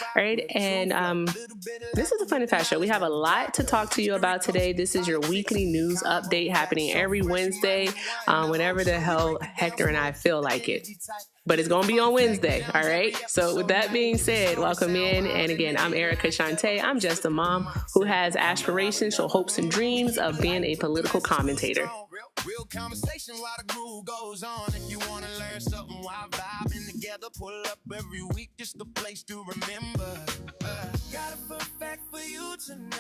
All right. And this is a Fun and Fast Show. We have a lot to talk to you about today. This is your weekly news update happening every Wednesday, whenever the hell Hector and I feel like it. But it's going to be on Wednesday. All right. So with that being said, welcome in. And again, I'm Erica Shante. I'm just a mom who has aspirations, so hopes and dreams of being a political commentator. Real conversation while the groove goes on. If you want to learn something while vibing together, pull up every week, just a place to remember. Got a fun fact for you tonight.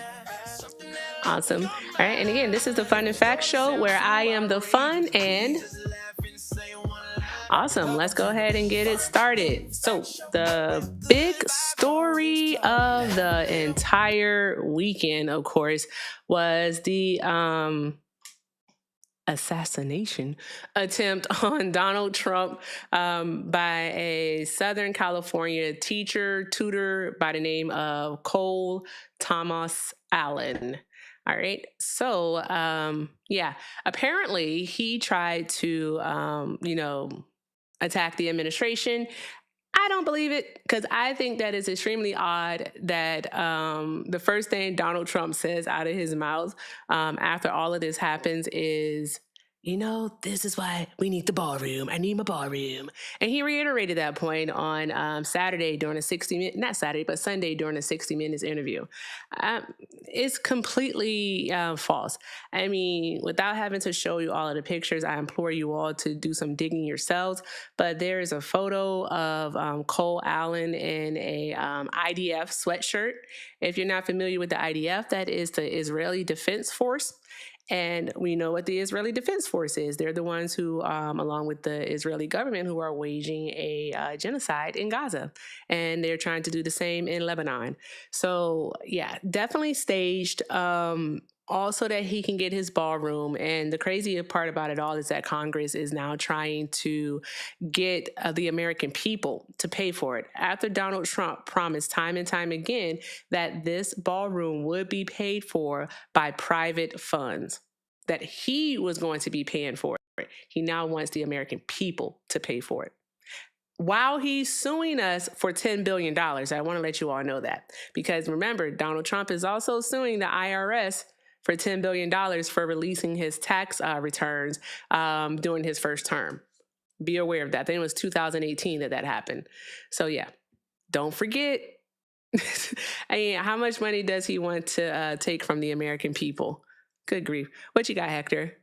Awesome. All right. And again, this is the Fun and Fact Show where I am the fun and awesome. Let's go ahead and get it started. So the big story of the entire weekend, of course, was the assassination attempt on Donald Trump by a Southern California tutor by the name of Cole Thomas Allen. All right. So, apparently he tried to, attack the administration. I don't believe it because I think that is extremely odd that the first thing Donald Trump says out of his mouth after all of this happens is, this is why we need the ballroom. I need my ballroom. And he reiterated that point on Saturday during a 60-minute, not Saturday, but Sunday during a 60 Minutes interview. It's completely false. I mean, without having to show you all of the pictures, I implore you all to do some digging yourselves. But there is a photo of Cole Allen in a IDF sweatshirt. If you're not familiar with the IDF, that is the Israeli Defense Force. And we know what the Israeli Defense Force is. They're the ones who, along with the Israeli government, who are waging a genocide in Gaza. And they're trying to do the same in Lebanon. So, yeah, definitely staged. Also that he can get his ballroom. And the crazy part about it all is that Congress is now trying to get the American people to pay for it. After Donald Trump promised time and time again that this ballroom would be paid for by private funds, that he was going to be paying for it. He now wants the American people to pay for it. While he's suing us for $10 billion. I want to let you all know that. Because remember, Donald Trump is also suing the IRS for $10 billion for releasing his tax returns during his first term. Be aware of that. I think it was 2018 that happened. So yeah, don't forget. I mean, how much money does he want to take from the American people? Good grief. What you got, Hector?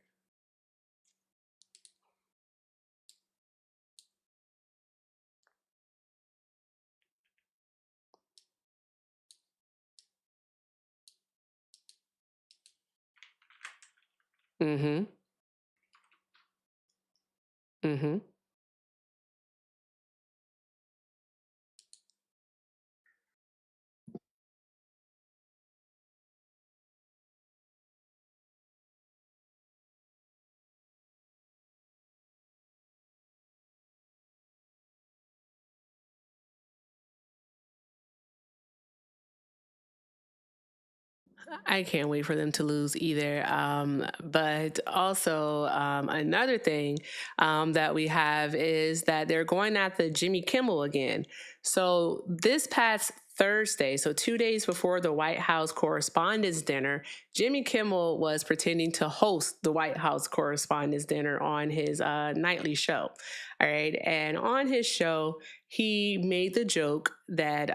Mm-hmm. Mm-hmm. I can't wait for them to lose either. But also, another thing that we have is that they're going after Jimmy Kimmel again. So this past Thursday, so 2 days before the White House Correspondents' Dinner, Jimmy Kimmel was pretending to host the White House Correspondents' Dinner on his nightly show. All right. And on his show, he made the joke that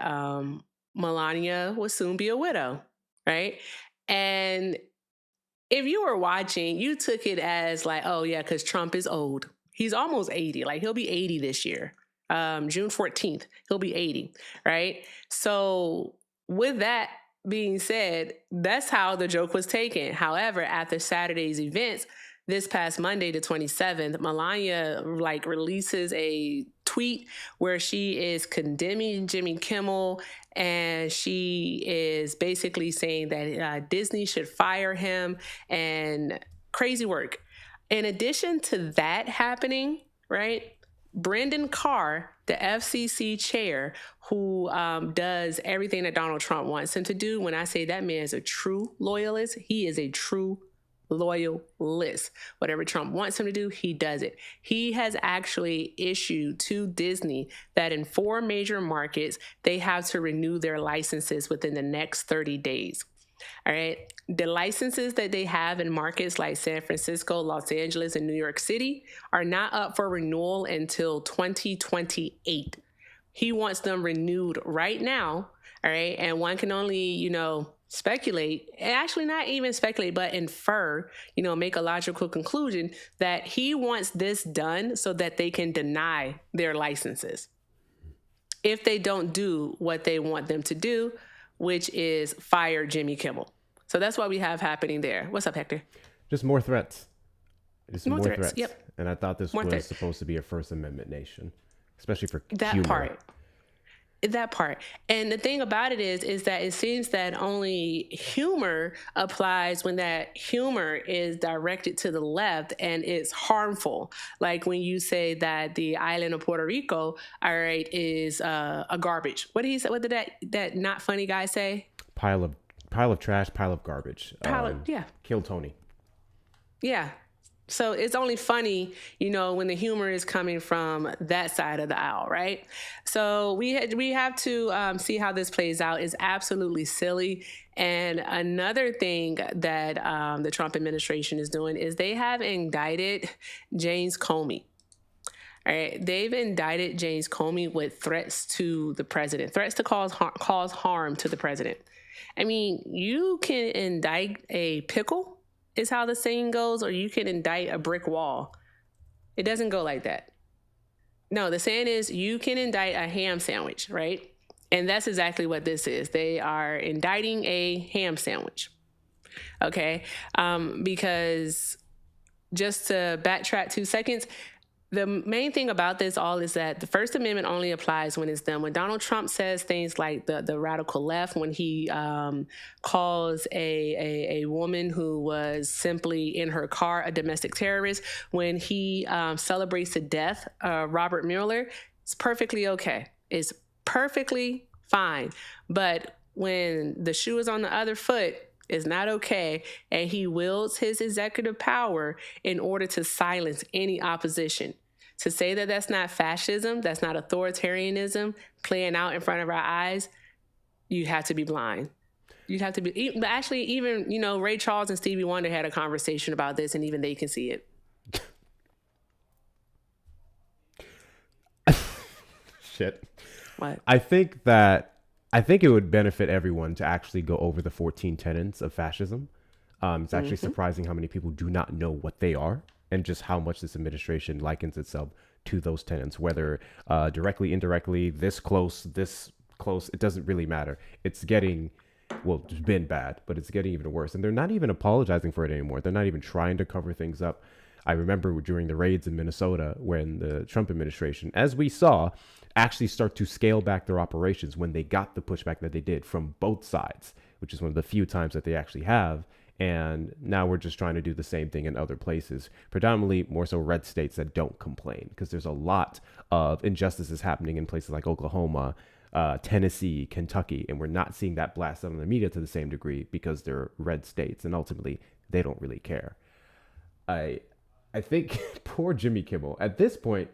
Melania will soon be a widow. Right. And if you were watching, you took it as like, oh, yeah, because Trump is old. He's almost 80. Like, he'll be 80 this year. June 14th, he'll be 80. Right. So with that being said, that's how the joke was taken. However, after Saturday's events, this past Monday, the 27th, Melania releases a tweet where she is condemning Jimmy Kimmel, and she is basically saying that Disney should fire him, and crazy work. In addition to that happening, right, Brendan Carr, the FCC chair, who does everything that Donald Trump wants him to do. When I say that man is a true loyalist, he is a true loyalist. Whatever Trump wants him to do, he does it. He has actually issued to Disney that in 4 major markets, they have to renew their licenses within the next 30 days. All right. The licenses that they have in markets like San Francisco, Los Angeles, and New York City are not up for renewal until 2028. He wants them renewed right now. All right. And one can only, speculate, actually not even speculate, but infer, make a logical conclusion that he wants this done so that they can deny their licenses if they don't do what they want them to do, which is fire Jimmy Kimmel. So that's what we have happening there. What's up, Hector? Just more threats. Just more threats. Yep. And I thought this was supposed to be a First Amendment nation, especially for that humor. That part. And the thing about it is that it seems that only humor applies when that humor is directed to the left and it's harmful. Like when you say that the island of Puerto Rico, all right, is a garbage. What did he say? What did that not funny guy say? Pile of trash, pile of garbage. Yeah. Kill Tony. Yeah. So it's only funny, when the humor is coming from that side of the aisle, right? So we have to see how this plays out. It's absolutely silly. And another thing that the Trump administration is doing is they have indicted James Comey. All right, they've indicted James Comey with threats to the president, threats to cause harm to the president. I mean, you can indict a pickle, is how the saying goes, or you can indict a brick wall. It doesn't go like that. No, the saying is you can indict a ham sandwich, right? And that's exactly what this is. They are indicting a ham sandwich. Okay. Because just to backtrack 2 seconds, the main thing about this all is that the First Amendment only applies when it's done. When Donald Trump says things like the radical left, when he calls a woman who was simply in her car a domestic terrorist, when he celebrates the death of Robert Mueller, it's perfectly okay. It's perfectly fine. But when the shoe is on the other foot, it's not okay. And he wields his executive power in order to silence any opposition. To say that that's not fascism, that's not authoritarianism playing out in front of our eyes, you have to be blind. You'd have to be, actually, even, Ray Charles and Stevie Wonder had a conversation about this, and even they can see it. Shit. What? I think it would benefit everyone to actually go over the 14 tenets of fascism. It's actually surprising how many people do not know what they are and just how much this administration likens itself to those tenets, whether directly, indirectly, this close, it doesn't really matter. It's getting, it's been bad, but it's getting even worse. And they're not even apologizing for it anymore. They're not even trying to cover things up. I remember during the raids in Minnesota when the Trump administration, as we saw, actually start to scale back their operations when they got the pushback that they did from both sides, which is one of the few times that they actually have. And now we're just trying to do the same thing in other places, predominantly more so red states that don't complain, because there's a lot of injustices happening in places like Oklahoma, Tennessee, Kentucky, and we're not seeing that blasted on the media to the same degree because they're red states and ultimately they don't really care. I think poor Jimmy Kimmel, at this point,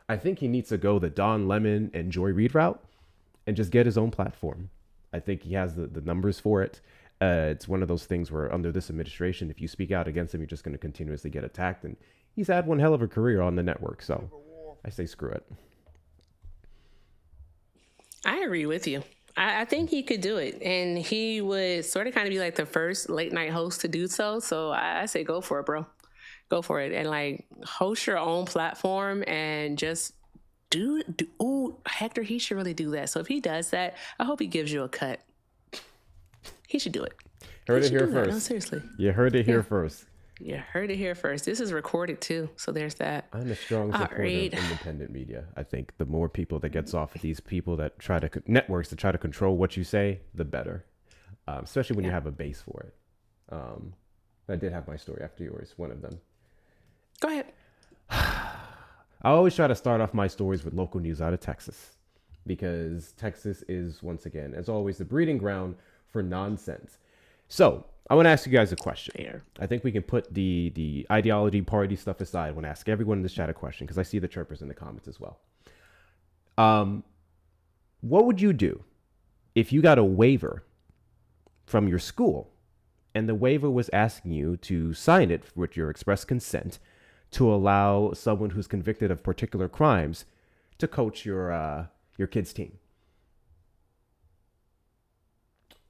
I think he needs to go the Don Lemon and Joy Reid route and just get his own platform. I think he has the numbers for it. It's one of those things where under this administration, if you speak out against him, you're just going to continuously get attacked. And he's had one hell of a career on the network. So I say screw it. I agree with you. I think he could do it. And he would sort of kind of be like the first late night host to do so. So I say go for it, bro. Go for it. And host your own platform and just ooh, Hector, he should really do that. So if he does that, I hope he gives you a cut. He should do it. Heard it here first. No, seriously. You heard it here first. You heard it here first. This is recorded too, so there's that. I'm a strong supporter of independent media. I think the more people that gets off of these people that networks that try to control what you say, the better. Especially when you have a base for it. I did have my story after yours, one of them. Go ahead. I always try to start off my stories with local news out of Texas, because Texas is, once again, as always, the breeding ground for nonsense. So I want to ask you guys a question. Fair. I think we can put the ideology party stuff aside. I want to ask everyone in this chat a question because I see the chirpers in the comments as well. What would you do if you got a waiver from your school and the waiver was asking you to sign it with your express consent to allow someone who's convicted of particular crimes to coach your kid's team?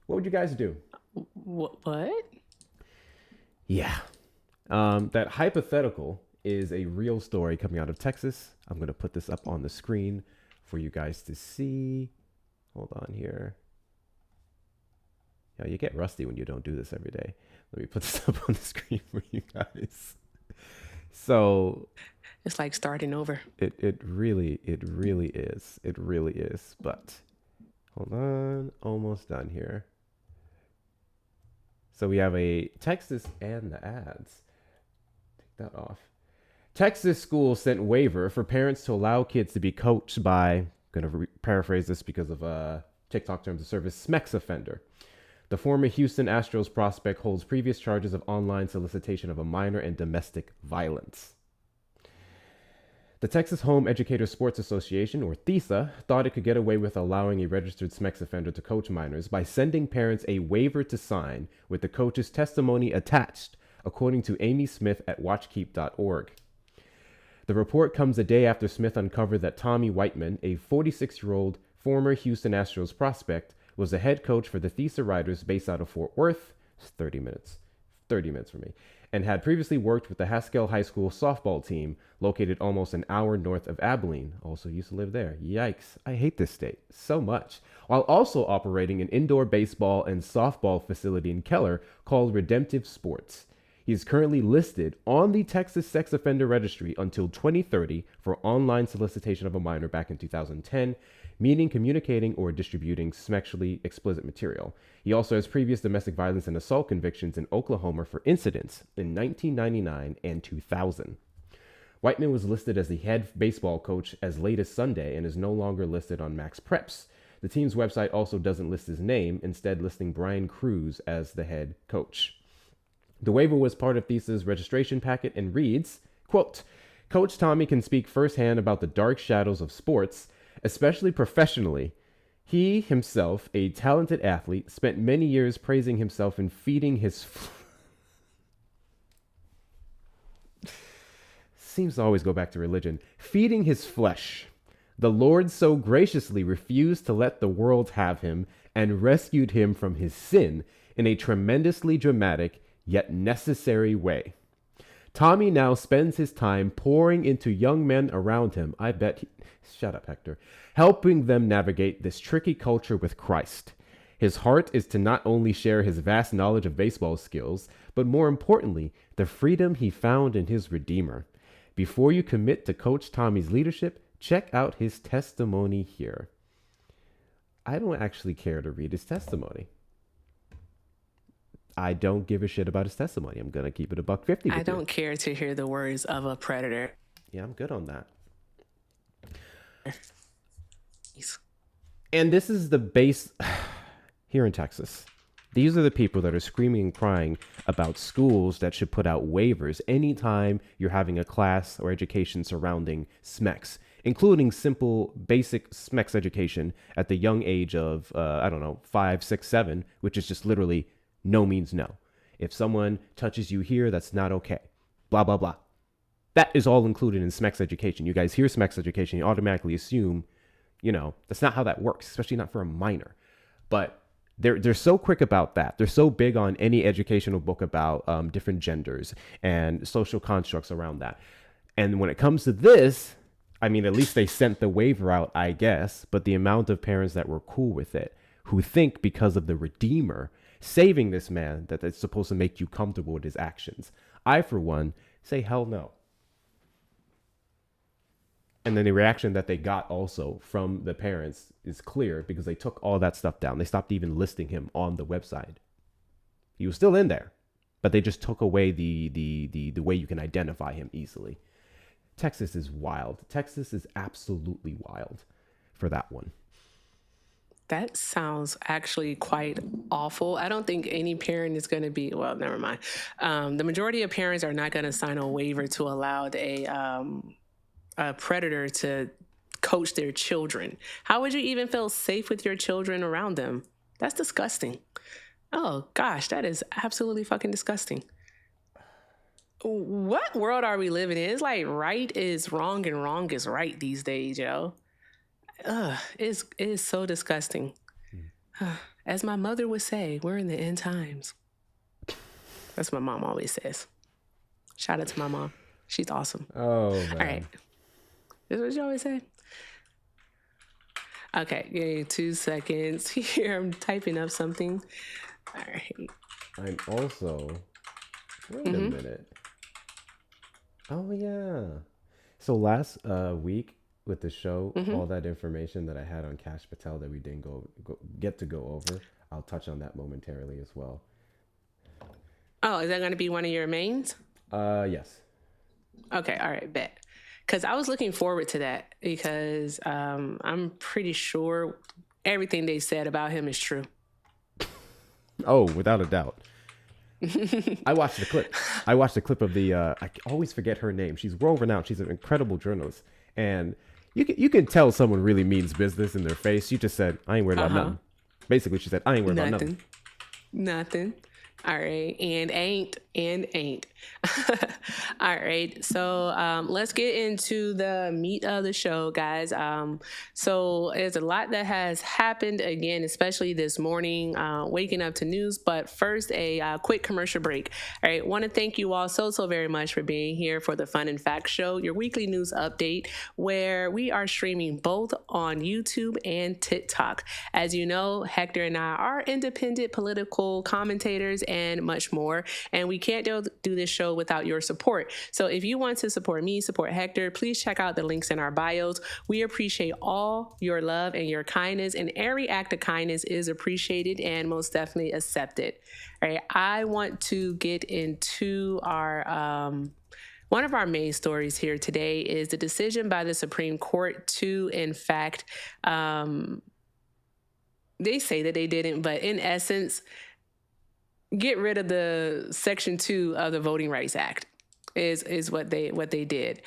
What would you guys do? What? Yeah. That hypothetical is a real story coming out of Texas. I'm going to put this up on the screen for you guys to see. Hold on here. Yeah, you get rusty when you don't do this every day. Let me put this up on the screen for you guys. So it's like starting over. It really is. It really is. But hold on, almost done here. So we have a Texas and the ads. Take that off. Texas school sent waiver for parents to allow kids to be coached by, I'm going to paraphrase this because of TikTok terms of service, SMEX offender. The former Houston Astros prospect holds previous charges of online solicitation of a minor and domestic violence. The Texas Home Educator Sports Association, or THESA, thought it could get away with allowing a registered SMEX offender to coach minors by sending parents a waiver to sign with the coach's testimony attached, according to Amy Smith at watchkeep.org. The report comes a day after Smith uncovered that Tommy Whiteman, a 46-year-old former Houston Astros prospect, was the head coach for the THESA Riders based out of Fort Worth, 30 minutes for me, and had previously worked with the Haskell High School softball team located almost an hour north of Abilene. Also used to live there. Yikes, I hate this state so much. While also operating an indoor baseball and softball facility in Keller called Redemptive Sports. He is currently listed on the Texas Sex Offender Registry until 2030 for online solicitation of a minor back in 2010, meaning communicating or distributing sexually explicit material. He also has previous domestic violence and assault convictions in Oklahoma for incidents in 1999 and 2000. Whiteman was listed as the head baseball coach as late as Sunday and is no longer listed on Max Preps. The team's website also doesn't list his name, instead listing Brian Cruz as the head coach. The waiver was part of THESA's registration packet and reads, quote, Coach Tommy can speak firsthand about the dark shadows of sports, especially professionally. He himself, a talented athlete, spent many years praising himself and feeding his... Seems to always go back to religion. Feeding his flesh. The Lord so graciously refused to let the world have him and rescued him from his sin in a tremendously dramatic yet necessary way. Tommy now spends his time pouring into young men around him. Shut up, Hector. Helping them navigate this tricky culture with Christ. His heart is to not only share his vast knowledge of baseball skills, but more importantly, the freedom he found in his Redeemer. Before you commit to Coach Tommy's leadership, check out his testimony here. I don't actually care to read his testimony. I don't give a shit about his testimony. I'm going to keep it $1.50. I don't care to hear the words of a predator. Yeah, I'm good on that. And this is the base here in Texas. These are the people that are screaming and crying about schools that should put out waivers anytime you're having a class or education surrounding SMEX, including simple, basic SMEX education at the young age of, 5, 6, 7, which is just literally no means no. If someone touches you here, that's not okay. Blah, blah, blah. That is all included in SMEX education. You guys hear SMEX education, you automatically assume, that's not how that works, especially not for a minor. But they're so quick about that. They're so big on any educational book about different genders and social constructs around that. And when it comes to this, I mean, at least they sent the waiver out, I guess. But the amount of parents that were cool with it, who think because of the Redeemer saving this man that it's supposed to make you comfortable with his actions. I, for one, say hell no. And then the reaction that they got also from the parents is clear because they took all that stuff down. They stopped even listing him on the website. He was still in there, but they just took away the way you can identify him easily. Texas is wild. Texas is absolutely wild for that one. That sounds actually quite awful. I don't think any parent is going to be, well, never mind. The majority of parents are not going to sign a waiver to allow a predator to coach their children. How would you even feel safe with your children around them? That's disgusting. Oh, gosh, that is absolutely fucking disgusting. What world are we living in? It's like right is wrong and wrong is right these days, yo. It is so disgusting. As my mother would say, we're in the end times. That's what my mom always says. Shout out to my mom. She's awesome. Oh, man. All right. This is what you always say? Okay, give me 2 seconds. Here, I'm typing up something. All right. I'm also... Wait a minute. Oh, yeah. So last week with the show, all that information that I had on Cash Patel that we didn't get to go over, I'll touch on that momentarily as well. Oh, is that going to be one of your mains? Yes. Okay, all right, bet. Because I was looking forward to that because I'm pretty sure everything they said about him is true. Oh, without a doubt. I watched the clip. I watched the clip of the, I always forget her name. She's world renowned. She's an incredible journalist. And you can tell someone really means business in their face. She just said, I ain't worried about nothing. Basically, she said, I ain't worried about nothing. Nothing. All right. And ain't. All right. So let's get into the meat of the show, guys. So there's a lot that has happened again, especially this morning, waking up to news. But first, a quick commercial break. All right. Want to thank you all so very much for being here for the Fun and Fact Show, your weekly news update, where we are streaming both on YouTube and TikTok. As you know, Hector and I are independent political commentators and much more. And we can't do this show without your support. So if you want to support me, support Hector, please check out the links in our bios. We appreciate all your love and your kindness, and every act of kindness is appreciated and most definitely accepted. All right. I want to get into our one of our main stories here today is the decision by the Supreme Court to, in fact, they say that they didn't, but in essence, get rid of the Section 2 of the Voting Rights Act is what they did.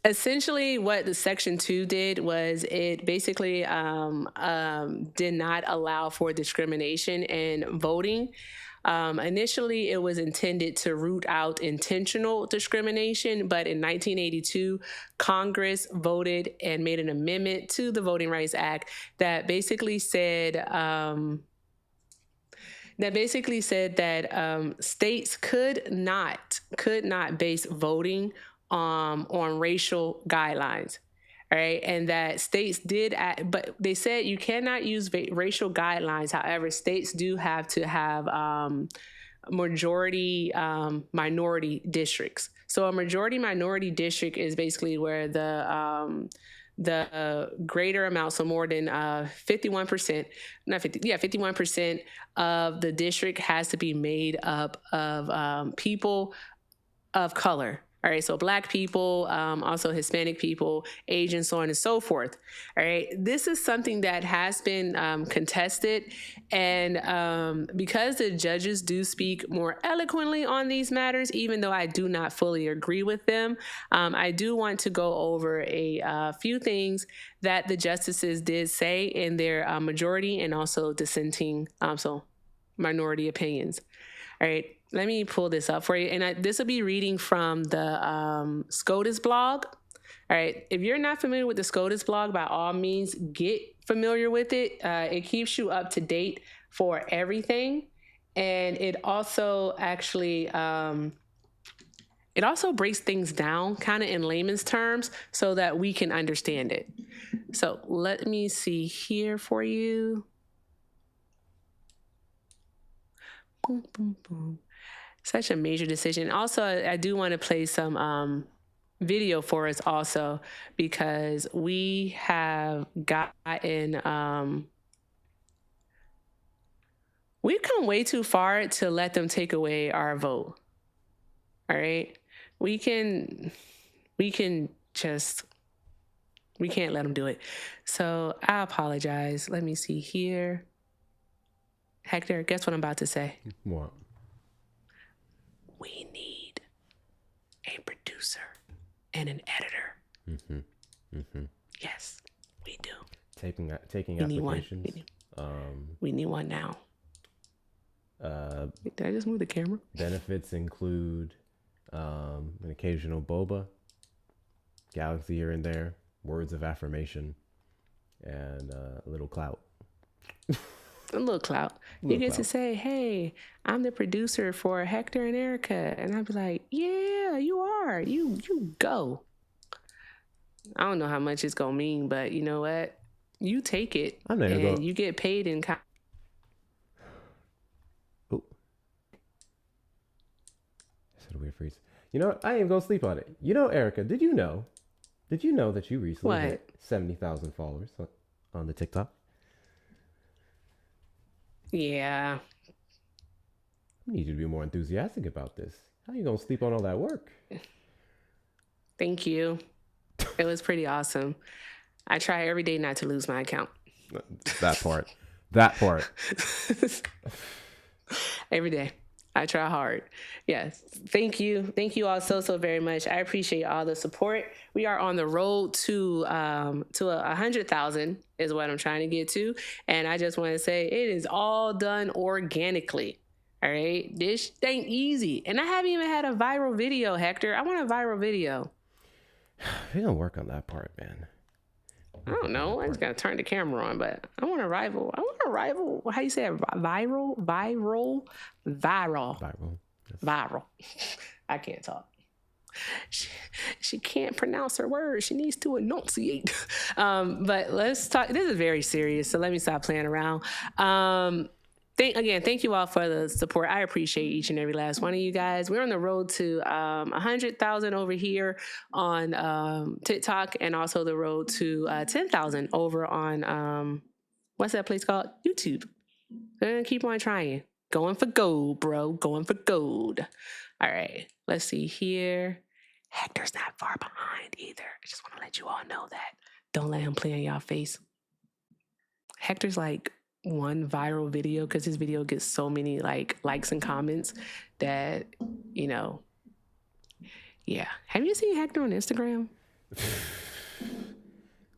Essentially, what the Section 2 did was it basically did not allow for discrimination in voting. Initially, it was intended to root out intentional discrimination, but in 1982, Congress voted and made an amendment to the Voting Rights Act that basically said that states could not base voting on racial guidelines. All right. And that states did, but they said you cannot use racial guidelines. However, states do have to have majority minority districts. So a majority minority district is basically where the greater amount, so more than 51%, not 50, yeah, 51% of the district has to be made up of people of color. All right, so Black people, also Hispanic people, Asian, so on and so forth. All right, this is something that has been contested, and because the judges do speak more eloquently on these matters, even though I do not fully agree with them, I do want to go over a few things that the justices did say in their majority and also dissenting, so minority opinions. All right, let me pull this up for you. And this will be reading from the SCOTUS blog. All right, if you're not familiar with the SCOTUS blog, by all means, get familiar with it. It keeps you up to date for everything. And it also actually, it also breaks things down kind of in layman's terms so that we can understand it. So let me see here for you. Boom, boom, boom. Such a major decision. Also, I do want to play some video for us also, because we have gotten, we've come way too far to let them take away our vote. All right. We can just We can't let them do it. So I apologize. Let me see here. Hector, guess what I'm about to say? What? We need a producer and an editor. Yes, we do. Taking We need one. applications. We need one now. Did I just move the camera? Benefits include an occasional boba, galaxy here and there, words of affirmation, and a little clout. A little clout. You get to say, hey, I'm the producer for Hector and Erica. And I'd be like, yeah, you are. You go. I don't know how much it's going to mean, but you know what? You take it. I'm not and you get paid in Oh. I said a weird phrase. You know what? I ain't going to sleep on it. You know, Erica, did you know that you recently hit 70,000 followers on the TikTok? Yeah. I need you to be more enthusiastic about this. How are you going to sleep on all that work? Thank you. It was pretty awesome. I try every day not to lose my account. That part. That part. Every day. I try hard. Yes. Thank you. Thank you all so very much. I appreciate all the support. We are on the road to 100,000 is what I'm trying to get to. And I just want to say it is all done organically. All right. This ain't easy. And I haven't even had a viral video, Hector. I want a viral video. We're going to work on that part, man. I don't know. I just got to turn the camera on, but I want a rival. How you say it? Viral. I can't talk. She can't pronounce her words. She needs to enunciate. But let's talk. This is very serious, so let me stop playing around. Thank you all for the support. I appreciate each and every last one of you guys. We're on the road to 100,000 over here on TikTok, and also the road to 10,000 over on what's that place called? YouTube. We're gonna keep on trying. Going for gold, bro. Going for gold. All right. Let's see here. Hector's not far behind either. I just want to let you all know that. Don't let him play on y'all face. Hector's like one viral video because his video gets so many likes and comments that, you know, yeah. Have you seen Hector on Instagram?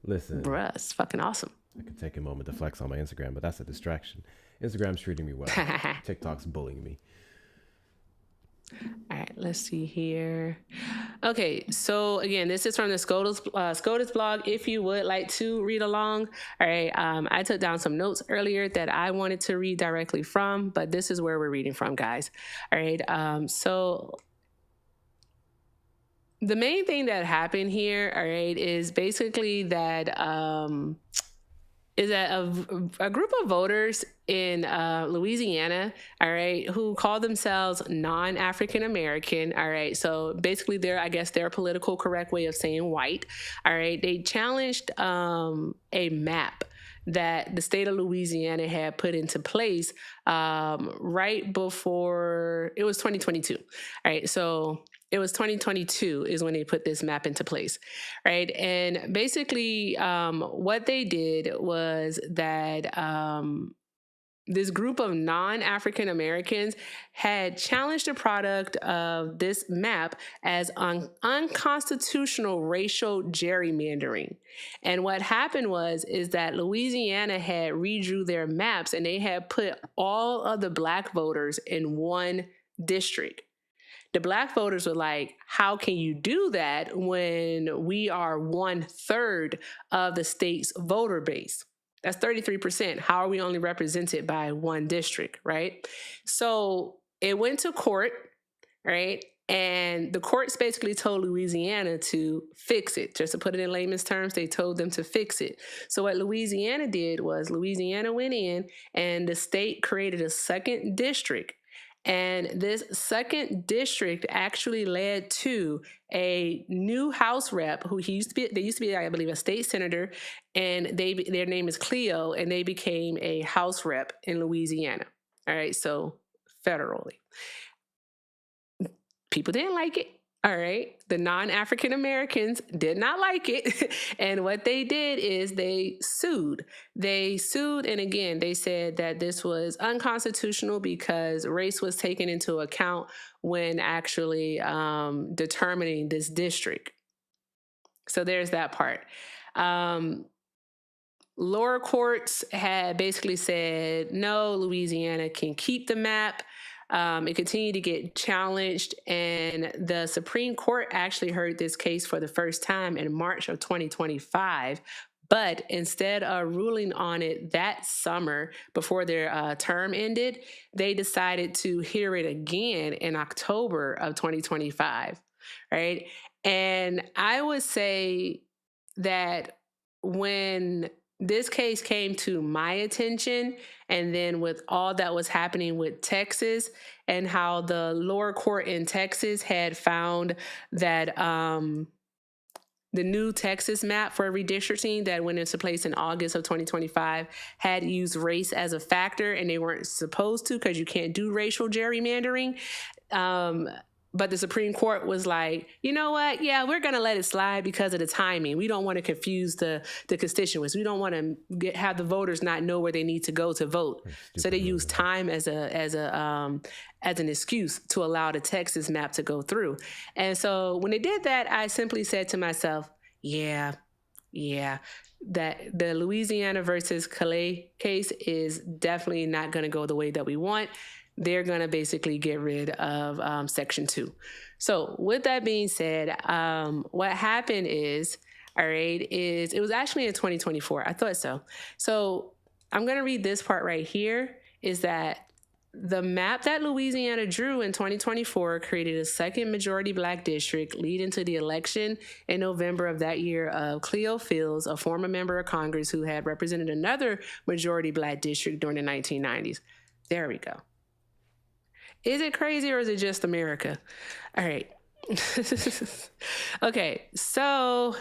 Listen. Bruh, it's fucking awesome. I could take a moment to flex on my Instagram, but that's a distraction. Instagram's treating me well. TikTok's bullying me. All right, let's see here. Okay, so again, this is from the SCOTUS blog. If you would like to read along, all right, I took down some notes earlier that I wanted to read directly from, but this is where we're reading from, guys. All right, so the main thing that happened here, all right, is basically that a group of voters in Louisiana, all right, who call themselves non-African American, all right, so basically I guess their political correct way of saying white, all right, they challenged a map that the state of Louisiana had put into place right before, it was 2022, all right, so it was 2022 is when they put this map into place, right? And basically what they did was that this group of non-African Americans had challenged the product of this map as unconstitutional racial gerrymandering. And what happened is that Louisiana had redrew their maps and they had put all of the Black voters in one district. The Black voters were like, how can you do that when we are 1/3 of the state's voter base? That's 33%. How are we only represented by one district, right? So it went to court, right? And the courts basically told Louisiana to fix it. Just to put it in layman's terms, they told them to fix it. So what Louisiana did was Louisiana went in and the state created a second district. And this second district actually led to a new House rep who they used to be, I believe, a state senator, and their name is Cleo, and they became a House rep in Louisiana. All right, so federally. People didn't like it. All right. The non-African Americans did not like it. And what they did is they sued. They sued. And again, they said that this was unconstitutional because race was taken into account when actually determining this district. So there's that part. Lower courts had basically said, no, Louisiana can keep the map. It continued to get challenged, and the Supreme Court actually heard this case for the first time in March of 2025. But instead of ruling on it that summer before their term ended, they decided to hear it again in October of 2025, right? And I would say that when this case came to my attention, and then with all that was happening with Texas and how the lower court in Texas had found that the new Texas map for redistricting that went into place in August of 2025 had used race as a factor, and they weren't supposed to because you can't do racial gerrymandering. But the Supreme Court was like, you know what? Yeah, we're going to let it slide because of the timing. We don't want to confuse the constituents. We don't want to have the voters not know where they need to go to vote. So they use time as an excuse to allow the Texas map to go through. And so when they did that, I simply said to myself, yeah, that the Louisiana versus Calais case is definitely not going to go the way that we want. They're going to basically get rid of Section 2. So with that being said, what happened is, it was actually in 2024. I thought so. So I'm going to read this part right here, is that the map that Louisiana drew in 2024 created a second majority Black district, leading to the election in November of that year of Cleo Fields, a former member of Congress who had represented another majority Black district during the 1990s. There we go. Is it crazy or is it just America? All right. Okay, so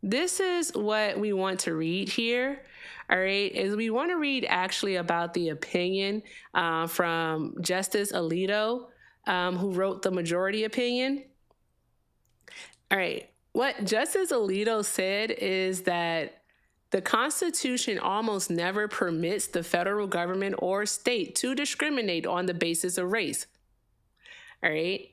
this is what we want to read here. All right, is we want to read actually about the opinion from Justice Alito, who wrote the majority opinion. All right, what Justice Alito said is that the Constitution almost never permits the federal government or state to discriminate on the basis of race. All right.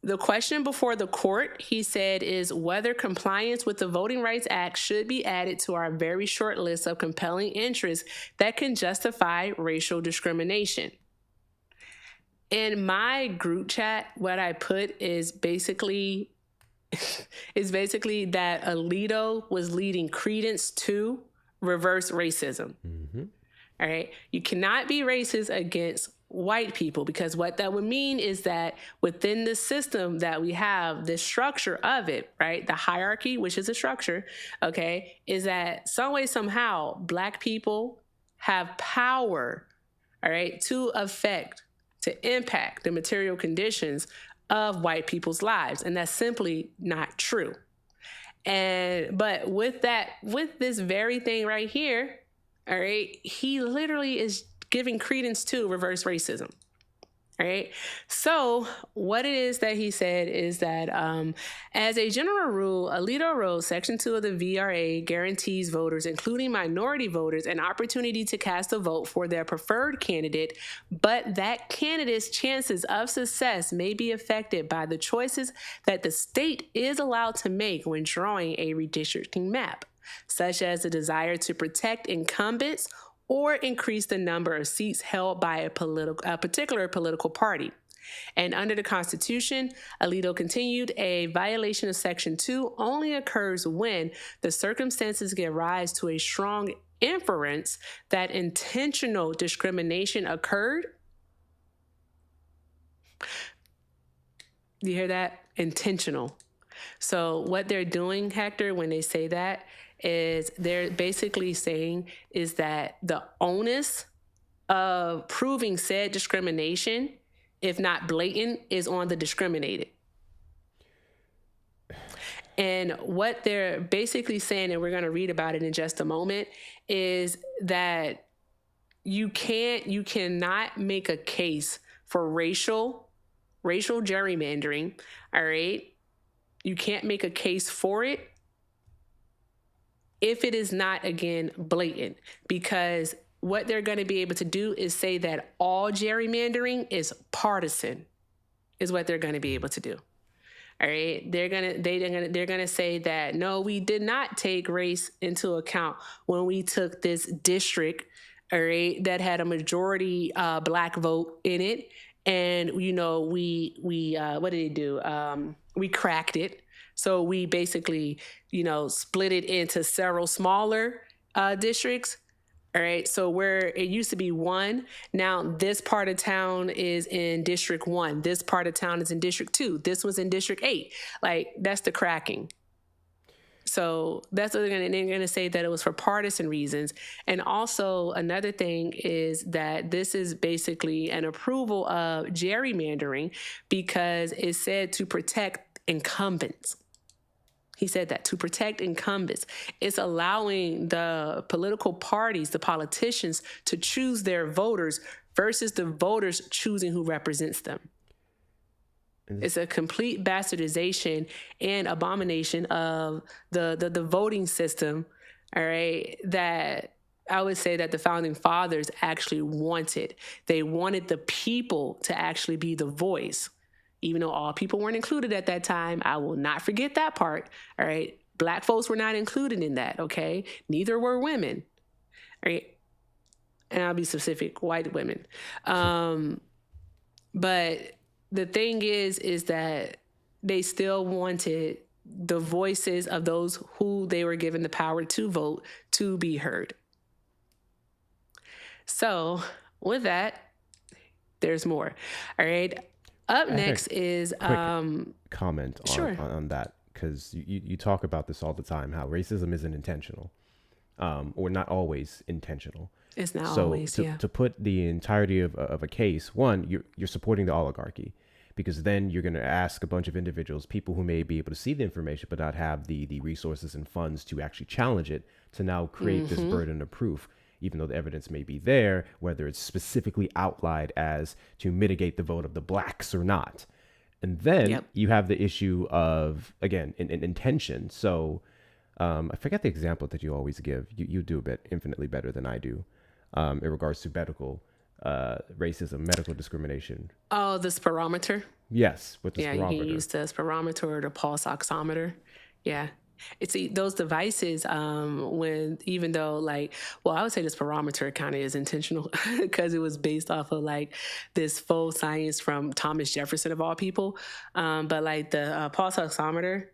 The question before the court, he said, is whether compliance with the Voting Rights Act should be added to our very short list of compelling interests that can justify racial discrimination. In my group chat, what I put is basically that Alito was leading credence to reverse racism. Mm-hmm. All right. You cannot be racist against white people, because what that would mean is that within the system that we have, the structure of it, right, the hierarchy, which is a structure, okay, is that some way, somehow, Black people have power, all right, to impact the material conditions of white people's lives. And that's simply not true. But with this very thing right here, all right, he literally is giving credence to reverse racism. All right. So what it is that he said is that as a general rule, Alito wrote Section 2 of the VRA guarantees voters, including minority voters, an opportunity to cast a vote for their preferred candidate, but that candidate's chances of success may be affected by the choices that the state is allowed to make when drawing a redistricting map, such as the desire to protect incumbents or increase the number of seats held by a particular political party. And under the Constitution, Alito continued, a violation of Section 2 only occurs when the circumstances give rise to a strong inference that intentional discrimination occurred. You hear that? Intentional. So what they're doing, Hector, when they say that, is they're basically saying is that the onus of proving said discrimination, if not blatant, is on the discriminated. And what they're basically saying, and we're going to read about it in just a moment, is that you cannot make a case for racial racial gerrymandering, all right, you can't make a case for it if it is not, again, blatant, because what they're going to be able to do is say that all gerrymandering is partisan, is what they're going to be able to do. All right, they're gonna say that no, we did not take race into account when we took this district, all right, that had a majority black vote in it, and we what did they do? We cracked it, so we basically split it into several smaller districts. All right. So where it used to be one, now this part of town is in District 1. This part of town is in District 2. This was in District 8. Like, that's the cracking. So that's what they're going to say, that it was for partisan reasons. And also another thing is that this is basically an approval of gerrymandering because it's said to protect incumbents. He said that to protect incumbents. It's allowing the political parties, the politicians, to choose their voters versus the voters choosing who represents them. It's a complete bastardization and abomination of the voting system, all right, that I would say that the founding fathers actually wanted. They wanted the people to actually be the voice. Even though all people weren't included at that time, I will not forget that part, all right? Black folks were not included in that, okay? Neither were women, all right? And I'll be specific, white women. But the thing is that they still wanted the voices of those who they were given the power to vote to be heard. So with that, there's more, all right? Up next is comment on that, because you talk about this all the time, how racism isn't intentional, or not always intentional. It's not always, yeah. To put the entirety of a case, one, you're supporting the oligarchy, because then you're going to ask a bunch of individuals, people who may be able to see the information but not have the resources and funds to actually challenge it, to now create this burden of proof, even though the evidence may be there, whether it's specifically outlined as to mitigate the vote of the blacks or not. And then you have the issue of, again, in intention. So I forget the example that you always give. You do a bit infinitely better than I do in regards to medical racism, medical discrimination. Oh, the spirometer? Yes, with the spirometer. Yeah, you can use the spirometer or the pulse oximeter. Yeah. It's those devices, when even though I would say the spirometer kind of is intentional because it was based off of this faux science from Thomas Jefferson of all people. But the pulse oximeter,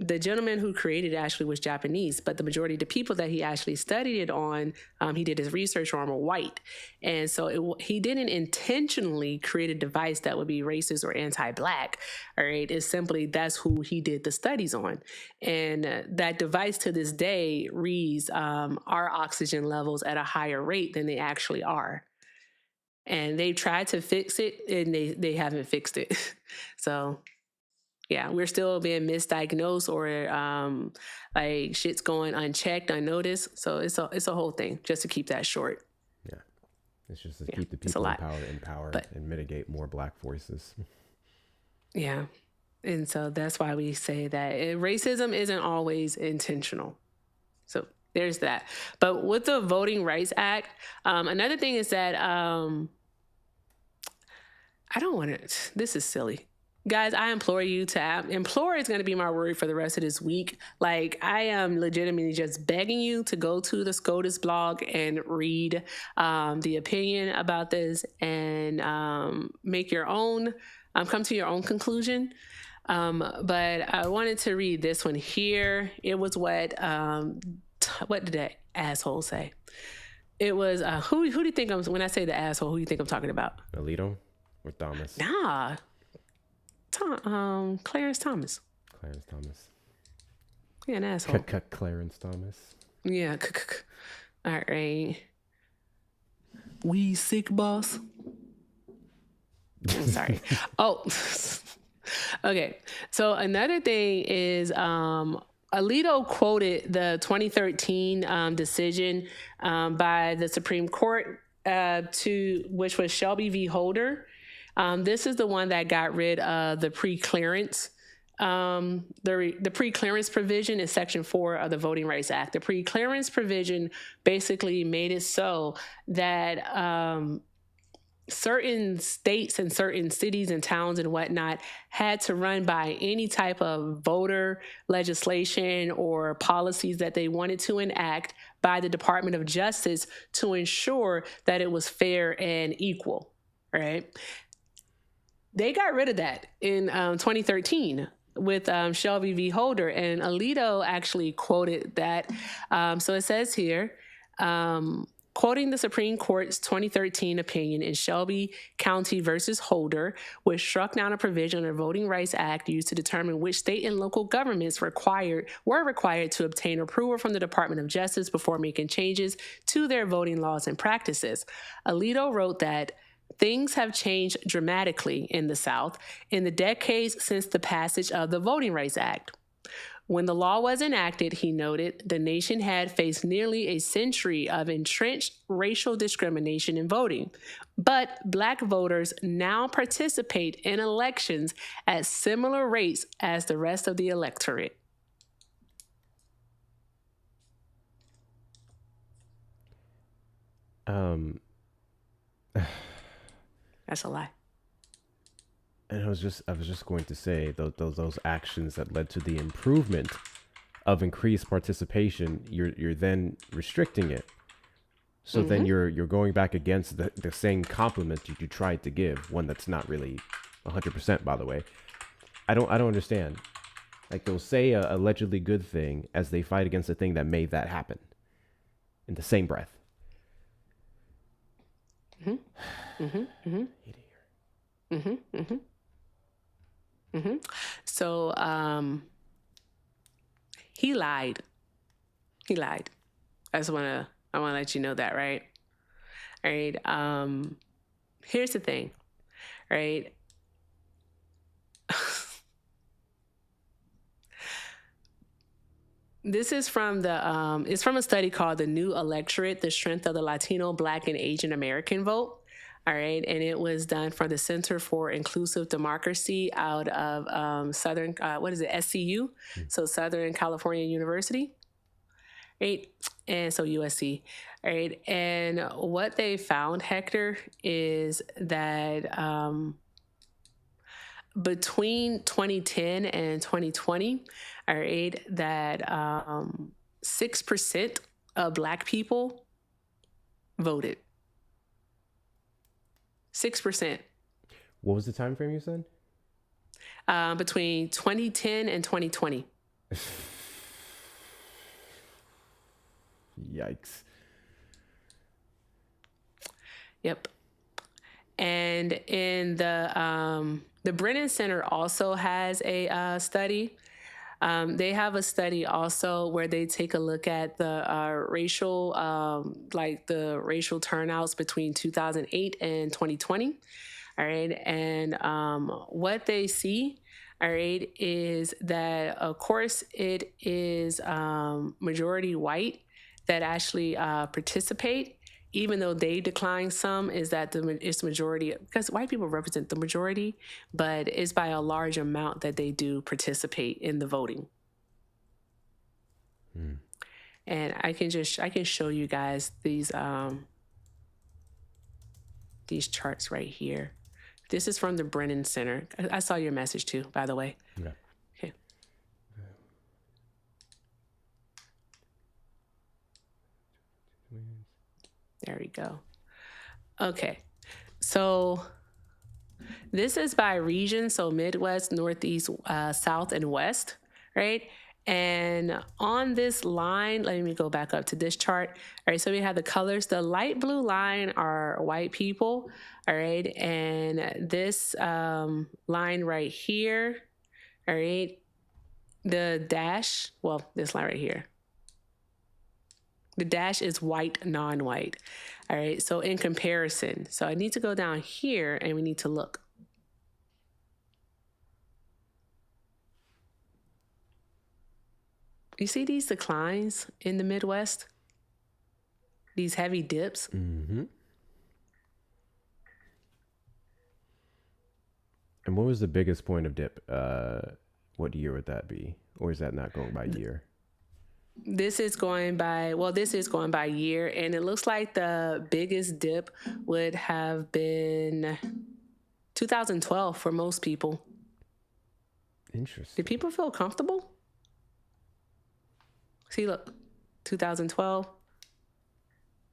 the gentleman who created it actually was Japanese, but the majority of the people that he actually studied it on, he did his research on, were white. And so he didn't intentionally create a device that would be racist or anti-black. All right. It's simply that's who he did the studies on. And that device to this day reads our oxygen levels at a higher rate than they actually are. And they've tried to fix it and they haven't fixed it. So yeah, we're still being misdiagnosed or shit's going unchecked, unnoticed. So it's a whole thing, just to keep that short. Yeah, it's just to keep the people in power and mitigate more black voices. Yeah, and so that's why we say that racism isn't always intentional. So there's that. But with the Voting Rights Act, another thing is that I don't want to. This is silly. Guys, I implore you to, implore is going to be my word for the rest of this week. I am legitimately just begging you to go to the SCOTUS blog and read the opinion about this and make your own, come to your own conclusion. But I wanted to read this one here. It was what did that asshole say? It was, who do you think when I say the asshole, who do you think I'm talking about? Alito or Thomas? Nah. Clarence Thomas. Clarence Thomas. Yeah, an asshole. Clarence Thomas. Yeah. All right. We sick, boss. I'm sorry. Oh, okay. So another thing is Alito quoted the 2013 decision by the Supreme Court which was Shelby v. Holder. This is the one that got rid of the pre-clearance. The pre-clearance provision in Section 4 of the Voting Rights Act. The pre-clearance provision basically made it so that certain states and certain cities and towns and whatnot had to run by any type of voter legislation or policies that they wanted to enact by the Department of Justice to ensure that it was fair and equal, right? They got rid of that in 2013 with Shelby v. Holder, and Alito actually quoted that. So it says here, quoting the Supreme Court's 2013 opinion in Shelby County versus Holder, which struck down a provision of the Voting Rights Act used to determine which state and local governments were required to obtain approval from the Department of Justice before making changes to their voting laws and practices. Alito wrote that things have changed dramatically in the South in the decades since the passage of the Voting Rights Act. When the law was enacted, he noted, the nation had faced nearly a century of entrenched racial discrimination in voting. But Black voters now participate in elections at similar rates as the rest of the electorate. That's a lie. And I was just going to say those actions that led to the improvement of increased participation, you're then restricting it. So then you're going back against the same compliment you tried to give, one that's not really 100%, by the way. I don't understand. Like, they'll say a allegedly good thing as they fight against the thing that made that happen in the same breath. So he lied. He lied. I want to let you know that, right? All right. Here's the thing, right? This is from it's from a study called The New Electorate, the Strength of the Latino, Black, and Asian American Vote. All right. And it was done from the Center for Inclusive Democracy out of SCU? So Southern California University. Right. And so USC. All right. And what they found, Hector, is that between 2010 and 2020, all right, that 6% of Black people voted. 6%. What was the time frame you said? Between 2010 and 2020. Yikes. Yep. And in the Brennan Center also has a study. They have a study also where they take a look at the racial turnouts between 2008 and 2020. All right. And what they see, all right, is that, of course, it is majority white that actually participate, even though they decline some, is that it's majority, because white people represent the majority, but it's by a large amount that they do participate in the voting. And I can show you guys these charts right here. This is from the Brennan Center. I saw your message too, by the way. Yeah. Okay. There we go. Okay. So this is by region. So Midwest, Northeast, South, and West, right? And on this line, let me go back up to this chart. All right, so we have the colors. The light blue line are white people, all right? And this line right here, all right, the dash, well, this line right here, the dash is white, non-white, all right? So in comparison, so I need to go down here and we need to look. You see these declines in the Midwest? These heavy dips? Mm-hmm. And what was the biggest point of dip? What year would that be? Or is that not going by year? This is going by, well, this is going by year, and it looks like the biggest dip would have been 2012 for most people. Interesting. Did people feel comfortable? See, look, 2012.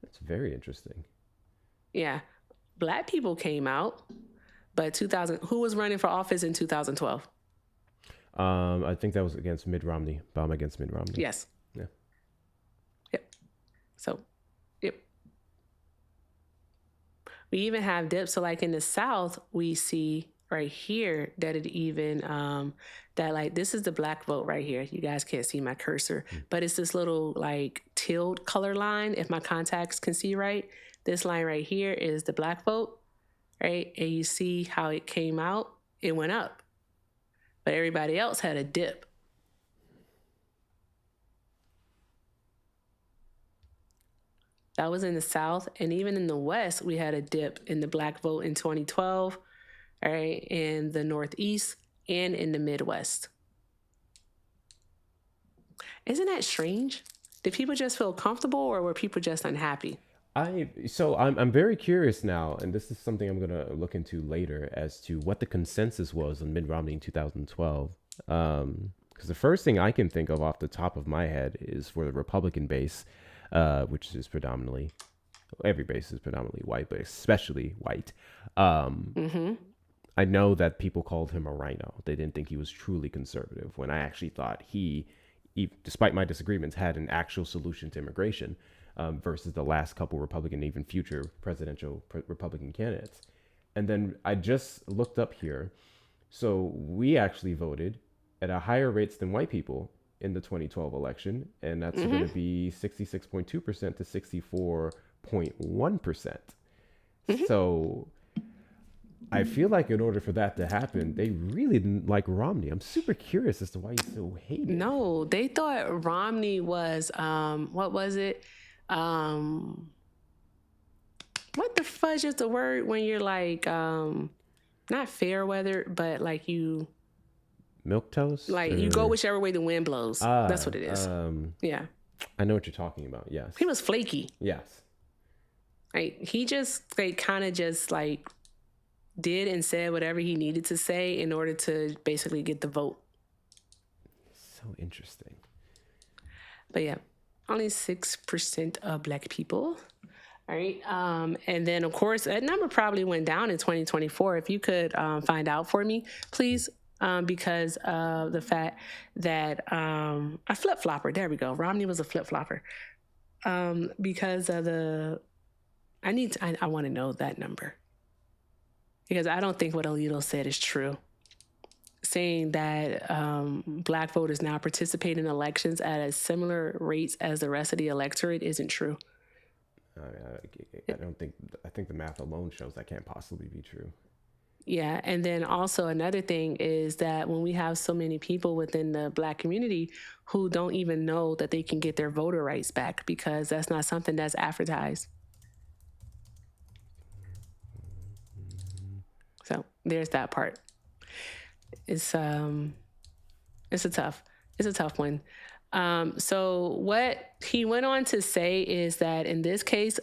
That's very interesting. Yeah. Black people came out, but who was running for office in 2012? I think that was against Mitt Romney. Obama against Mitt Romney. Yes. Yeah. Yep. So, yep. We even have dips. So like in the South, we see right here that it even, that like, this is the black vote right here. You guys can't see my cursor, but it's this little like tilled color line. If my contacts can see right, this line right here is the black vote, right? And you see how it came out, it went up, but everybody else had a dip. That was in the South. And even in the West, we had a dip in the black vote in 2012, all right, in the Northeast and in the Midwest. Isn't that strange? Did people just feel comfortable, or were people just unhappy? I'm very curious now, and this is something I'm gonna look into later, as to what the consensus was on Mitt Romney in 2012. Because the first thing I can think of off the top of my head is for the Republican base, which is predominantly, every base is predominantly white, but especially white. I know that people called him a rhino. They didn't think he was truly conservative, when I actually thought he, despite my disagreements, had an actual solution to immigration, versus the last couple Republican, even future presidential Republican candidates. And then I just looked up here. So we actually voted at a higher rates than white people in the 2012 election, and that's going to be 66.2% to 64.1%. So I feel like in order for that to happen, they really didn't like Romney. I'm super curious as to why he's so hated. No, they thought Romney was, what was it? What the fudge is the word when you're like, not fair weather, but like you... Milk toast? Like you go whichever way the wind blows. That's what it is. Yeah. I know what you're talking about. Yes. He was flaky. Yes. Like he just like kind of just like did and said whatever he needed to say in order to basically get the vote. So interesting. But yeah, only 6% of Black people. All right. And then, of course, that number probably went down in 2024. If you could find out for me, please, because of the fact that a flip-flopper, there we go. Romney was a flip-flopper. Because of I want to know that number. Because I don't think what Alito said is true. Saying that Black voters now participate in elections at a similar rates as the rest of the electorate isn't true. I think the math alone shows that can't possibly be true. Yeah. And then also another thing is that when we have so many people within the Black community who don't even know that they can get their voter rights back because that's not something that's advertised. So there's that part. It's a tough one. So what he went on to say is that in this case,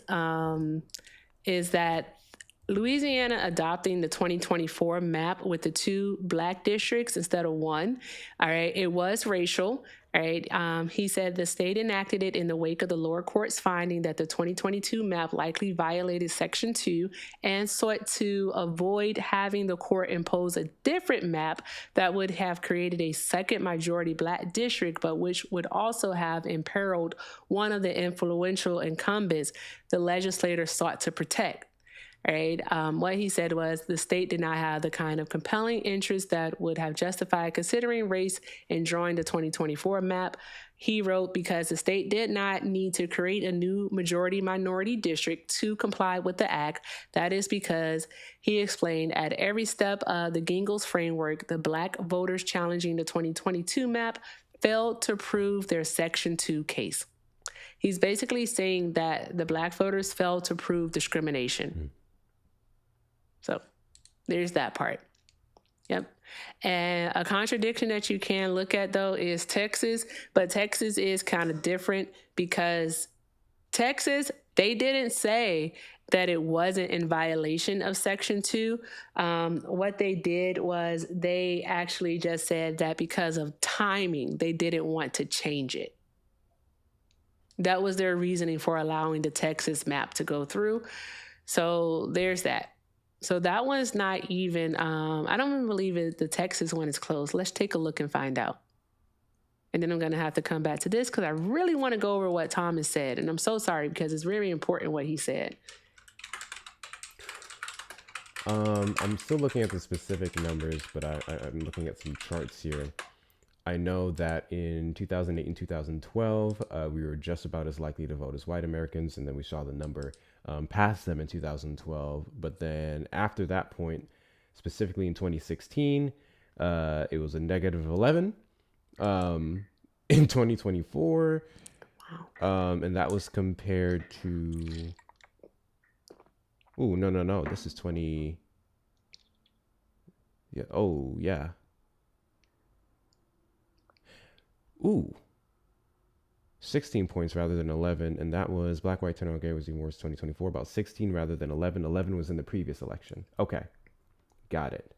is that Louisiana adopting the 2024 map with the 2 Black districts instead of 1. All right. It was racial. All right. He said the state enacted it in the wake of the lower court's finding that the 2022 map likely violated Section 2 and sought to avoid having the court impose a different map that would have created a second majority Black district, but which would also have imperiled one of the influential incumbents the legislators sought to protect. Right. What he said was the state did not have the kind of compelling interest that would have justified considering race in drawing the 2024 map. He wrote, because the state did not need to create a new majority minority district to comply with the act. That is because, he explained, at every step of the Gingell's framework, the Black voters challenging the 2022 map failed to prove their Section 2 case. He's basically saying that the Black voters failed to prove discrimination. So there's that part. Yep. And a contradiction that you can look at though is Texas, but Texas is kind of different because Texas, they didn't say that it wasn't in violation of Section 2. What they did was they actually just said that because of timing, they didn't want to change it. That was their reasoning for allowing the Texas map to go through. So there's that. So that one's not even, I don't even believe the Texas one is closed. Let's take a look and find out. And then I'm going to have to come back to this because I really want to go over what Thomas said. And I'm so sorry because it's very important what he said. I'm still looking at the specific numbers, but I'm looking at some charts here. I know that in 2008 and 2012, we were just about as likely to vote as white Americans, and then we saw the number pass them in 2012. But then after that point, specifically in 2016, it was a negative 11. In 2024, and that was compared to. Oh, no. This is 20. Yeah. Oh, yeah. Ooh. 16 points rather than 11. And that was black, white, turnout gay was even worse 2024. About 16 rather than 11. 11 was in the previous election. Okay. Got it.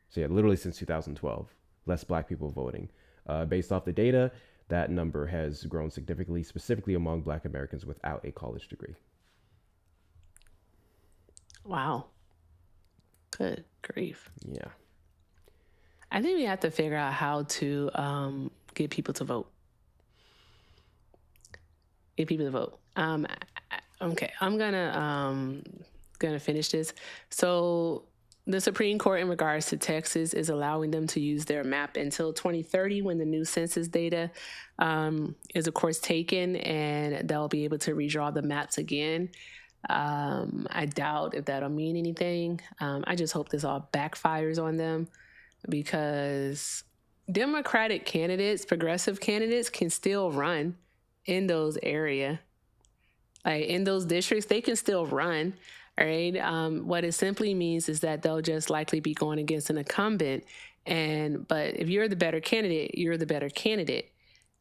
So, yeah, literally since 2012, less black people voting. Based off the data, that number has grown significantly, specifically among black Americans without a college degree. Wow. Good grief. Yeah. I think we have to figure out how to get people to vote. Get people to vote. Okay, I'm gonna finish this. So the Supreme Court, in regards to Texas, is allowing them to use their map until 2030 when the new census data is, of course, taken, and they'll be able to redraw the maps again. I doubt if that'll mean anything. I just hope this all backfires on them because Democratic candidates, progressive candidates can still run in those areas. Like in those districts, they can still run. All right. What it simply means is that they'll just likely be going against an incumbent. But if you're the better candidate, you're the better candidate.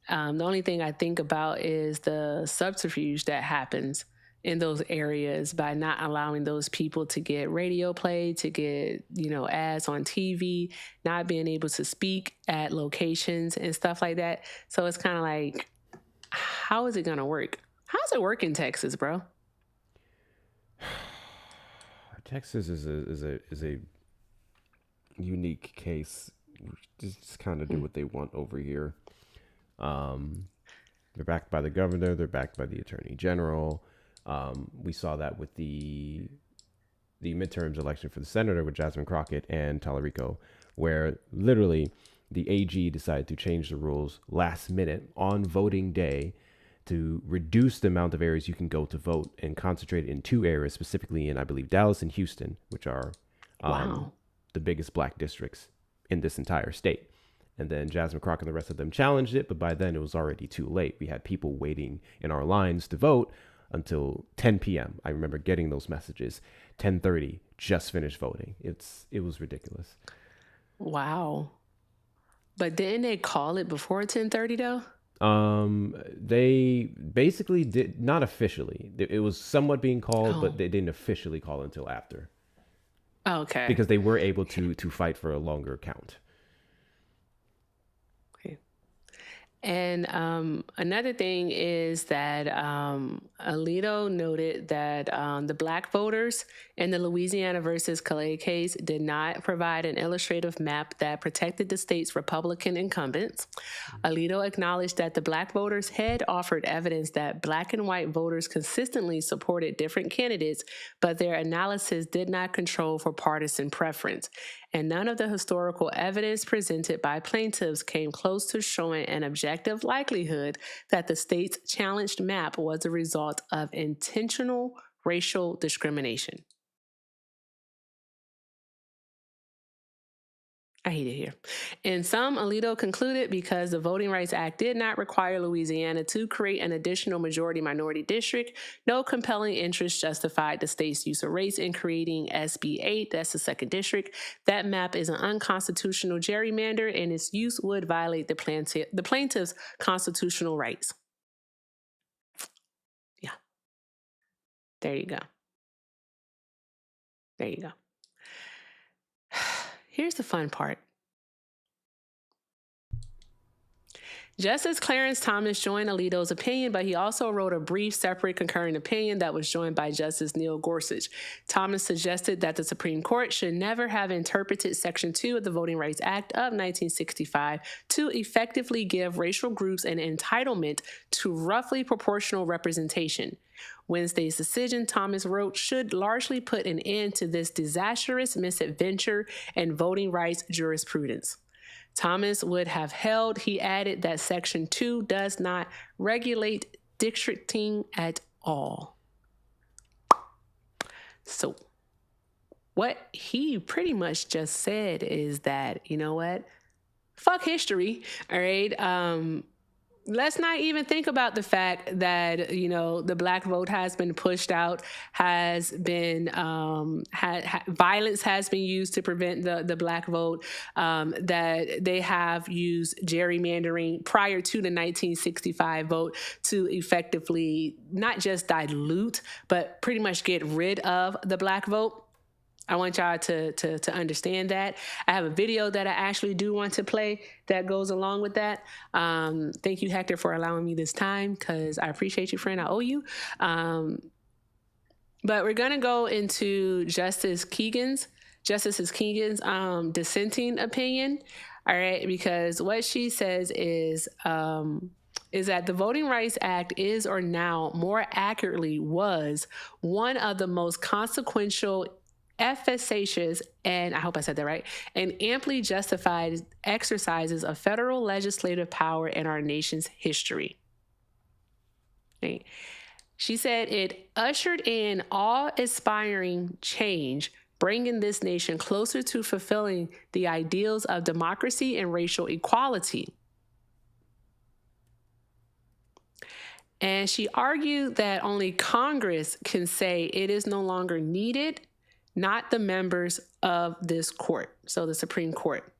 The only thing I think about is the subterfuge that happens in those areas by not allowing those people to get radio play, to get, ads on TV, not being able to speak at locations and stuff like that. So it's kind of like, how is it going to work? How's it work in Texas, bro? Texas is a unique case. Just kind of do what they want over here. They're backed by the governor. They're backed by the attorney general. We saw that with the midterms election for the senator with Jasmine Crockett and Tallarico, where literally the AG decided to change the rules last minute on voting day to reduce the amount of areas you can go to vote and concentrate in 2 areas, specifically in, I believe, Dallas and Houston, which are the biggest black districts in this entire state. And then Jasmine Crockett and the rest of them challenged it, but by then it was already too late. We had people waiting in our lines to vote until 10 p.m. I remember getting those messages. 10:30, just finished voting. It was ridiculous. Wow. But didn't they call it before 10:30 though? They basically did not officially. It was somewhat being called, but they didn't officially call it until after. Okay. Because they were able to fight for a longer count. Okay. And another thing is that Alito noted that the black voters in the Louisiana versus Calais case did not provide an illustrative map that protected the state's Republican incumbents. Alito acknowledged that the black voters had offered evidence that black and white voters consistently supported different candidates, but their analysis did not control for partisan preference. And none of the historical evidence presented by plaintiffs came close to showing an objective likelihood that the state's challenged map was a result of intentional racial discrimination. I hate it here. In sum, Alito concluded because the Voting Rights Act did not require Louisiana to create an additional majority-minority district, no compelling interest justified the state's use of race in creating SB 8, that's the second district. That map is an unconstitutional gerrymander, and its use would violate the plaintiff's constitutional rights. Yeah. There you go. There you go. Here's the fun part. Justice Clarence Thomas joined Alito's opinion, but he also wrote a brief, separate, concurring opinion that was joined by Justice Neil Gorsuch. Thomas suggested that the Supreme Court should never have interpreted Section 2 of the Voting Rights Act of 1965 to effectively give racial groups an entitlement to roughly proportional representation. Wednesday's decision, Thomas wrote, should largely put an end to this disastrous misadventure in voting rights jurisprudence. Thomas would have held, he added, that Section 2 does not regulate districting at all. So what he pretty much just said is that, you know what? Fuck history, all right? Let's not even think about the fact that, you know, the black vote has been pushed out, has been, violence has been used to prevent the black vote, that they have used gerrymandering prior to the 1965 vote to effectively not just dilute, but pretty much get rid of the black vote. I want y'all to understand that. I have a video that I actually do want to play that goes along with that. Thank you, Hector, for allowing me this time, because I appreciate you, friend. I owe you. But we're going to go into Justice Keegan's dissenting opinion. All right, because what she says is that the Voting Rights Act is, or now more accurately was, one of the most consequential, efficacious, and I hope I said that right, and amply justified exercises of federal legislative power in our nation's history. Right. She said it ushered in awe-inspiring change, bringing this nation closer to fulfilling the ideals of democracy and racial equality. And she argued that only Congress can say it is no longer needed, not the members of this court, so the Supreme Court.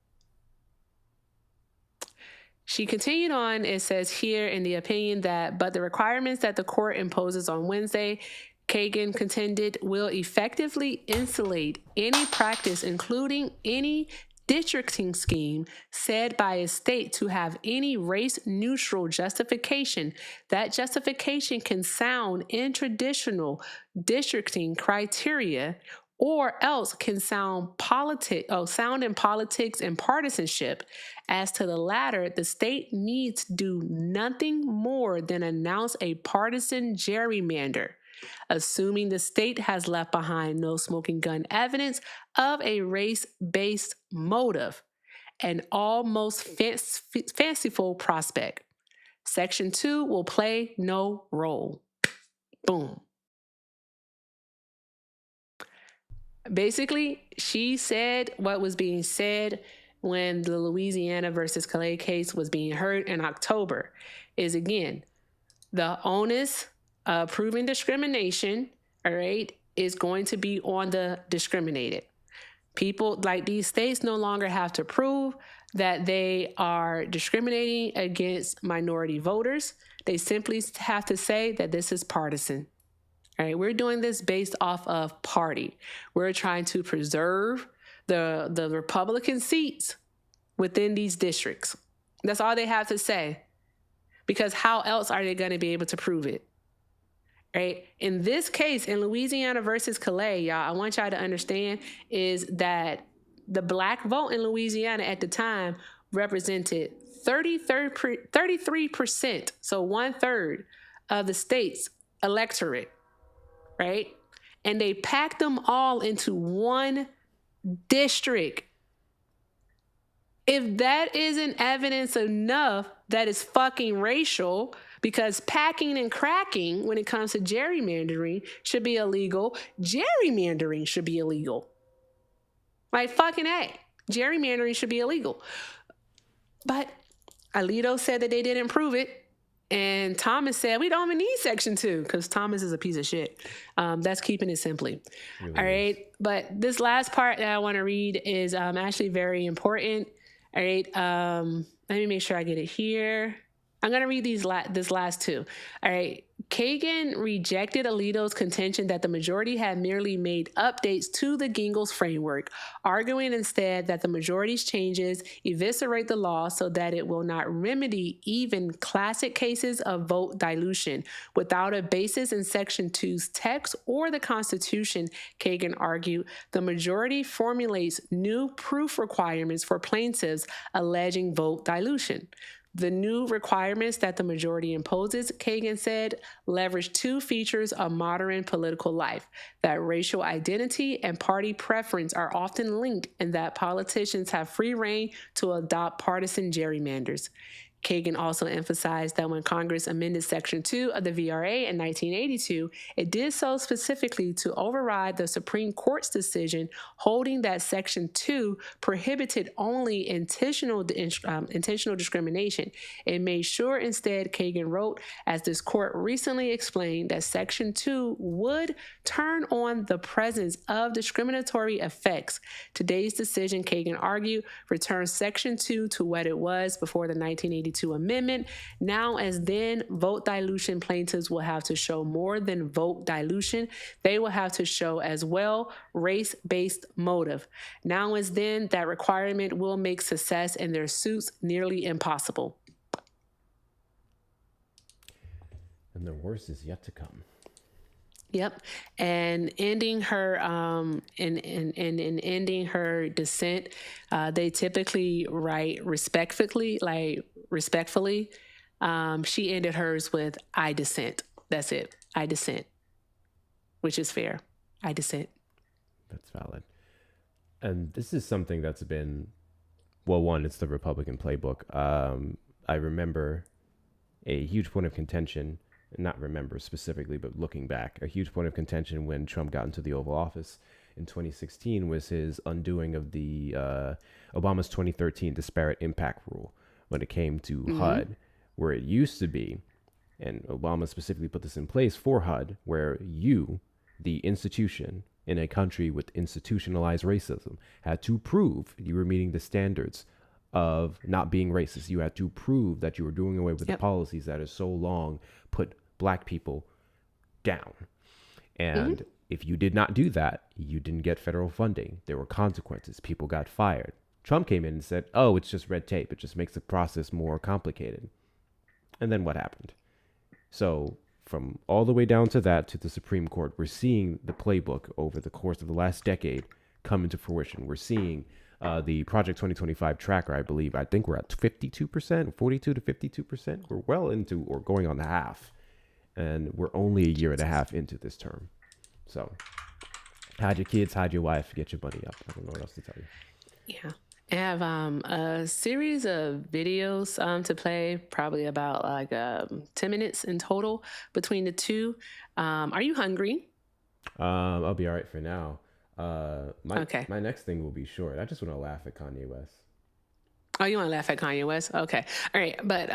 She continued on, it says here in the opinion that, but the requirements that the court imposes on Wednesday, Kagan contended, will effectively insulate any practice, including any districting scheme said by a state to have any race-neutral justification. That justification can sound in traditional districting criteria, or else can sound in politics and partisanship. As to the latter, the state needs do nothing more than announce a partisan gerrymander, assuming the state has left behind no smoking gun evidence of a race-based motive, an almost fanciful prospect. Section 2 will play no role. Boom. Basically, she said what was being said when the Louisiana versus Calais case was being heard in October is, again, the onus of proving discrimination, all right, is going to be on the discriminated. People like these states no longer have to prove that they are discriminating against minority voters. They simply have to say that this is partisan. All right, we're doing this based off of party. We're trying to preserve the Republican seats within these districts. That's all they have to say, because how else are they going to be able to prove it? Right? In this case, in Louisiana versus Calais, y'all, I want y'all to understand is that the black vote in Louisiana at the time represented 33%, so 1/3 of the state's electorate. Right? And they packed them all into one district. If that isn't evidence enough that it's fucking racial, because packing and cracking when it comes to gerrymandering should be illegal, gerrymandering should be illegal. Like fucking A. Gerrymandering should be illegal. But Alito said that they didn't prove it. And Thomas said, we don't even need Section 2 because Thomas is a piece of shit. That's keeping it simply. Really all is. right. But this last part that I want to read is actually very important. All right. Let me make sure I get it here. I'm going to read this last two. All right. Kagan rejected Alito's contention that the majority had merely made updates to the Gingell's framework, arguing instead that the majority's changes eviscerate the law so that it will not remedy even classic cases of vote dilution. Without a basis in Section 2's text or the Constitution, Kagan argued, the majority formulates new proof requirements for plaintiffs alleging vote dilution. The new requirements that the majority imposes, Kagan said, leverage two features of modern political life, that racial identity and party preference are often linked and that politicians have free rein to adopt partisan gerrymanders. Kagan also emphasized that when Congress amended Section 2 of the VRA in 1982, it did so specifically to override the Supreme Court's decision holding that Section 2 prohibited only intentional discrimination. It made sure instead, Kagan wrote, as this court recently explained, that Section 2 would turn on the presence of discriminatory effects. Today's decision, Kagan argued, returns Section 2 to what it was before the 1982 amendment. Now as then, vote dilution plaintiffs will have to show more than vote dilution. They will have to show as well race-based motive. Now as then, that requirement will make success in their suits nearly impossible. And the worst is yet to come. Yep. And ending her ending her dissent, they typically write respectfully. She ended hers with I dissent. That's it. I dissent. Which is fair. I dissent. That's valid. And this is something that's been, well, one, it's the Republican playbook. I remember a huge point of contention, not remember specifically, but looking back, a huge point of contention when Trump got into the Oval Office in 2016 was his undoing of the Obama's 2013 disparate impact rule when it came to HUD, where it used to be, and Obama specifically put this in place for HUD, where you, the institution in a country with institutionalized racism, had to prove you were meeting the standards of not being racist. You had to prove that you were doing away with the policies that have so long put Black people down. And if you did not do that, you didn't get federal funding. There were consequences. People got fired. Trump came in and said, oh, it's just red tape. It just makes the process more complicated. And then what happened? So from all the way down to that, to the Supreme Court, we're seeing the playbook over the course of the last decade come into fruition. We're seeing the Project 2025 tracker, I think we're at 52%, 42 to 52%. We're well into, or going on the half. And we're only a year and a half into this term. So hide your kids, hide your wife, get your money up. I don't know what else to tell you. Yeah. I have a series of videos to play, probably about 10 minutes in total between the two. Are you hungry? I'll be all right for now. Okay. My next thing will be short. I just want to laugh at Kanye West. Oh, you want to laugh at Kanye West? Okay. All right. But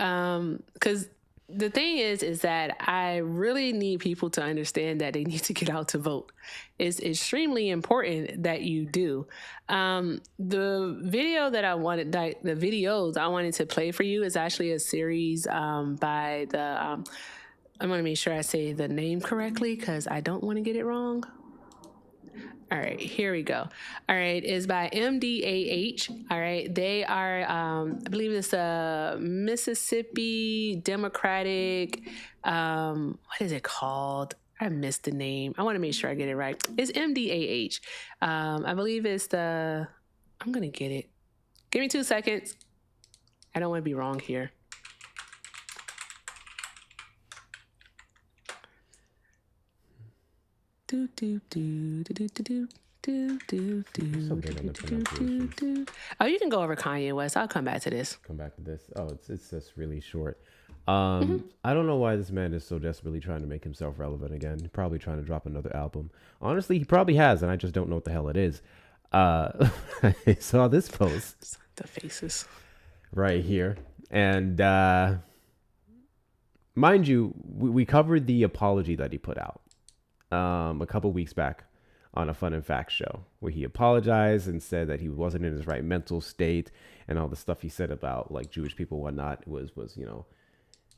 because the thing is that I really need people to understand that they need to get out to vote. It's extremely important that you do. The video that the videos I wanted to play for you is actually a series by the, I'm going to make sure I say the name correctly because I don't want to get it wrong. All right, here we go. All right, it's by MDAH. All right, they are, I believe it's a Mississippi Democratic, what is it called? I missed the name. I want to make sure I get it right. It's MDAH. I believe it's I'm going to get it. Give me 2 seconds. I don't want to be wrong here. Oh, you can go over Kanye West. I'll come back to this. Oh, it's just really short. I don't know why this man is so desperately trying to make himself relevant again. Probably trying to drop another album. Honestly, he probably has, and I just don't know what the hell it is. I saw this post The faces. right here. And mind you, we covered the apology that he put out a couple weeks back on a Fun and Facts show, where he apologized and said that he wasn't in his right mental state, and all the stuff he said about like Jewish people and whatnot was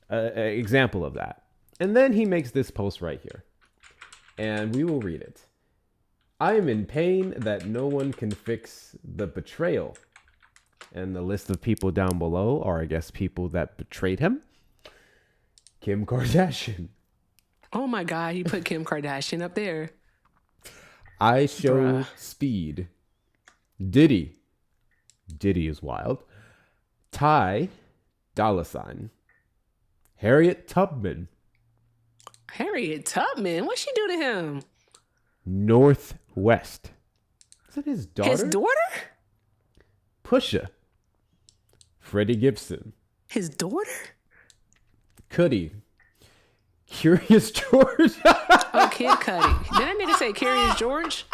an example of that. And then he makes this post right here, and we will read it. I am in pain that no one can fix the betrayal. And the list of people down below are, I guess, people that betrayed him. Kim Kardashian. Oh my God, he put Kim Kardashian up there. I Show Speed. Diddy. Diddy is wild. Ty Dolla $ign. Harriet Tubman. Harriet Tubman? What'd she do to him? Northwest. Is that his daughter? His daughter? Pusha. Freddie Gibson. His daughter? Cudi. Curious George. Oh, Kid Cudi. Did that nigga say Curious George?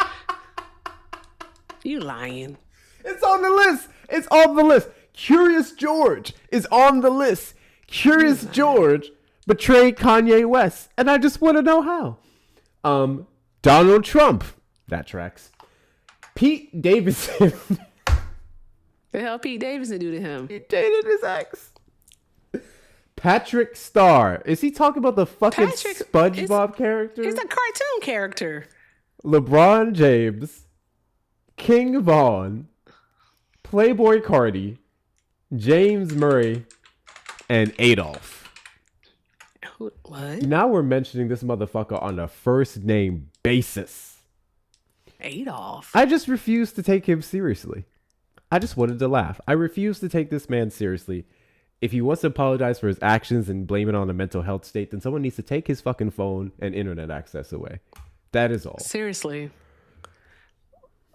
You lying. It's on the list. It's on the list. Curious George is on the list. Curious George betrayed Kanye West. And I just want to know how. Donald Trump. That tracks. Pete Davidson. The hell Pete Davidson do to him? He dated his ex. Patrick Starr. Is he talking about the fucking SpongeBob character? He's a cartoon character. LeBron James. King Von. Playboy Cardi. James Murray. And Adolf. What? Now we're mentioning this motherfucker on a first name basis. Adolf? I just refuse to take him seriously. I just wanted to laugh. I refuse to take this man seriously. If he wants to apologize for his actions and blame it on a mental health state, then someone needs to take his fucking phone and internet access away. That is all. Seriously.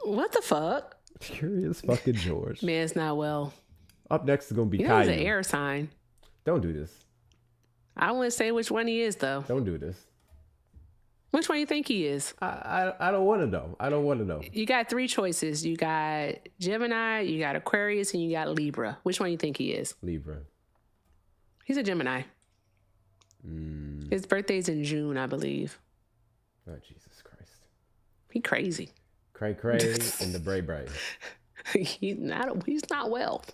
What the fuck? Curious fucking George. Man's not well. Up next is going to be He's an Kanye. air sign. Don't do this. I wouldn't say which one he is, though. Don't do this. Which one you think he is? I don't want to know. I don't want to know. You got three choices. You got Gemini, you got Aquarius, and you got Libra. Which one you think he is? Libra. He's a Gemini. His birthday's in June, I believe. Oh, Jesus Christ. He crazy. Cray cray and the bray bray. He's not well.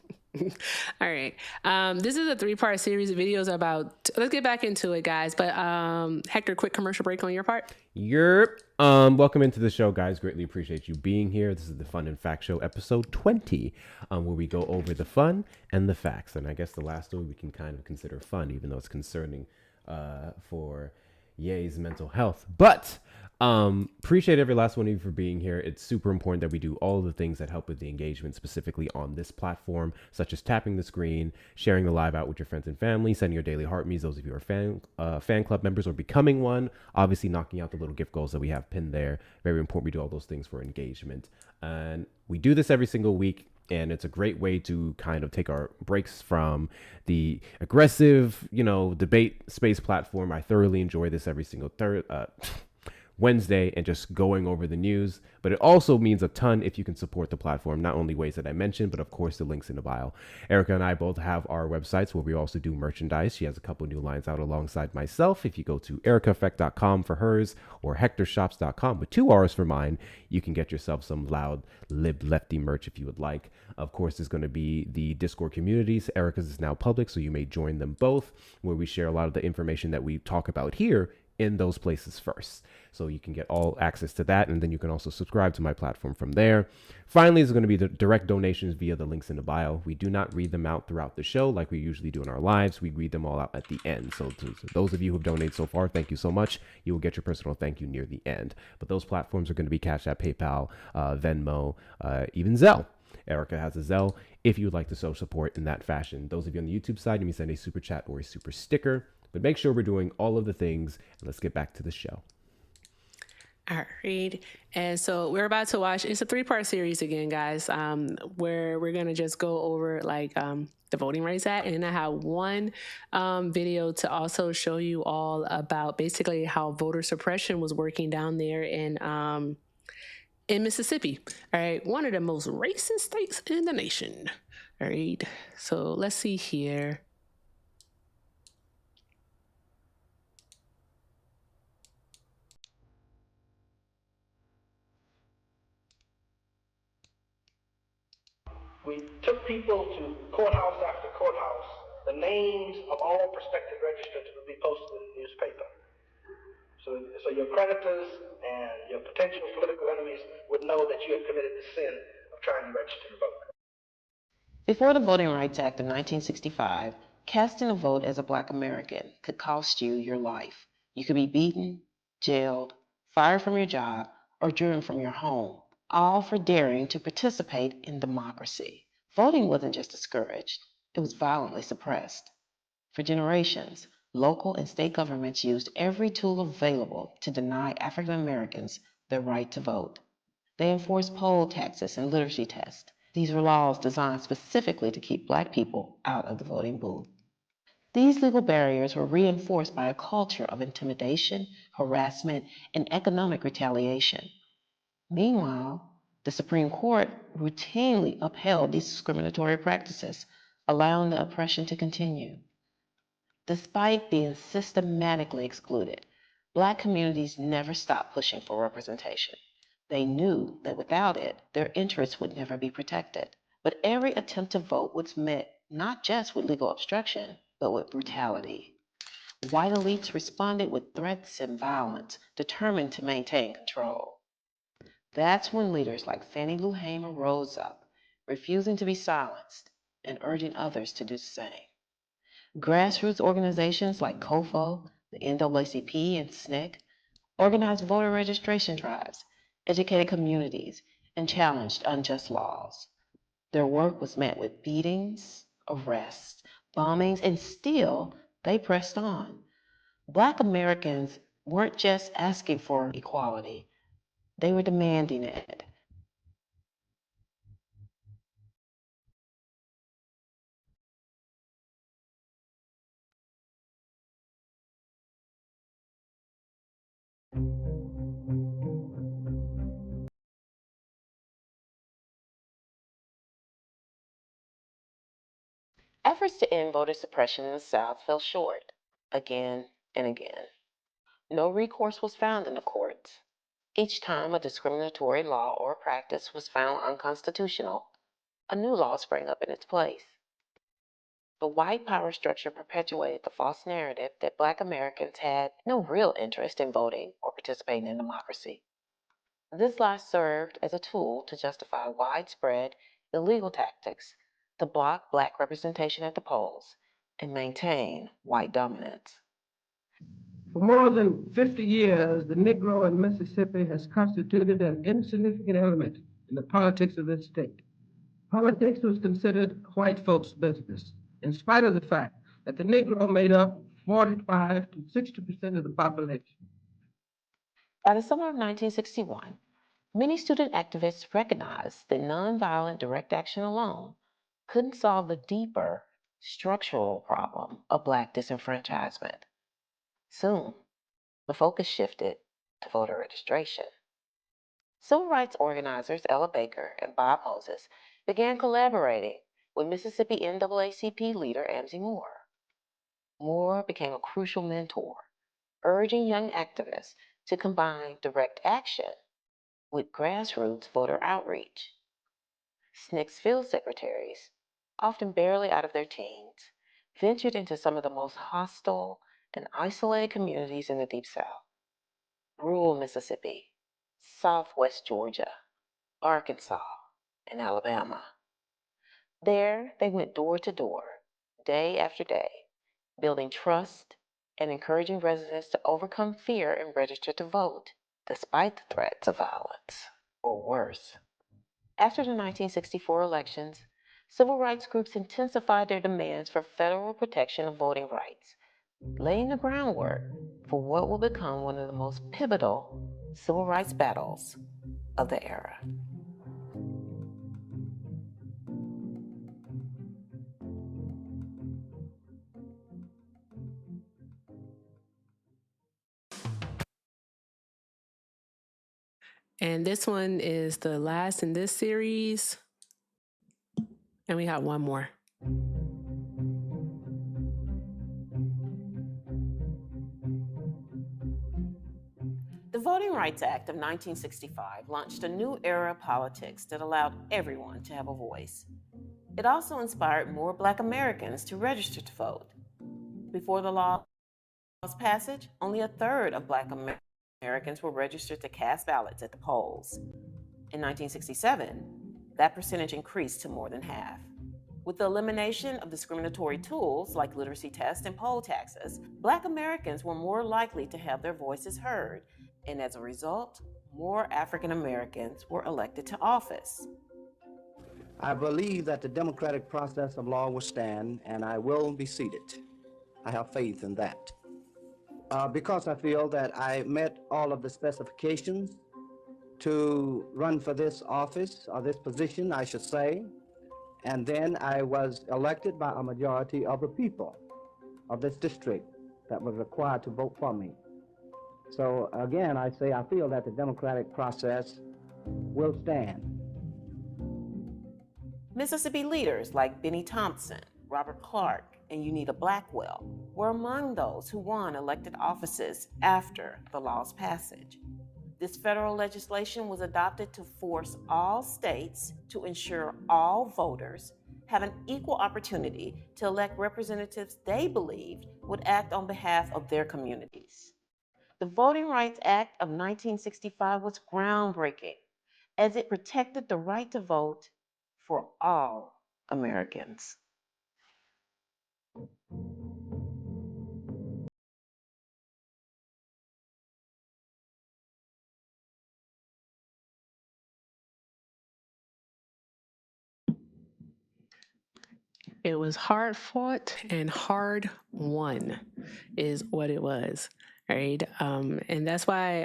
All right. This is a 3-part series of videos about, let's get back into it, guys. But Hector, quick commercial break on your part. Yerp. Welcome into the show, guys. Greatly appreciate you being here. This is the Fun and Fact Show, episode 20, where we go over the fun and the facts. And I guess the last one we can kind of consider fun, even though it's concerning for Ye's mental health. But appreciate every last one of you for being here. It's super important that we do all of the things that help with the engagement, specifically on this platform, such as tapping the screen, sharing the live out with your friends and family, sending your daily heart me's, those of you who are fan club members or becoming one, obviously knocking out the little gift goals that we have pinned there. Very important we do all those things for engagement. And we do this every single week, and it's a great way to kind of take our breaks from the aggressive, debate space platform. I thoroughly enjoy this every single Wednesday and just going over the news, but it also means a ton if you can support the platform, not only ways that I mentioned, but of course the links in the bio. Erica and I both have our websites where we also do merchandise. She has a couple new lines out alongside myself. If you go to ericaeffect.com for hers or hectorshops.com with 2 R's for mine, you can get yourself some loud lib lefty merch if you would like. Of course, there's going to be the Discord communities. Erica's is now public, so you may join them both, where we share a lot of the information that we talk about here in those places first. So you can get all access to that, and then you can also subscribe to my platform from there. Finally, there's going to be the direct donations via the links in the bio. We do not read them out throughout the show like we usually do in our lives. We read them all out at the end. So to those of you who have donated so far, thank you so much. You will get your personal thank you near the end. But those platforms are going to be Cash App, PayPal, Venmo, even Zelle. Erica has a Zelle if you would like to show support in that fashion. Those of you on the YouTube side, you may send a super chat or a super sticker. But make sure we're doing all of the things, and let's get back to the show. All right. And so we're about to watch, it's a 3-part series again, guys, where we're going to just go over the Voting Rights Act. And I have one video to also show you all about basically how voter suppression was working down there in in Mississippi. All right, one of the most racist states in the nation. All right, so let's see here. We took people to courthouse after courthouse. The names of all prospective registrants would be posted in the newspaper. So your creditors and your potential political enemies would know that you had committed the sin of trying to register to vote. Before the Voting Rights Act of 1965, casting a vote as a Black American could cost you your life. You could be beaten, jailed, fired from your job, or driven from your home, all for daring to participate in democracy. Voting wasn't just discouraged, it was violently suppressed. For generations, local and state governments used every tool available to deny African Americans their right to vote. They enforced poll taxes and literacy tests. These were laws designed specifically to keep Black people out of the voting booth. These legal barriers were reinforced by a culture of intimidation, harassment, and economic retaliation. Meanwhile, the Supreme Court routinely upheld these discriminatory practices, allowing the oppression to continue. Despite being systematically excluded, Black communities never stopped pushing for representation. They knew that without it, their interests would never be protected. But every attempt to vote was met not just with legal obstruction, but with brutality. White elites responded with threats and violence, determined to maintain control. That's when leaders like Fannie Lou Hamer rose up, refusing to be silenced and urging others to do the same. Grassroots organizations like COFO, the NAACP, and SNCC organized voter registration drives, educated communities, and challenged unjust laws. Their work was met with beatings, arrests, bombings, and still they pressed on. Black Americans weren't just asking for equality, they were demanding it. Efforts to end voter suppression in the South fell short again and again. No recourse was found in the courts. Each time a discriminatory law or practice was found unconstitutional, a new law sprang up in its place. The white power structure perpetuated the false narrative that Black Americans had no real interest in voting or participating in democracy. This lie served as a tool to justify widespread illegal tactics to block Black representation at the polls and maintain white dominance. For more than 50 years, the Negro in Mississippi has constituted an insignificant element in the politics of this state. Politics was considered white folks' business, in spite of the fact that the Negro made up 45 to 60% of the population. By the summer of 1961, many student activists recognized that nonviolent direct action alone couldn't solve the deeper structural problem of Black disenfranchisement. Soon, the focus shifted to voter registration. Civil rights organizers Ella Baker and Bob Moses began collaborating with Mississippi NAACP leader Amzie Moore. Moore became a crucial mentor, urging young activists to combine direct action with grassroots voter outreach. SNCC's field secretaries, often barely out of their teens, ventured into some of the most hostile and isolated communities in the Deep South: rural Mississippi, Southwest Georgia, Arkansas, and Alabama. There, they went door to door, day after day, building trust and encouraging residents to overcome fear and register to vote, despite the threats of violence, or worse. After the 1964 elections, civil rights groups intensified their demands for federal protection of voting rights, laying the groundwork for what will become one of the most pivotal civil rights battles of the era. And this one is the last in this series. And we got one more. The Voting Rights Act of 1965 launched a new era of politics that allowed everyone to have a voice. It also inspired more Black Americans to register to vote. Before the law's passage, only a third of Black Americans were registered to cast ballots at the polls. In 1967, that percentage increased to more than half. With the elimination of discriminatory tools like literacy tests and poll taxes, Black Americans were more likely to have their voices heard, and as a result, more African Americans were elected to office. I believe that the democratic process of law will stand, and I will be seated. I have faith in that. Because I feel that I met all of the specifications to run for this office, or this position, I should say, and then I was elected by a majority of the people of this district that was required to vote for me. So again, I say I feel that the democratic process will stand. Mississippi leaders like Benny Thompson, Robert Clark, and Unita Blackwell were among those who won elected offices after the law's passage. This federal legislation was adopted to force all states to ensure all voters have an equal opportunity to elect representatives they believed would act on behalf of their communities. The Voting Rights Act of 1965 was groundbreaking as it protected the right to vote for all Americans. It was hard fought and hard won, is what it was, right? And that's why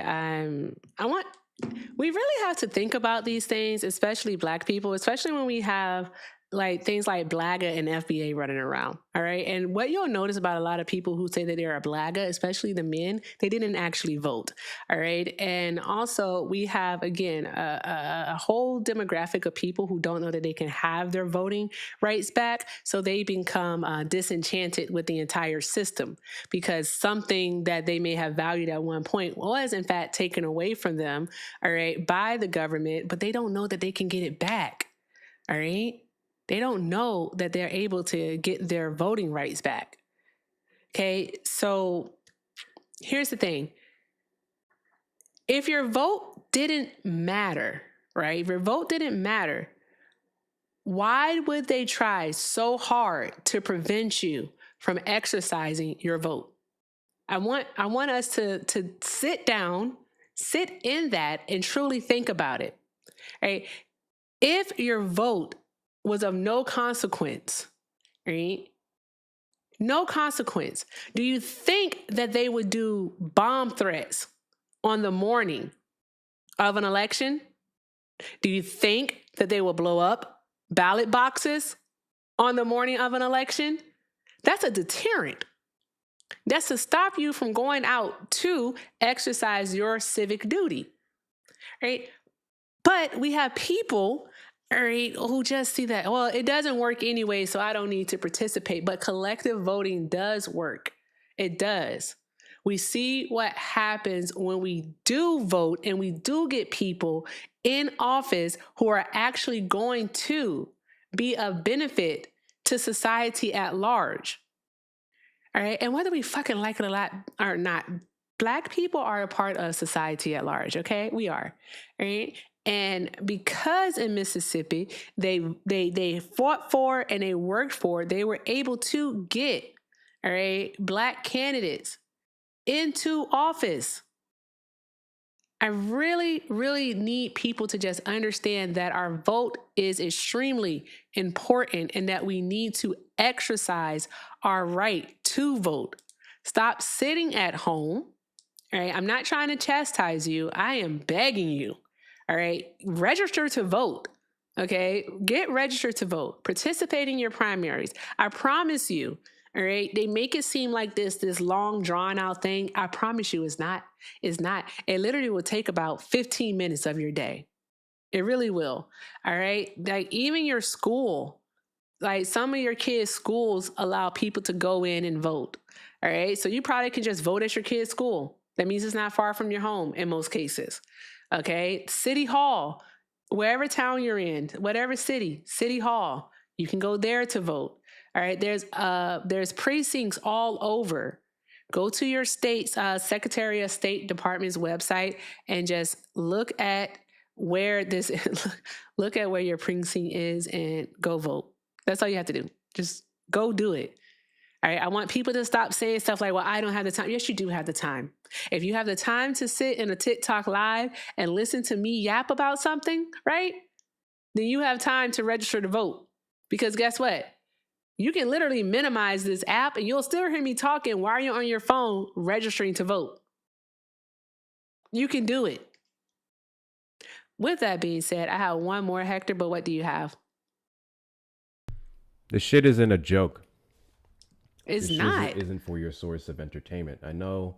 we really have to think about these things, especially Black people, especially when we have like things like BLAGA and FBA running around. All right. And what you'll notice about a lot of people who say that they're a BLAGA, especially the men, they didn't actually vote. All right. And also we have, again, a whole demographic of people who don't know that they can have their voting rights back. So they become disenchanted with the entire system because something that they may have valued at one point was in fact taken away from them, all right, by the government, but they don't know that they can get it back. All right. They don't know that they're able to get their voting rights back. Okay, so here's the thing. If your vote didn't matter, right? If your vote didn't matter, why would they try so hard to prevent you from exercising your vote? I want us to sit down, sit in that, and truly think about it. Right? If your vote was of no consequence, right? No consequence. Do you think that they would do bomb threats on the morning of an election? Do you think that they will blow up ballot boxes on the morning of an election? That's a deterrent. That's to stop you from going out to exercise your civic duty, right? But we have people, right, who just see that, well, it doesn't work anyway, so I don't need to participate. But collective voting does work. It does. We see what happens when we do vote and we do get people in office who are actually going to be of benefit to society at large. All right. And whether we fucking like it a lot or not, Black people are a part of society at large. Okay. We are. All right. And because in Mississippi, they fought for and they worked for, they were able to get, all right, Black candidates into office. I really, really need people to just understand that our vote is extremely important and that we need to exercise our right to vote. Stop sitting at home. All right. I'm not trying to chastise you. I am begging you. All right. Register to vote. Okay. Get registered to vote. Participate in your primaries. I promise you, All right. They make it seem like this long drawn out thing. I promise you it's not. It's not. It literally will take about 15 minutes of your day. It really will. All right. Like even your school, like some of your kids' schools allow people to go in and vote. All right. So you probably can just vote at your kid's school. That means it's not far from your home in most cases. Okay. City Hall, wherever town you're in, whatever city hall, you can go there to vote. All right. There's precincts all over. Go to your state's Secretary of State Department's website and just look at where this look at where your precinct is and go vote. That's all you have to do. Just go do it. All right. I want people to stop saying stuff like, well, I don't have the time. Yes, you do have the time. If you have the time to sit in a TikTok live and listen to me yap about something, right? Then you have time to register to vote. Because guess what? You can literally minimize this app and you'll still hear me talking while you're on your phone registering to vote. You can do it. With that being said, I have one more, Hector, but what do you have? The shit isn't a joke. It's This not. shit isn't for your source of entertainment. I know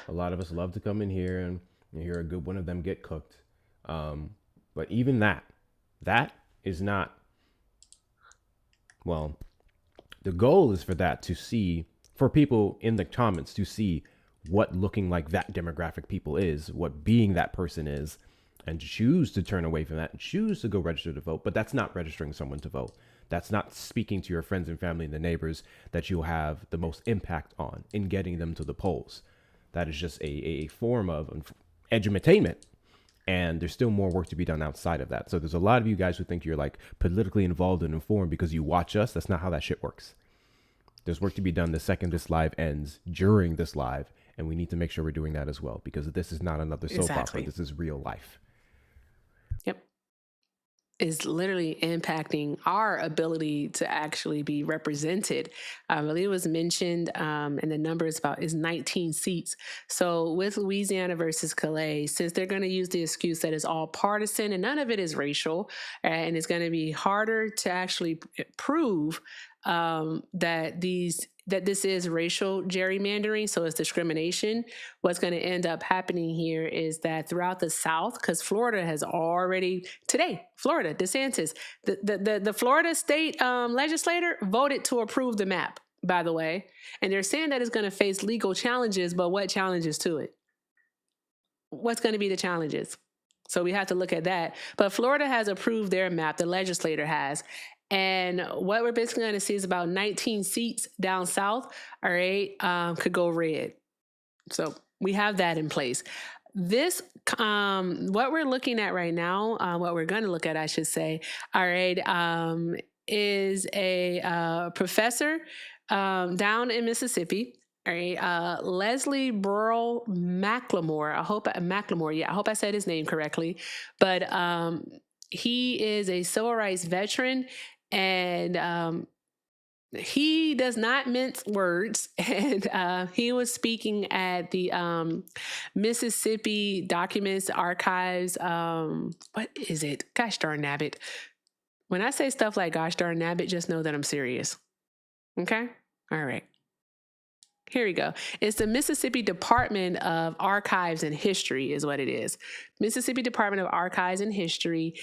a lot of us love to come in here and hear a good one of them get cooked. But even that is not, well, the goal is for that to see, for people in the comments to see what looking like that demographic people is, what being that person is, and choose to turn away from that and choose to go register to vote. But that's not registering someone to vote. That's not speaking to your friends and family and the neighbors that you'll have the most impact on in getting them to the polls. That is just a form of edutainment. And there's still more work to be done outside of that. So there's a lot of you guys who think you're like politically involved and informed because you watch us. That's not how that shit works. There's work to be done the second this live ends, during this live. And we need to make sure we're doing that as well, because this is not another soap opera. This is real life. Yep. Is literally impacting our ability to actually be represented. I believe it was mentioned, and the number is 19 seats. So with Louisiana versus Calais, since they're going to use the excuse that it's all partisan and none of it is racial, and it's going to be harder to actually prove that this is racial gerrymandering, so it's discrimination. What's going to end up happening here is that throughout the South, because Florida has already today, Florida DeSantis, the Florida state legislator voted to approve the map, by the way, and they're saying that it's going to face legal challenges. But what challenges to it? What's going to be the challenges? So we have to look at that. But Florida has approved their map. The legislator has. And what we're basically going to see is about 19 seats down south, all right, could go red. So we have that in place. This, what we're looking at right now, what we're going to look at, I should say, all right, is a professor down in Mississippi. All right, Leslie Burrell McLemore. I hope I said his name correctly. But he is a civil rights veteran, and he does not mince words. And he was speaking at the Mississippi Documents Archives. What is it? Gosh darn nabbit. When I say stuff like gosh darn nabbit, just know that I'm serious. Okay? All right. Here we go. It's the Mississippi Department of Archives and History is what it is. Mississippi Department of Archives and History.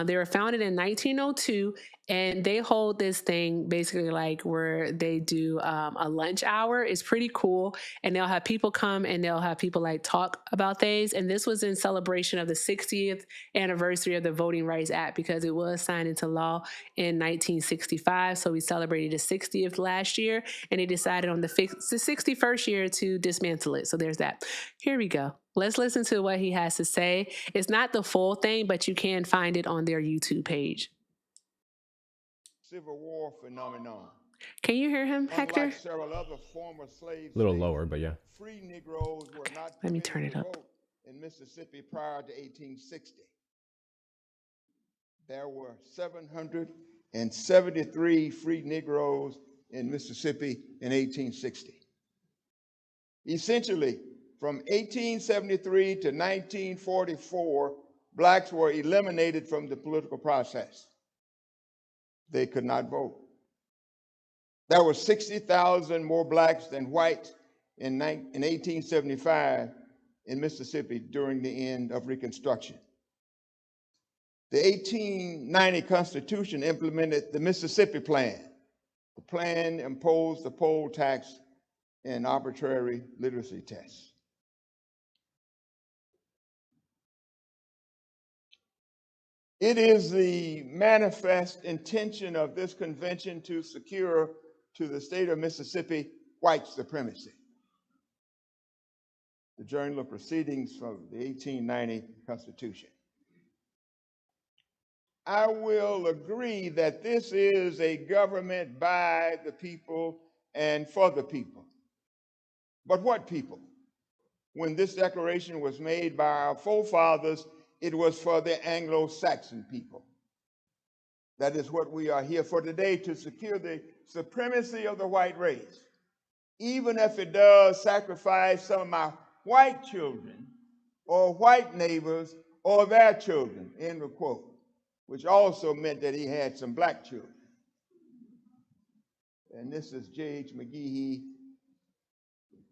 They were founded in 1902, and they hold this thing basically like where they do a lunch hour. It's pretty cool. And they'll have people come and they'll have people like talk about things. And this was in celebration of the 60th anniversary of the Voting Rights Act, because it was signed into law in 1965. So we celebrated the 60th last year, and they decided on the 61st year to dismantle it. So there's that. Here we go. Let's listen to what he has to say. It's not the full thing, but you can find it on their YouTube page. Civil War phenomenon. Can you hear him, Hector? Unlike several other former slave A little states, lower, but yeah. free Negroes were not Let me permitted turn it to up. vote in Mississippi prior to 1860. There were 773 free Negroes in Mississippi in 1860. Essentially, from 1873 to 1944, blacks were eliminated from the political process. They could not vote. There were 60,000 more blacks than whites in 1875 in Mississippi during the end of Reconstruction. The 1890 Constitution implemented the Mississippi Plan. The plan imposed the poll tax and arbitrary literacy tests. It is the manifest intention of this convention to secure to the state of Mississippi white supremacy. The Journal of Proceedings from the 1890 Constitution. I will agree that this is a government by the people and for the people. But what people? When this declaration was made by our forefathers, it was for the Anglo-Saxon people. That is what we are here for today, to secure the supremacy of the white race, even if it does sacrifice some of my white children or white neighbors or their children, end of quote, which also meant that he had some black children. And this is J.H. McGee. He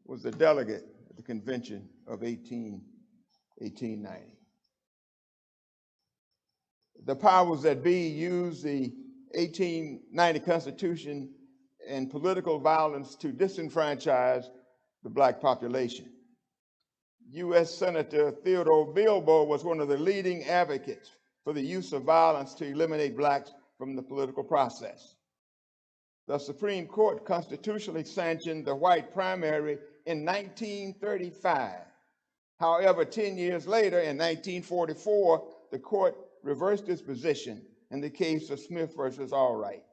was a delegate at the convention of 1890. The powers that be used the 1890 Constitution and political violence to disenfranchise the black population. U.S. Senator Theodore Bilbo was one of the leading advocates for the use of violence to eliminate blacks from the political process. The Supreme Court constitutionally sanctioned the white primary in 1935. However, 10 years later, in 1944, the court reversed its position in the case of Smith versus Allwright.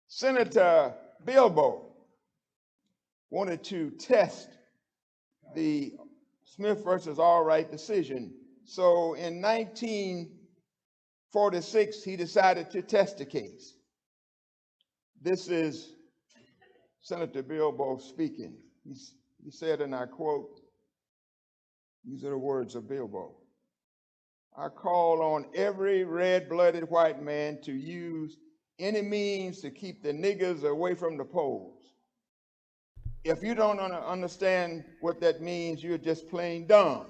Senator Bilbo wanted to test the Smith versus Allwright decision. So in 1946, he decided to test the case. This is Senator Bilbo speaking. He said, and I quote, these are the words of Bilbo: I call on every red-blooded white man to use any means to keep the niggers away from the polls. If you don't understand what that means, you're just plain dumb.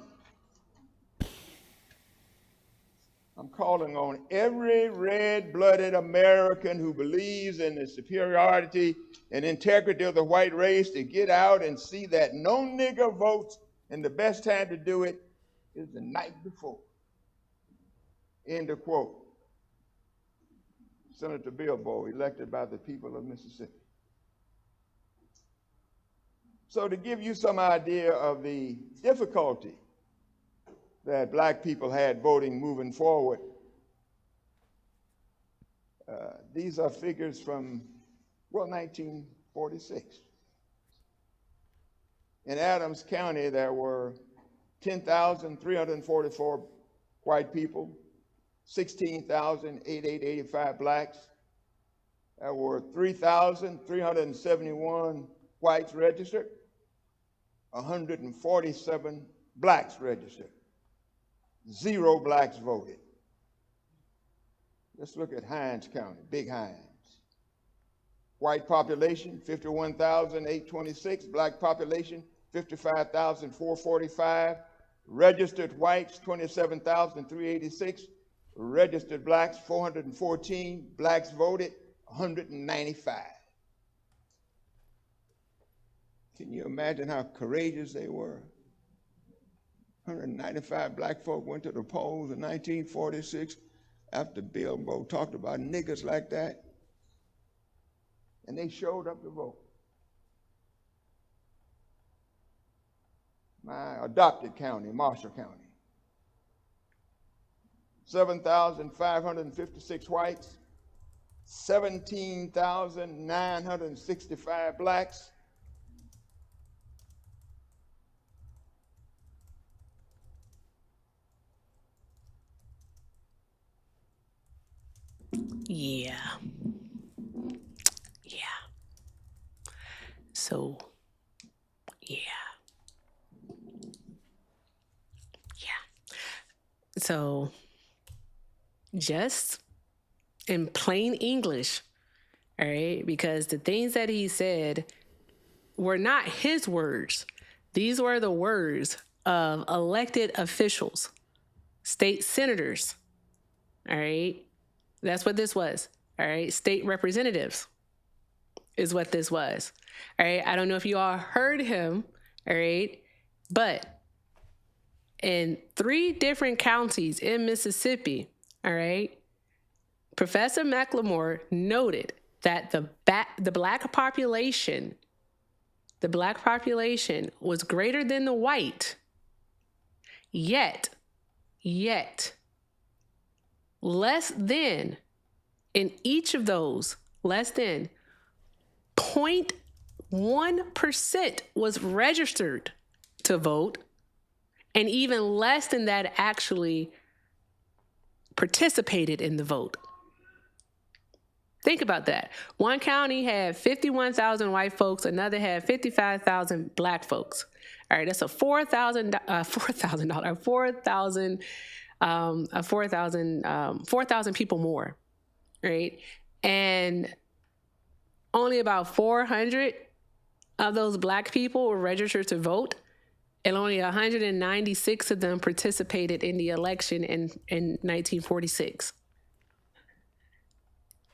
I'm calling on every red-blooded American who believes in the superiority and integrity of the white race to get out and see that no nigger votes, and the best time to do it is the night before. End of quote. Senator Bilbo, elected by the people of Mississippi. So to give you some idea of the difficulty that black people had voting moving forward, these are figures from, 1946. In Adams County, there were 10,344 white people, 16,885 blacks. There were 3,371 whites registered, 147 blacks registered. 0 blacks voted. Let's look at Hinds County, Big Hinds. White population, 51,826. Black population, 55,445. Registered whites, 27,386. Registered blacks, 414. Blacks voted, 195. Can you imagine how courageous they were? 195 black folk went to the polls in 1946 after Bilbo talked about niggers like that, and they showed up to vote. My adopted county, Marshall County, 7,556 whites, 17,965 blacks, Yeah. So, yeah. So, just in plain English, All right. Because the things that he said were not his words. These were the words of elected officials, state senators. All right. That's what this was. All right. State representatives is what this was. All right. I don't know if you all heard him. All right. But in 3 different counties in Mississippi, all right, Professor McLemore noted that the black population was greater than the white, yet less than, in each of those, less than 0.1% was registered to vote, and even less than that actually participated in the vote. Think about that. One county had 51,000 white folks, another had 55,000 black folks. All right, that's a 4,000 people more, right? And only about 400 of those black people were registered to vote, and only 196 of them participated in the election in 1946.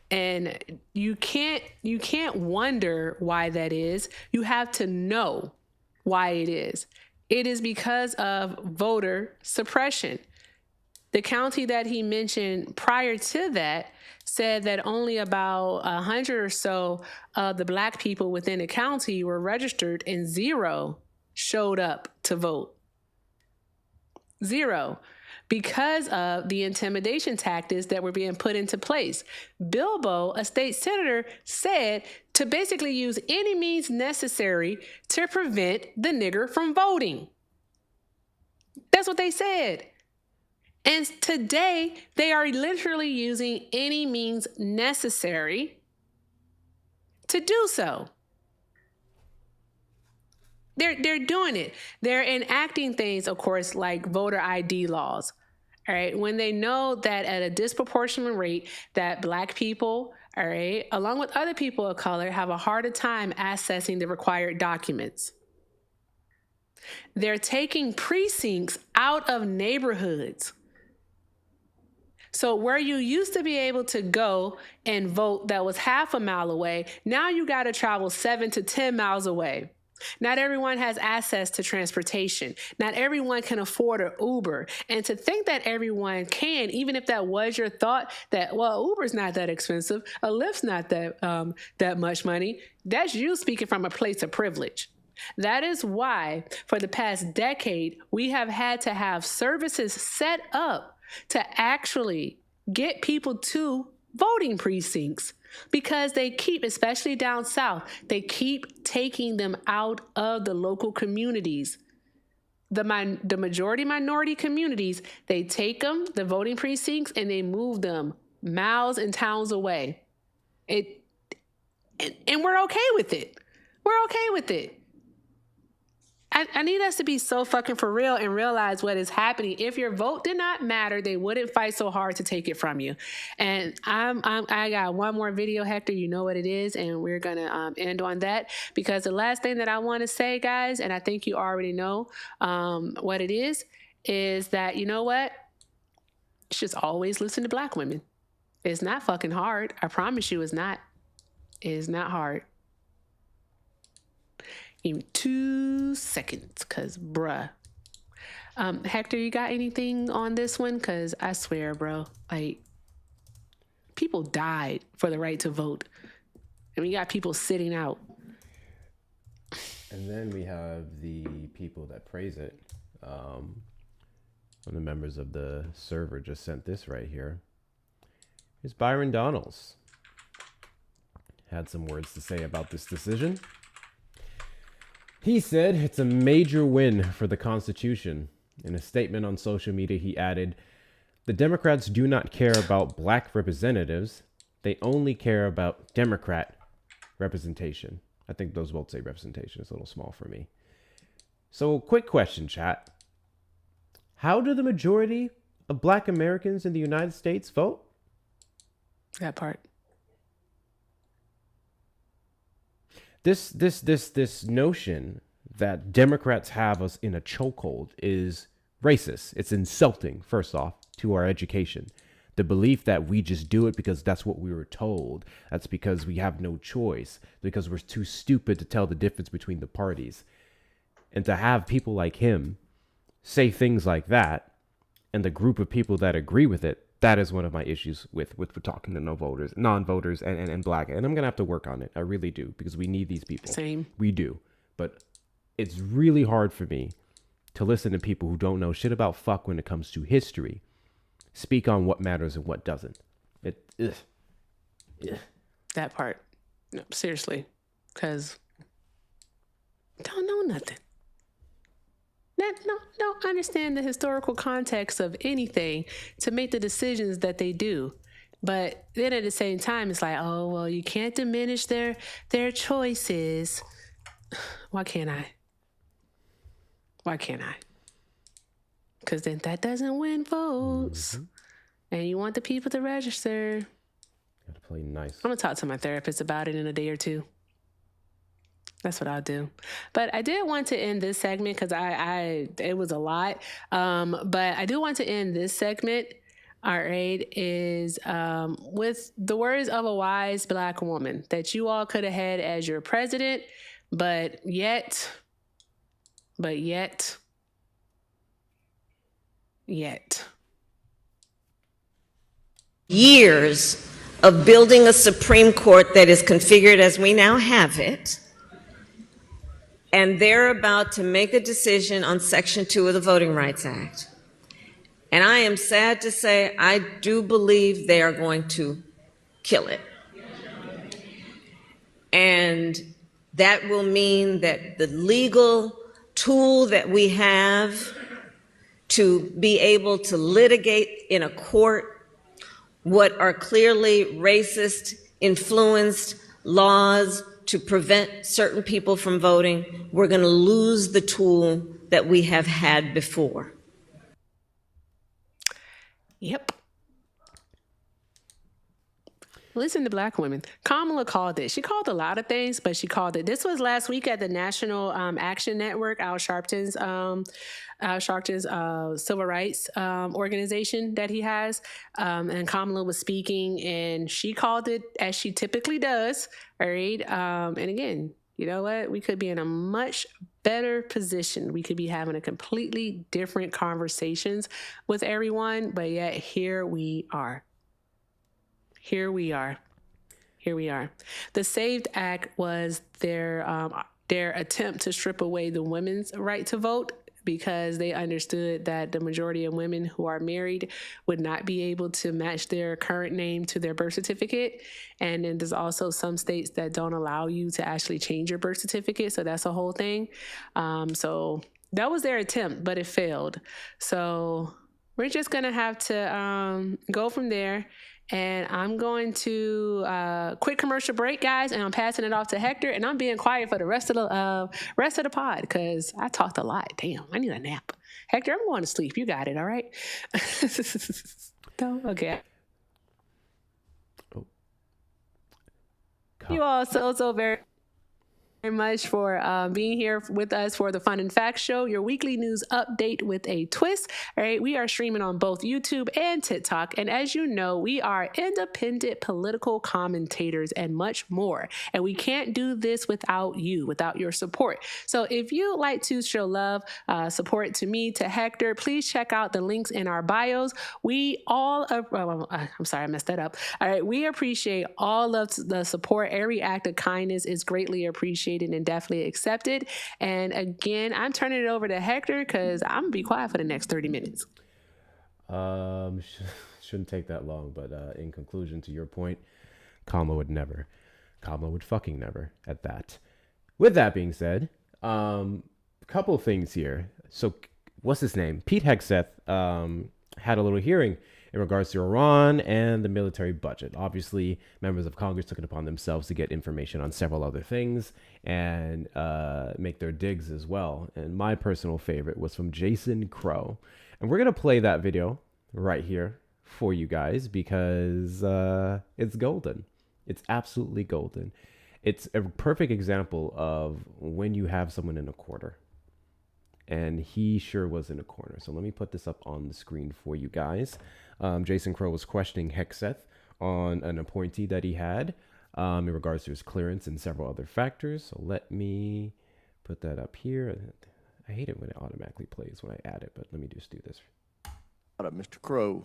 And you can't wonder why that is. You have to know why it is. It is because of voter suppression. The county that he mentioned prior to that said that only about 100 or so of the black people within the county were registered, and 0 showed up to vote. 0. Because of the intimidation tactics that were being put into place. Bilbo, a state senator, said to basically use any means necessary to prevent the nigger from voting. That's what they said. And today, they are literally using any means necessary to do so. They're doing it. They're enacting things, of course, like voter ID laws. All right. When they know that at a disproportionate rate that black people, all right, along with other people of color, have a harder time accessing the required documents. They're taking precincts out of neighborhoods. So where you used to be able to go and vote that was half a mile away, now you got to travel 7 to 10 miles away. Not everyone has access to transportation. Not everyone can afford an Uber. And to think that everyone can, even if that was your thought, that, well, Uber's not that expensive, a Lyft's not that much money, that's you speaking from a place of privilege. That is why, for the past decade, we have had to have services set up to actually get people to voting precincts. Because they keep, especially down south, they keep taking them out of the local communities. The majority minority communities, they take them, the voting precincts, and they move them miles and towns away. And we're okay with it. We're okay with it. I need us to be so fucking for real and realize what is happening. If your vote did not matter, they wouldn't fight so hard to take it from you. And I got one more video, Hector. You know what it is, and we're gonna end on that, because the last thing that I want to say, guys, and I think you already know what it is that, you know what? Just always listen to black women. It's not fucking hard. I promise you, it's not. It is not hard. Give me 2 seconds, because, bruh. Hector, you got anything on this one? Because I swear, bro, like, people died for the right to vote. And we got people sitting out. And then we have the people that praise it. One of the members of the server just sent this right here. Here's Byron Donalds. Had some words to say about this decision. He said it's a major win for the Constitution. In a statement on social media, he added, "The Democrats do not care about black representatives. They only care about Democrat representation." I think those both say representation. It's a little small for me. So, quick question, chat. How do the majority of black Americans in the United States vote? That part. This notion that Democrats have us in a chokehold is racist. It's insulting, first off, to our education. The belief that we just do it because that's what we were told. That's because we have no choice, because we're too stupid to tell the difference between the parties. And to have people like him say things like that, and the group of people that agree with it, that is one of my issues with talking to non-voters and black. And I'm going to have to work on it. I really do, because we need these people. Same. We do. But it's really hard for me to listen to people who don't know shit about fuck when it comes to history speak on what matters and what doesn't. That part. No, seriously. Because don't know nothing. Don't understand the historical context of anything to make the decisions that they do. But then at the same time, it's like, oh, well, you can't diminish their choices. Why can't I? Why can't I? Because then that doesn't win votes. Mm-hmm. And you want the people to register. Gotta play nice. I'm going to talk to my therapist about it in a day or two. That's what I'll do. But I did want to end this segment because it was a lot. But I do want to end this segment, all right, is with the words of a wise black woman that you all could have had as your president, but yet, years of building a Supreme Court that is configured as we now have it, and they're about to make a decision on Section 2 of the Voting Rights Act. And I am sad to say, I do believe they are going to kill it. And that will mean that the legal tool that we have to be able to litigate in a court what are clearly racist, influenced laws to prevent certain people from voting, we're going to lose the tool that we have had before. Yep. Listen to black women. Kamala called it. She called a lot of things, but she called it. This was last week at the National Action Network, Al Sharpton's civil rights organization that he has. And Kamala was speaking, and she called it as she typically does. All right. And again, you know what? We could be in a much better position. We could be having a completely different conversations with everyone, but yet here we are. Here we are. The SAVED Act was their attempt to strip away the women's right to vote because they understood that the majority of women who are married would not be able to match their current name to their birth certificate. And then there's also some states that don't allow you to actually change your birth certificate. So that's a whole thing. So that was their attempt, but it failed. So we're just going to have to go from there. And I'm going to quick commercial break, guys, and I'm passing it off to Hector, and I'm being quiet for the rest of the pod because I talked a lot. Damn, I need a nap. Hector, I'm going to sleep. You got it, all right? No? Okay. Oh. You all so very much for being here with us for the Fun and Facts Show, your weekly news update with a twist. All right, we are streaming on both YouTube and TikTok, and as you know, we are independent political commentators and much more, and we can't do this without you, without your support. So if you like to show love, support to me, to Hector, please check out the links in our bios. We all I'm sorry, I messed that up. All right, we appreciate all of the support. Every act of kindness is greatly appreciated and definitely accepted. And again, I'm turning it over to Hector because I'm gonna be quiet for the next 30 minutes. Shouldn't take that long, but in conclusion to your point, Kamala would fucking never at that. With that being said, couple things here. So what's his name? Pete Hegseth had a little hearing in regards to Iran and the military budget. Obviously, members of Congress took it upon themselves to get information on several other things and make their digs as well. And my personal favorite was from Jason Crow. And we're going to play that video right here for you guys because it's golden. It's absolutely golden. It's a perfect example of when you have someone in a corner. And he sure was in a corner. So let me put this up on the screen for you guys. Jason Crow was questioning Hegseth on an appointee that he had in regards to his clearance and several other factors. So let me put that up here. I hate it when it automatically plays when I add it, but let me just do this. Mr. Crow.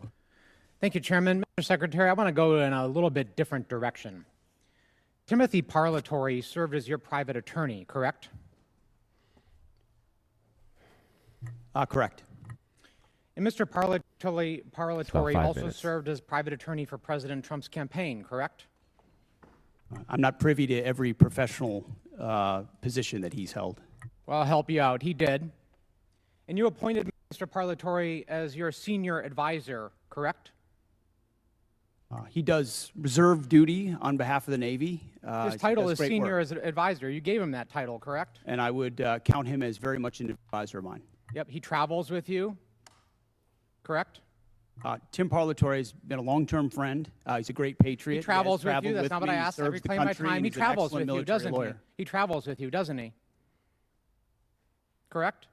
Thank you, Chairman. Mr. Secretary, I want to go in a little bit different direction. Timothy Parlatore served as your private attorney, correct? Correct. And Mr. Parlatore also minutes. served as private attorney for President Trump's campaign, correct? I'm not privy to every professional position that he's held. Well, I'll help you out. He did. And you appointed Mr. Parlatore as your senior advisor, correct? He does reserve duty on behalf of the Navy. His title is senior as an advisor. You gave him that title, correct? And I would count him as very much an advisor of mine. Yep, he travels with you, correct? Tim Parlatore has been a long-term friend. He's a great patriot. He travels with you. That's not what I asked. I reclaim my time. He travels with you, doesn't he? He travels with you, doesn't he? Correct?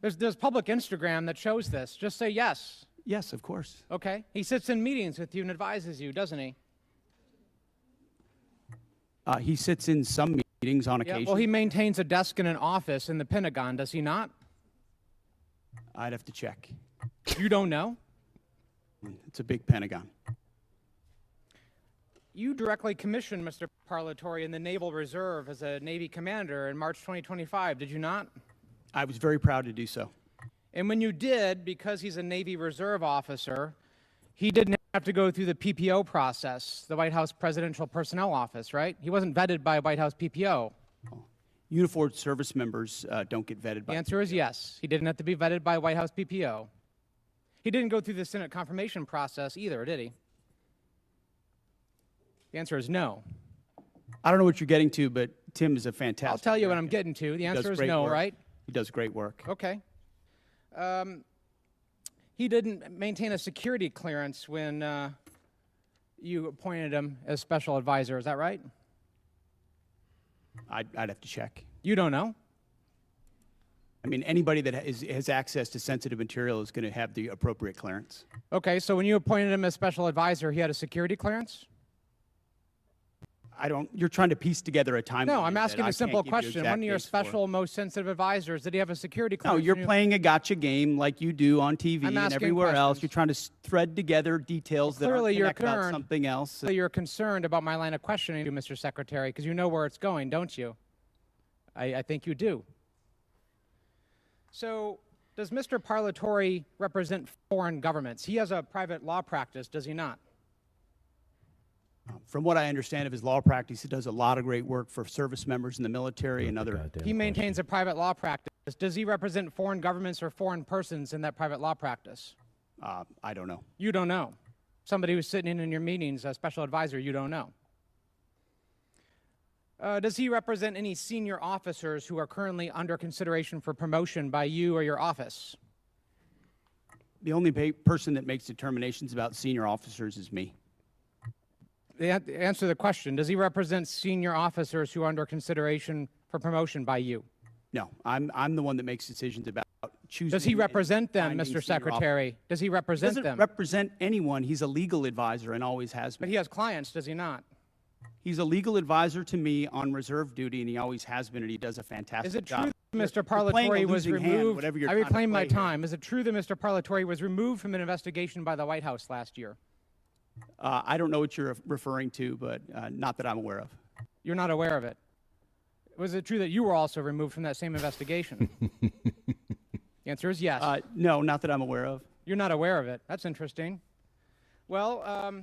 There's public Instagram that shows this. Just say yes. Yes, of course. Okay. He sits in meetings with you and advises you, doesn't he? He sits in some meetings on occasion. Well, he maintains a desk in an office in the Pentagon, does he not? I'd have to check. You don't know? It's a big Pentagon. You directly commissioned Mr. Parlatore in the Naval Reserve as a Navy commander in March 2025, did you not? I was very proud to do so. And when you did, because he's a Navy Reserve officer, he didn't have to go through the PPO process, the White House Presidential Personnel Office, right? He wasn't vetted by a White House PPO. Uniformed service members don't get vetted by The answer is yes. He didn't have to be vetted by a White House PPO. He didn't go through the Senate confirmation process either, did he? The answer is no. I don't know what you're getting to, but Tim is a fantastic I'll tell you what I'm American. getting to. The He does answer is great no, work. right? He does great work. Okay. He didn't maintain a security clearance when you appointed him as special advisor. Is that right? I'd have to check. You don't know? I mean, anybody that has access to sensitive material is going to have the appropriate clearance. Okay, so when you appointed him as special advisor, he had a security clearance? You're trying to piece together a timeline. No, I'm asking that I a simple can't give you question. exact One of your dates for. special, most sensitive advisors, did he have a security No, clearance? you're playing a gotcha game like you do on TV I'm and asking everywhere else. questions. You're trying to thread together details that clearly aren't you're connected about concerned. something else. So you're concerned about my line of questioning, Mr. Secretary, because you know where it's going, don't you? I think you do. So does Mr. Parlatore represent foreign governments? He has a private law practice, does he not? From what I understand of his law practice, he does a lot of great work for service members in the military and other. He maintains a private law practice. Does he represent foreign governments or foreign persons in that private law practice? I don't know. You don't know. Somebody who's sitting in your meetings, a special advisor, you don't know. Does he represent any senior officers who are currently under consideration for promotion by you or your office? The only person that makes determinations about senior officers is me. Answer the question. Does he represent senior officers who are under consideration for promotion by you? No, I'm the one that makes decisions about choosing. Does he and represent them, finding Mr. senior Secretary? Does he officers. He represent doesn't them? represent anyone. He's a legal advisor and always has But been. he has clients, does he not? He's a legal advisor to me on reserve duty, and he always has been, and he does a fantastic Is it job. true that Mr. You're playing a Parlatore was losing hand, removed? whatever you're I trying to reclaim my play here. time. Is it true that Mr. Parlatore was removed from an investigation by the White House last year? I don't know what you're referring to, but not that I'm aware of. You're not aware of it. Was it true that you were also removed from that same investigation? The answer is yes. No, not that I'm aware of. You're not aware of it. That's interesting. Well,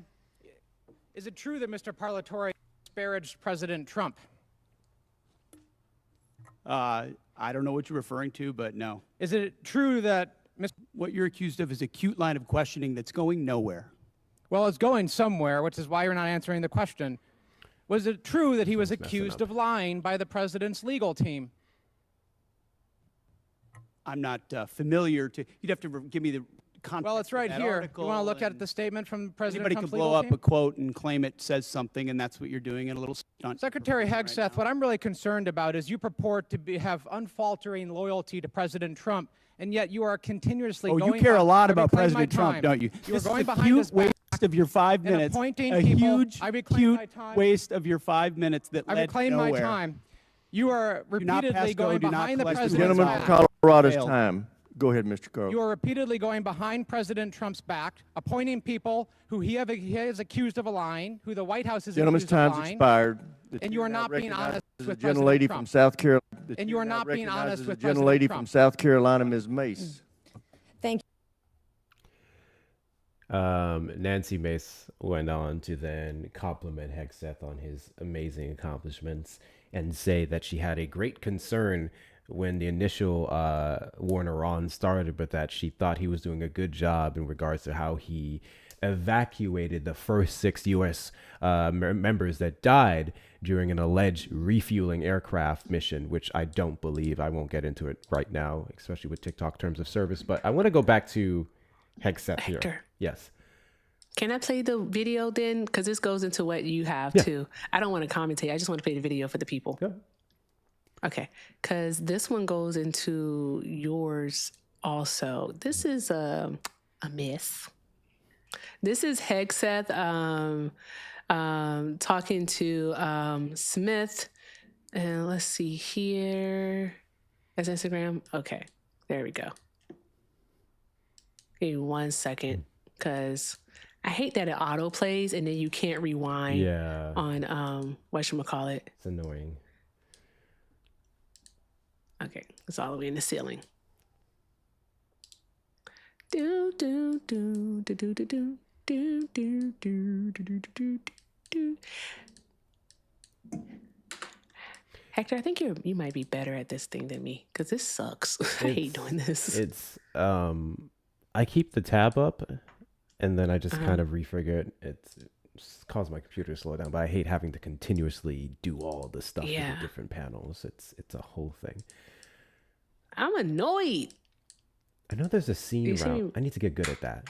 is it true that Mr. Parlatore disparaged President Trump? I don't know what you're referring to, but no. Is it true that What you're accused of is a cute line of questioning that's going nowhere. Well, it's going somewhere, which is why you're not answering the question. Was it true that he was Messing accused up. of lying by the president's legal team? I'm not familiar to. You'd have to give me the context. Well, it's right of that here. You article want to look at and the statement from President Anybody Trump's could blow legal up team? a quote and claim it says something, and that's what you're doing in a little stunt. Secretary right Hegseth, now. what I'm really concerned about is you purport to have unfaltering loyalty to President Trump, and yet you are continuously Oh, going you care a lot I about reclaim my President Trump, time. don't you? You are This going is a behind cute his back waste of your 5 and minutes. appointing A people. huge, I reclaim cute my time. waste of your 5 minutes that I led reclaim nowhere. my time. You are Do not repeatedly pass go, going do not behind the collect the president's Gentleman back. from Colorado's Failed. time. Go ahead, Mr. Carl. You are repeatedly going behind President Trump's back, appointing people who he has accused of lying, who the White House is Gentleman's accused of time's lying. expired. And you are not being honest with The gentlelady President from Trump. South Carolina. And you are not being honest with the President gentlelady Trump. from South Carolina, Ms. Mace. Thank Nancy Mace went on to then compliment Hegseth on his amazing accomplishments and say that she had a great concern when the initial war in Iran started, but that she thought he was doing a good job in regards to how he evacuated the first 6 U.S. Members that died during an alleged refueling aircraft mission, which I don't believe. I won't get into it right now, especially with TikTok terms of service. But I want to go back to Hegseth here. Hector. Yes. Can I play the video then? Because this goes into what you have too. I don't want to commentate. I just want to play the video for the people. Yeah. Okay. Because this one goes into yours also. This is a miss. This is Hegseth talking to Smith. And let's see here. That's Instagram. Okay. There we go. Give me 1 second. Because I hate that it auto plays and then you can't rewind on whatchamacallit. It's annoying. Okay, it's all the way in the ceiling. Do do do do do do do do do do do do do. Hector, I think you might be better at this thing than me because this sucks. I hate doing this. It's I keep the tab up and then I just kind of refigure it. It's caused my computer to slow down, but I hate having to continuously do all the stuff with the different panels. It's a whole thing. I'm annoyed. I know there's a scene route. I need to get good at that.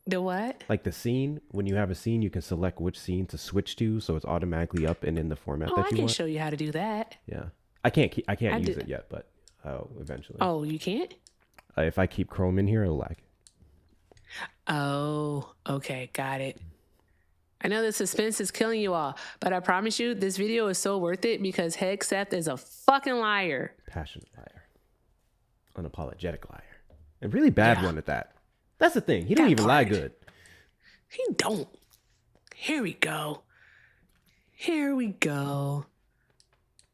The what? Like the scene, when you have a scene, you can select which scene to switch to, so it's automatically up and in the format that you want. I can show you how to do that. Yeah, I can't use it yet, but eventually. Oh, you can't? If I keep Chrome in here, it'll lag. Oh, okay, got it. I know the suspense is killing you all, but I promise you, this video is so worth it because Hegseth is a fucking liar. Passionate liar. Unapologetic liar. A really bad one at that. That's the thing. He don't even lie good. He don't. Here we go. Here we go.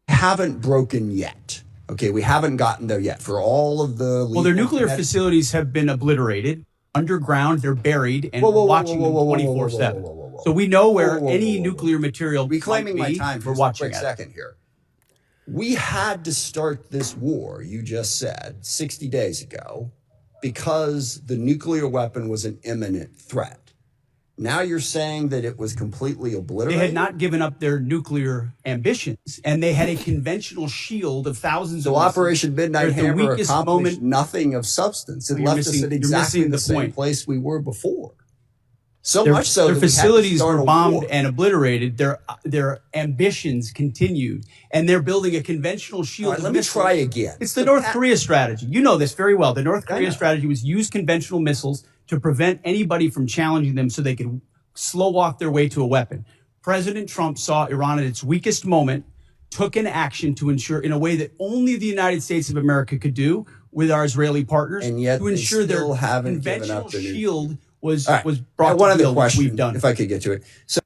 Haven't broken yet. Okay, we haven't gotten there yet for all of the... Well, their nuclear facilities have been obliterated. Underground, they're buried, and we're watching them 24/7. So we know where any nuclear material Reclaiming might my be. time for We're a watching quick it. second here. We had to start this war, you just said, 60 days ago, because the nuclear weapon was an imminent threat. Now you're saying that it was completely They obliterated? had not given up their nuclear ambitions, and they had a conventional shield of thousands of So missiles. Operation Midnight They're at the Hammer weakest accomplished moment. nothing of substance. It You're left us missing- at you're exactly missing the the same point. place we were before. So Their, much so their that we had to facilities start were a bombed war. and obliterated. Their ambitions continued, and they're building a conventional shield. All right, of let me missiles. try again. It's the North Korea strategy. You know this very well. The North I Korea know. strategy was use conventional missiles to prevent anybody from challenging them, so they could slow walk their way to a weapon. President Trump saw Iran at its weakest moment, took an action to ensure, in a way that only the United States of America could do with our Israeli partners, And yet to they ensure their still haven't given conventional up their nuclear- shield was All right. was brought One to other heel, which question, we've done. if I could get to it. So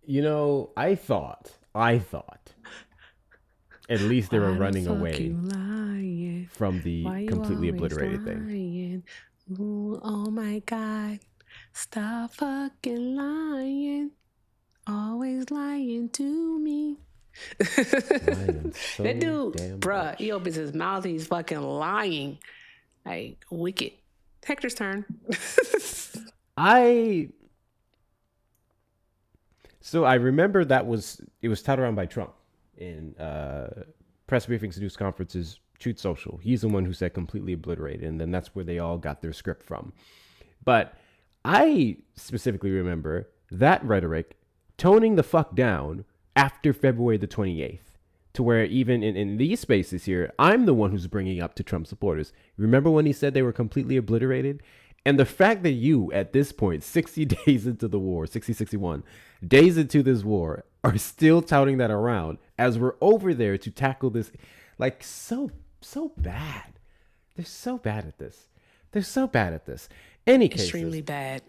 You know, I thought, at least they were Why the running fuck away you lying? from the Why you completely always obliterated thing. lying? Ooh, oh my God. Stop fucking lying. Always lying to me. Lying so That dude, damn bruh, much. he opens his mouth, he's fucking lying. Like, wicked. Hector's turn. So I remember it was touted around by Trump in press briefings, news conferences, Truth Social. He's the one who said completely obliterated, and then that's where they all got their script from. But I specifically remember that rhetoric toning the fuck down after February the 28th, to where even in these spaces here, I'm the one who's bringing up to Trump supporters. Remember when he said they were completely obliterated? And the fact that you, at this point, 60 days into the war, 61 days into this war, are still touting that around as we're over there to tackle this, like, so bad. They're so bad at this. They're so bad at this. Any cases, Extremely bad.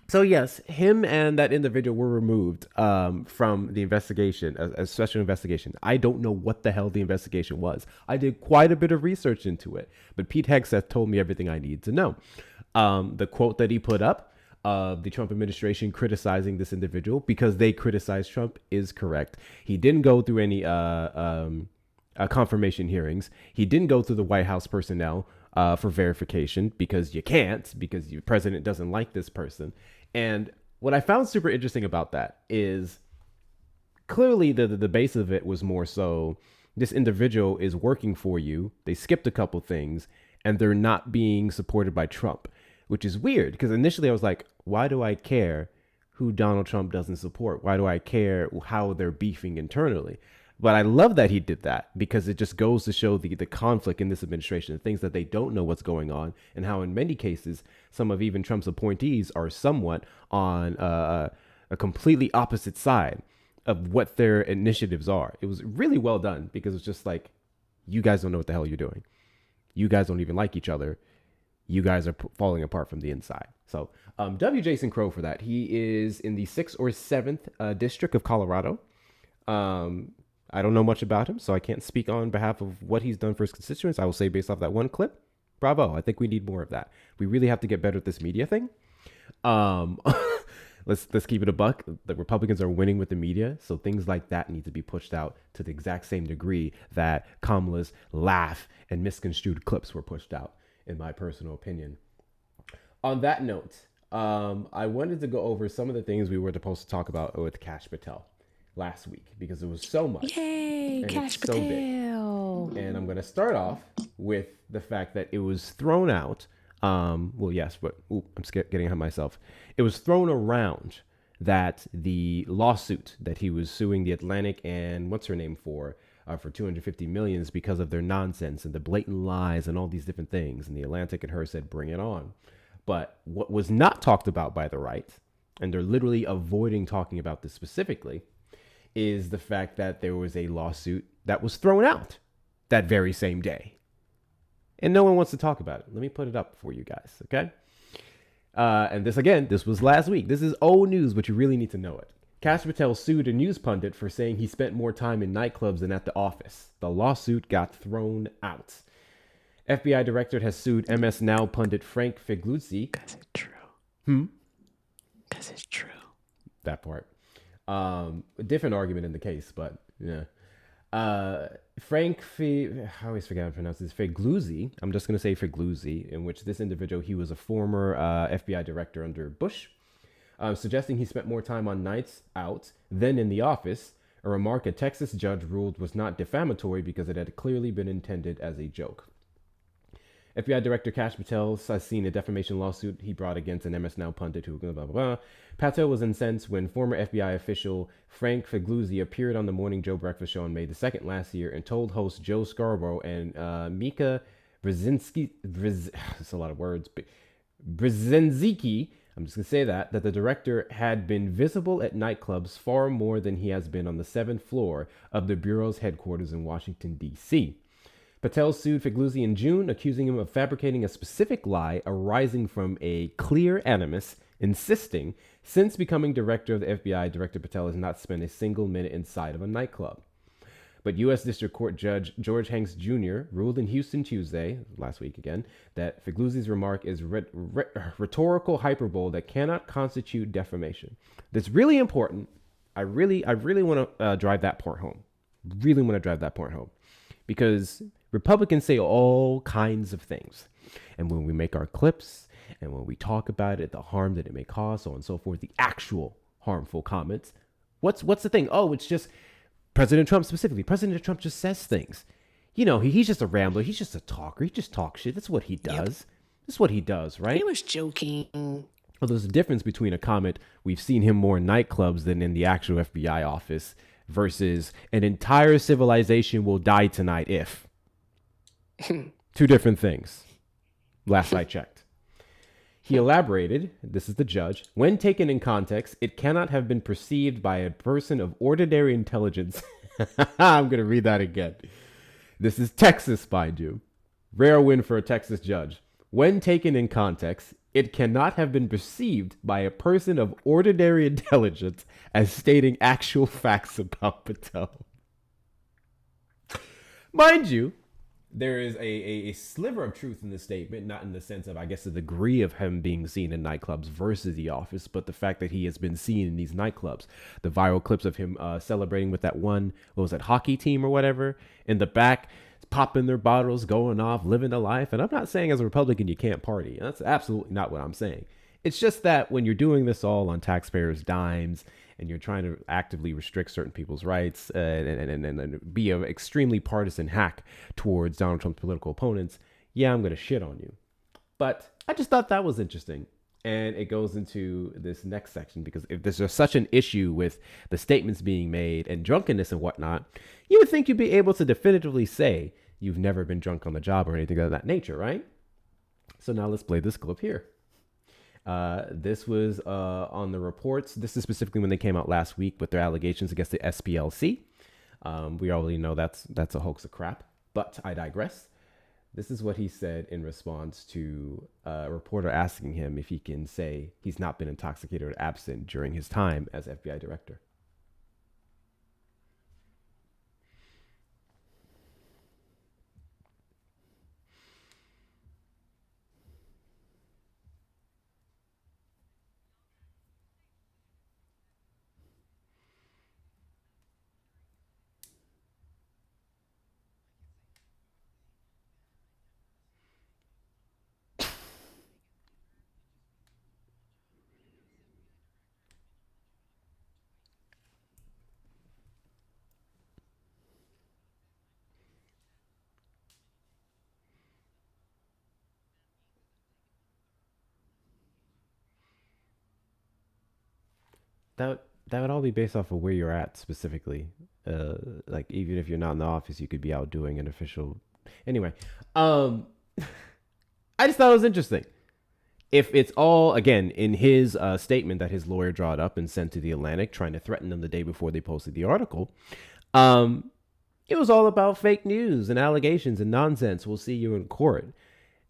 So yes, him and that individual were removed from the investigation, a special investigation. I don't know what the hell the investigation was. I did quite a bit of research into it, but Pete Hegseth told me everything I need to know. The quote that he put up of the Trump administration criticizing this individual because they criticized Trump is correct. He didn't go through any confirmation hearings. He didn't go through the White House personnel for verification because you can't, because your president doesn't like this person. And what I found super interesting about that is clearly the base of it was more so this individual is working for you. They skipped a couple things and they're not being supported by Trump, which is weird because initially I was like, why do I care who Donald Trump doesn't support? Why do I care how they're beefing internally? But I love that he did that because it just goes to show the conflict in this administration, the things that they don't know what's going on, and how in many cases, some of even Trump's appointees are somewhat on a completely opposite side of what their initiatives are. It was really well done because it's just like, you guys don't know what the hell you're doing. You guys don't even like each other. You guys are falling apart from the inside. So W. Jason Crow for that. He is in the 6th or 7th district of Colorado. I don't know much about him, so I can't speak on behalf of what he's done for his constituents. I will say based off that one clip, bravo. I think we need more of that. We really have to get better at this media thing. Let's keep it a buck. The Republicans are winning with the media, so things like that need to be pushed out to the exact same degree that Kamala's laugh and misconstrued clips were pushed out, in my personal opinion. On that note, I wanted to go over some of the things we were supposed to talk about with Kash Patel last week because it was so much. Yay, and Kash it's so big. Patel. And I'm going to start off with the fact that it was thrown out. Well, yes, but I'm getting ahead of myself. It was thrown around that the lawsuit that he was suing the Atlantic and what's her name for $250 million is because of their nonsense and the blatant lies and all these different things. And the Atlantic and her said, bring it on. But what was not talked about by the right, and they're literally avoiding talking about this specifically, is the fact that there was a lawsuit that was thrown out that very same day. And no one wants to talk about it. Let me put it up for you guys, okay? And this was last week. This is old news, but you really need to know it. Kash Patel sued a news pundit for saying he spent more time in nightclubs than at the office. The lawsuit got thrown out. FBI director has sued MS Now pundit Frank Figliuzzi. Because it's true. Because it's true. That part. A different argument in the case, but yeah. I always forget how to pronounce this. Figliuzzi. I'm just going to say Figliuzzi, in which this individual, he was a former FBI director under Bush, suggesting he spent more time on nights out than in the office, a remark a Texas judge ruled was not defamatory because it had clearly been intended as a joke. FBI Director Kash Patel has seen a defamation lawsuit he brought against an MS Now pundit who blah, blah, blah. Patel was incensed when former FBI official Frank Figliuzzi appeared on the Morning Joe breakfast show on May the 2nd last year and told host Joe Scarborough and Mika Brzezinski, it's a lot of words, but Brzezinski, I'm just going to say that the director had been visible at nightclubs far more than he has been on the 7th floor of the Bureau's headquarters in Washington, D.C. Patel sued Figliuzzi in June, accusing him of fabricating a specific lie arising from a clear animus, insisting, since becoming director of the FBI, Director Patel has not spent a single minute inside of a nightclub. But U.S. District Court Judge George Hanks Jr. ruled in Houston Tuesday, last week again, that Figliuzzi's remark is rhetorical hyperbole that cannot constitute defamation. That's really important. I really want to drive that point home. Really want to drive that point home. Because Republicans say all kinds of things. And when we make our clips and when we talk about it, the harm that it may cause, so on and so forth, the actual harmful comments, what's the thing? Oh, it's just President Trump specifically. President Trump just says things. he's just a rambler. He's just a talker. He just talks shit. That's what he does. That's what he does, right? He was joking. Well, there's a difference between a comment, we've seen him more in nightclubs than in the actual FBI office, versus an entire civilization will die tonight if. Two different things. Last I checked. He elaborated, this is the judge, when taken in context, it cannot have been perceived by a person of ordinary intelligence. I'm going to read that again. This is Texas, mind you. Rare win for a Texas judge. When taken in context, it cannot have been perceived by a person of ordinary intelligence as stating actual facts about Patel. Mind you, there is a sliver of truth in the statement, not in the sense of, I guess, the degree of him being seen in nightclubs versus the office, but the fact that he has been seen in these nightclubs. The viral clips of him celebrating with that one, what was it, hockey team or whatever, in the back, popping their bottles, going off, living a life. And I'm not saying as a Republican you can't party. That's absolutely not what I'm saying. It's just that when you're doing this all on taxpayers' dimes and you're trying to actively restrict certain people's rights and be an extremely partisan hack towards Donald Trump's political opponents, yeah, I'm going to shit on you. But I just thought that was interesting. And it goes into this next section, because if there's such an issue with the statements being made and drunkenness and whatnot, you would think you'd be able to definitively say you've never been drunk on the job or anything of that nature, right? So now let's play this clip here. This was on the reports. This is specifically when they came out last week with their allegations against the SPLC. We already know that's a hoax of crap, but I digress. This is what he said in response to a reporter asking him if he can say he's not been intoxicated or absent during his time as FBI director. That would all be based off of where you're at specifically. Like even if you're not in the office, you could be out doing an official. Anyway, I just thought it was interesting. If it's all, again, in his statement that his lawyer drawed up and sent to The Atlantic, trying to threaten them the day before they posted the article, it was all about fake news and allegations and nonsense. We'll see you in court.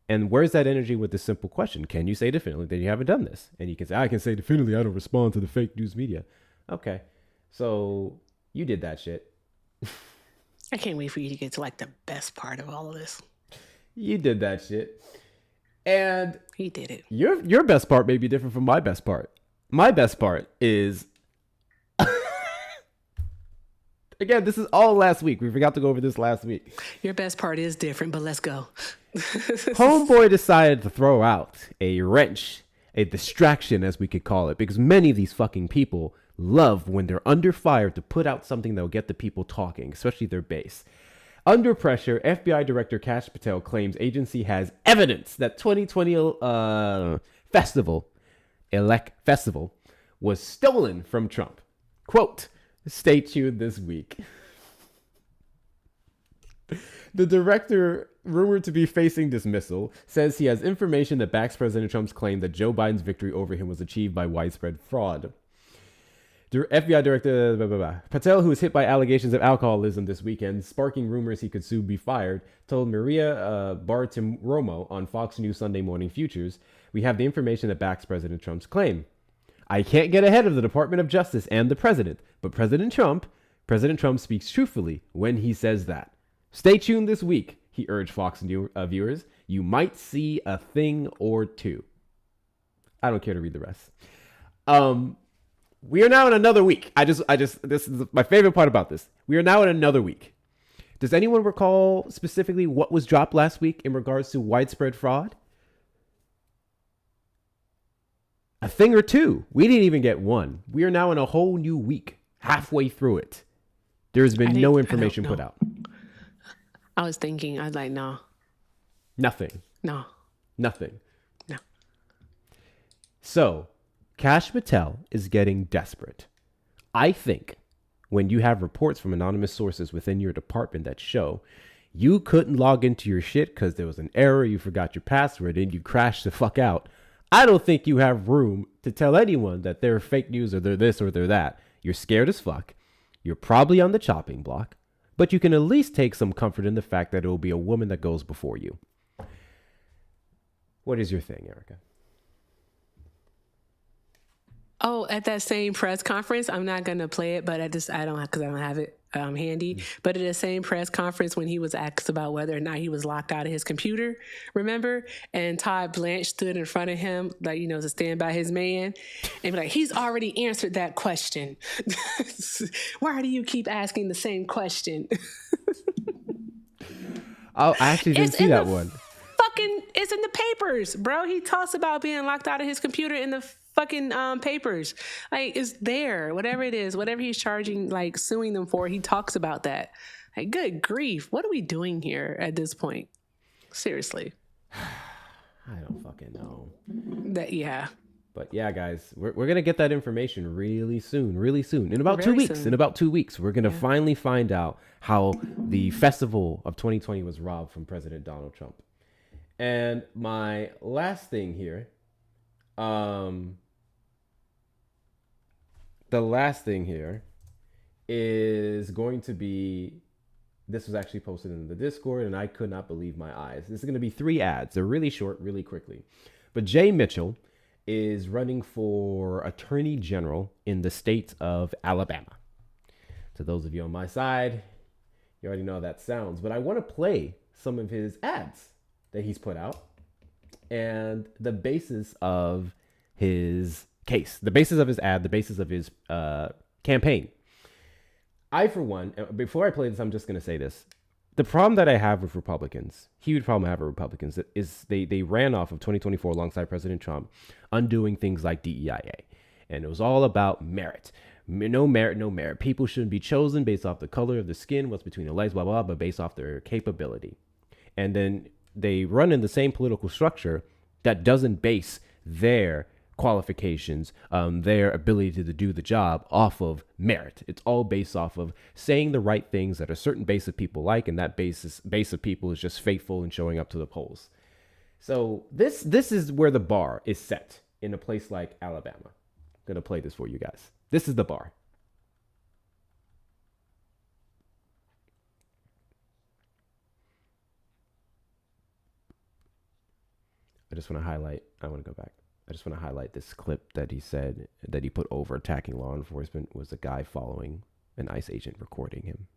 And where's that energy with the simple question? Can you say definitively that you haven't done this? And you can say, I can say definitively I don't respond to the fake news media. Okay. So you did that shit. I can't wait for you to get to like the best part of all of this. You did that shit. And he did it. Your best part may be different from my best part. My best part is, again, this is all last week. We forgot to go over this last week. Your best part is different, but let's go. Homeboy decided to throw out a wrench, a distraction, as we could call it, because many of these fucking people love when they're under fire to put out something that'll get the people talking, especially their base. Under pressure, FBI Director Kash Patel claims agency has evidence that 2020 festival was stolen from Trump. Quote, stay tuned this week. The director, rumored to be facing dismissal, says he has information that backs President Trump's claim that Joe Biden's victory over him was achieved by widespread fraud. FBI Director Patel, who was hit by allegations of alcoholism this weekend, sparking rumors he could soon be fired, told Maria Bartiromo on Fox News Sunday Morning Futures, we have the information that backs President Trump's claim. I can't get ahead of the Department of Justice and the president, but President Trump speaks truthfully when he says that. Stay tuned this week, he urged Fox viewers. You might see a thing or two. I don't care to read the rest. We are now in another week. This is my favorite part about this. We are now in another week. Does anyone recall specifically what was dropped last week in regards to widespread fraud? A thing or two. We didn't even get one. We are now in a whole new week, halfway through it. There's been no information put out. I was thinking, I was like, no, Nothing. no, Nothing. no. So, Kash Patel is getting desperate. I think when you have reports from anonymous sources within your department that show you couldn't log into your shit because there was an error, you forgot your password, and you crashed the fuck out, I don't think you have room to tell anyone that they're fake news or they're this or they're that. You're scared as fuck. You're probably on the chopping block, but you can at least take some comfort in the fact that it will be a woman that goes before you. What is your thing, Erica? Oh, at that same press conference, I'm not going to play it, but because I don't have it handy. But at the same press conference, when he was asked about whether or not he was locked out of his computer, remember? And Todd Blanche stood in front of him, like, to stand by his man and be like, he's already answered that question. Why do you keep asking the same question? Oh, I actually didn't see that one. It's in the papers, bro. He talks about being locked out of his computer in the fucking papers. Like, it's there. Whatever it is, whatever he's charging, like suing them for, he talks about that. Like, good grief. What are we doing here at this point? Seriously. I don't fucking know. Yeah. But yeah, guys, we're going to get that information really soon. In about Very 2 weeks. soon. In about 2 weeks, we're going to finally find out how the festival of 2020 was robbed from President Donald Trump. And my last thing here, the last thing here is going to be, this was actually posted in the Discord and I could not believe my eyes. This is going to be 3 ads. They're really short, really quickly. But Jay Mitchell is running for Attorney General in the state of Alabama. To those of you on my side, you already know how that sounds, but I want to play some of his ads that he's put out and the basis of his case, the basis of his ad, the basis of his campaign. I, for one, before I play this, I'm just going to say this. The problem that I have with Republicans, huge problem I have with Republicans, is they ran off of 2024 alongside President Trump, undoing things like DEIA. And it was all about merit. No merit, no merit. People shouldn't be chosen based off the color of the skin, what's between the legs, blah, blah, blah, but based off their capability. And then they run in the same political structure that doesn't base their qualifications, their ability to do the job off of merit. It's all based off of saying the right things that a certain base of people like, and that base of people is just faithful and showing up to the polls. So this is where the bar is set in a place like Alabama. I'm gonna play this for you guys. This is the bar. I just want to highlight, I want to go back. I just want to highlight this clip that he said that he put over attacking law enforcement was a guy following an ICE agent recording him,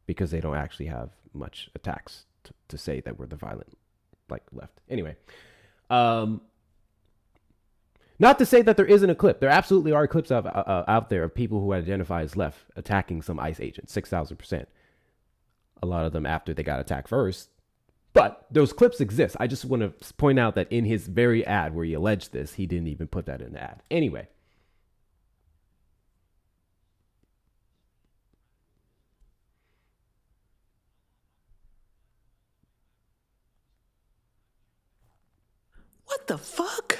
because they don't actually have much attacks to say that we're the violent, like, left. Anyway, not to say that there isn't a clip. There absolutely are clips out there of people who identify as left attacking some ICE agents, 6,000%. A lot of them after they got attacked first. But those clips exist. I just want to point out that in his very ad where he alleged this, he didn't even put that in the ad. Anyway. What the fuck?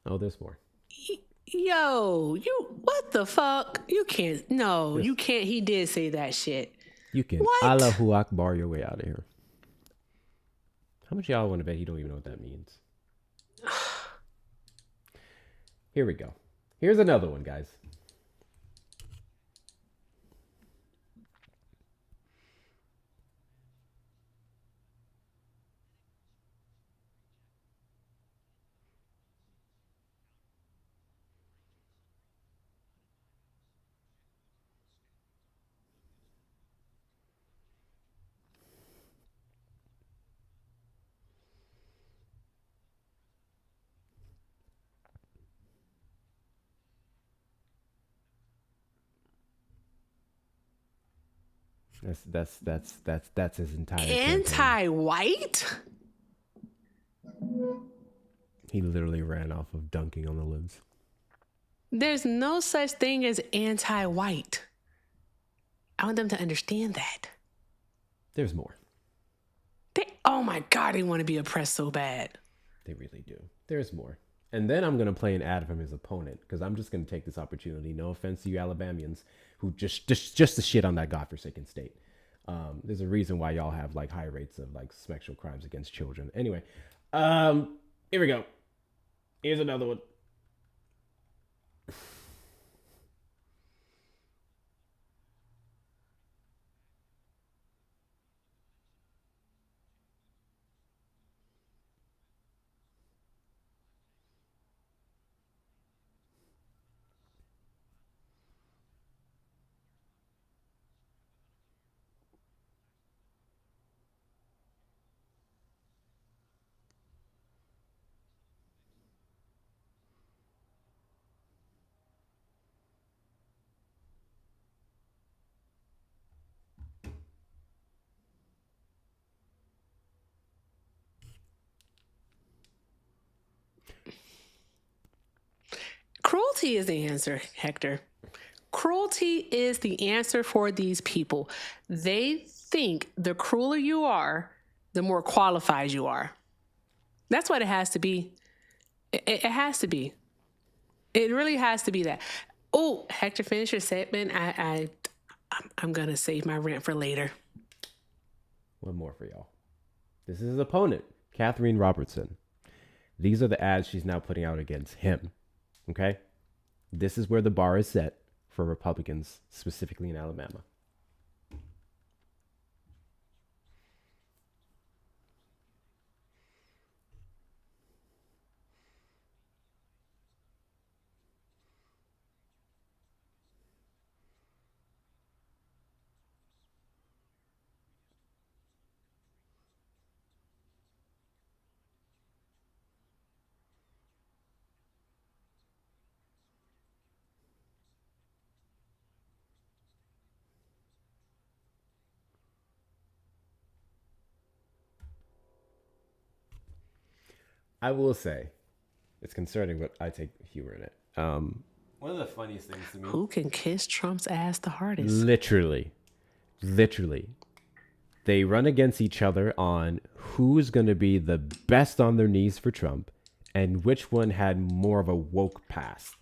Oh, there's more. Yo, what the fuck? You can't, no, you can't. He did say that shit. You can What? Allahu Akbar your way out of here. How much y'all want to bet he don't even know what that means? Here we go. Here's another one, guys. That's his entire campaign. Anti-white? He literally ran off of dunking on the libs. There's no such thing as anti-white. I want them to understand that. There's more. Oh my God, they want to be oppressed so bad. They really do. There's more. And then I'm going to play an ad from his opponent, because I'm just going to take this opportunity. No offense to you Alabamians who just the shit on that godforsaken state. There's a reason why y'all have like high rates of like sexual crimes against children. Anyway, here we go. Here's another one. Cruelty is the answer, Hector. Cruelty is the answer for these people. They think the crueler you are, the more qualified you are. That's what it has to be. It has to be. It really has to be that. Oh, Hector, finish your segment. I'm going to save my rant for later. One more for y'all. This is his opponent, Catherine Robertson. These are the ads she's now putting out against him. Okay? This is where the bar is set for Republicans, specifically in Alabama. I will say, it's concerning, but I take humor in it. One of the funniest things to me. Who can kiss Trump's ass the hardest? Literally. They run against each other on who's going to be the best on their knees for Trump and which one had more of a woke past.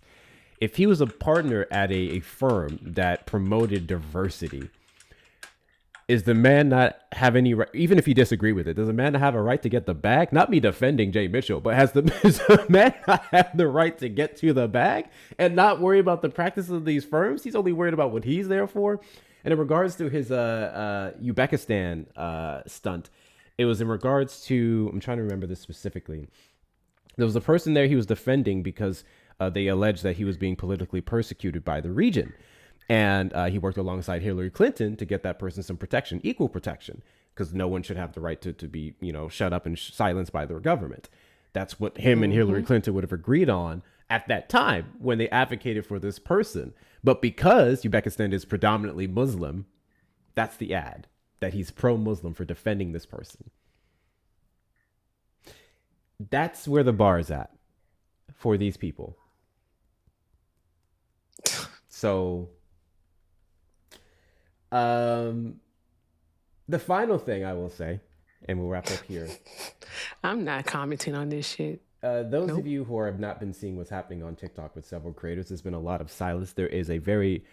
If he was a partner at a firm that promoted diversity, is the man not have any right, even if you disagree with it, does the man not have a right to get the bag? Not me defending Jay Mitchell, but does the man not have the right to get to the bag and not worry about the practices of these firms? He's only worried about what he's there for. And in regards to his Uzbekistan stunt, it was in regards to, I'm trying to remember this specifically. There was a person there he was defending because they alleged that he was being politically persecuted by the region. And he worked alongside Hillary Clinton to get that person some protection, equal protection, because no one should have the right to be, shut up and silenced by their government. That's what him and Hillary Clinton would have agreed on at that time when they advocated for this person. But because Uzbekistan is predominantly Muslim, that's the ad, that he's pro-Muslim for defending this person. That's where the bar is at for these people. So... the final thing I will say, and we'll wrap up here. I'm not commenting on this shit. Those of you who have not been seeing what's happening on TikTok with several creators, there's been a lot of silence. There is a very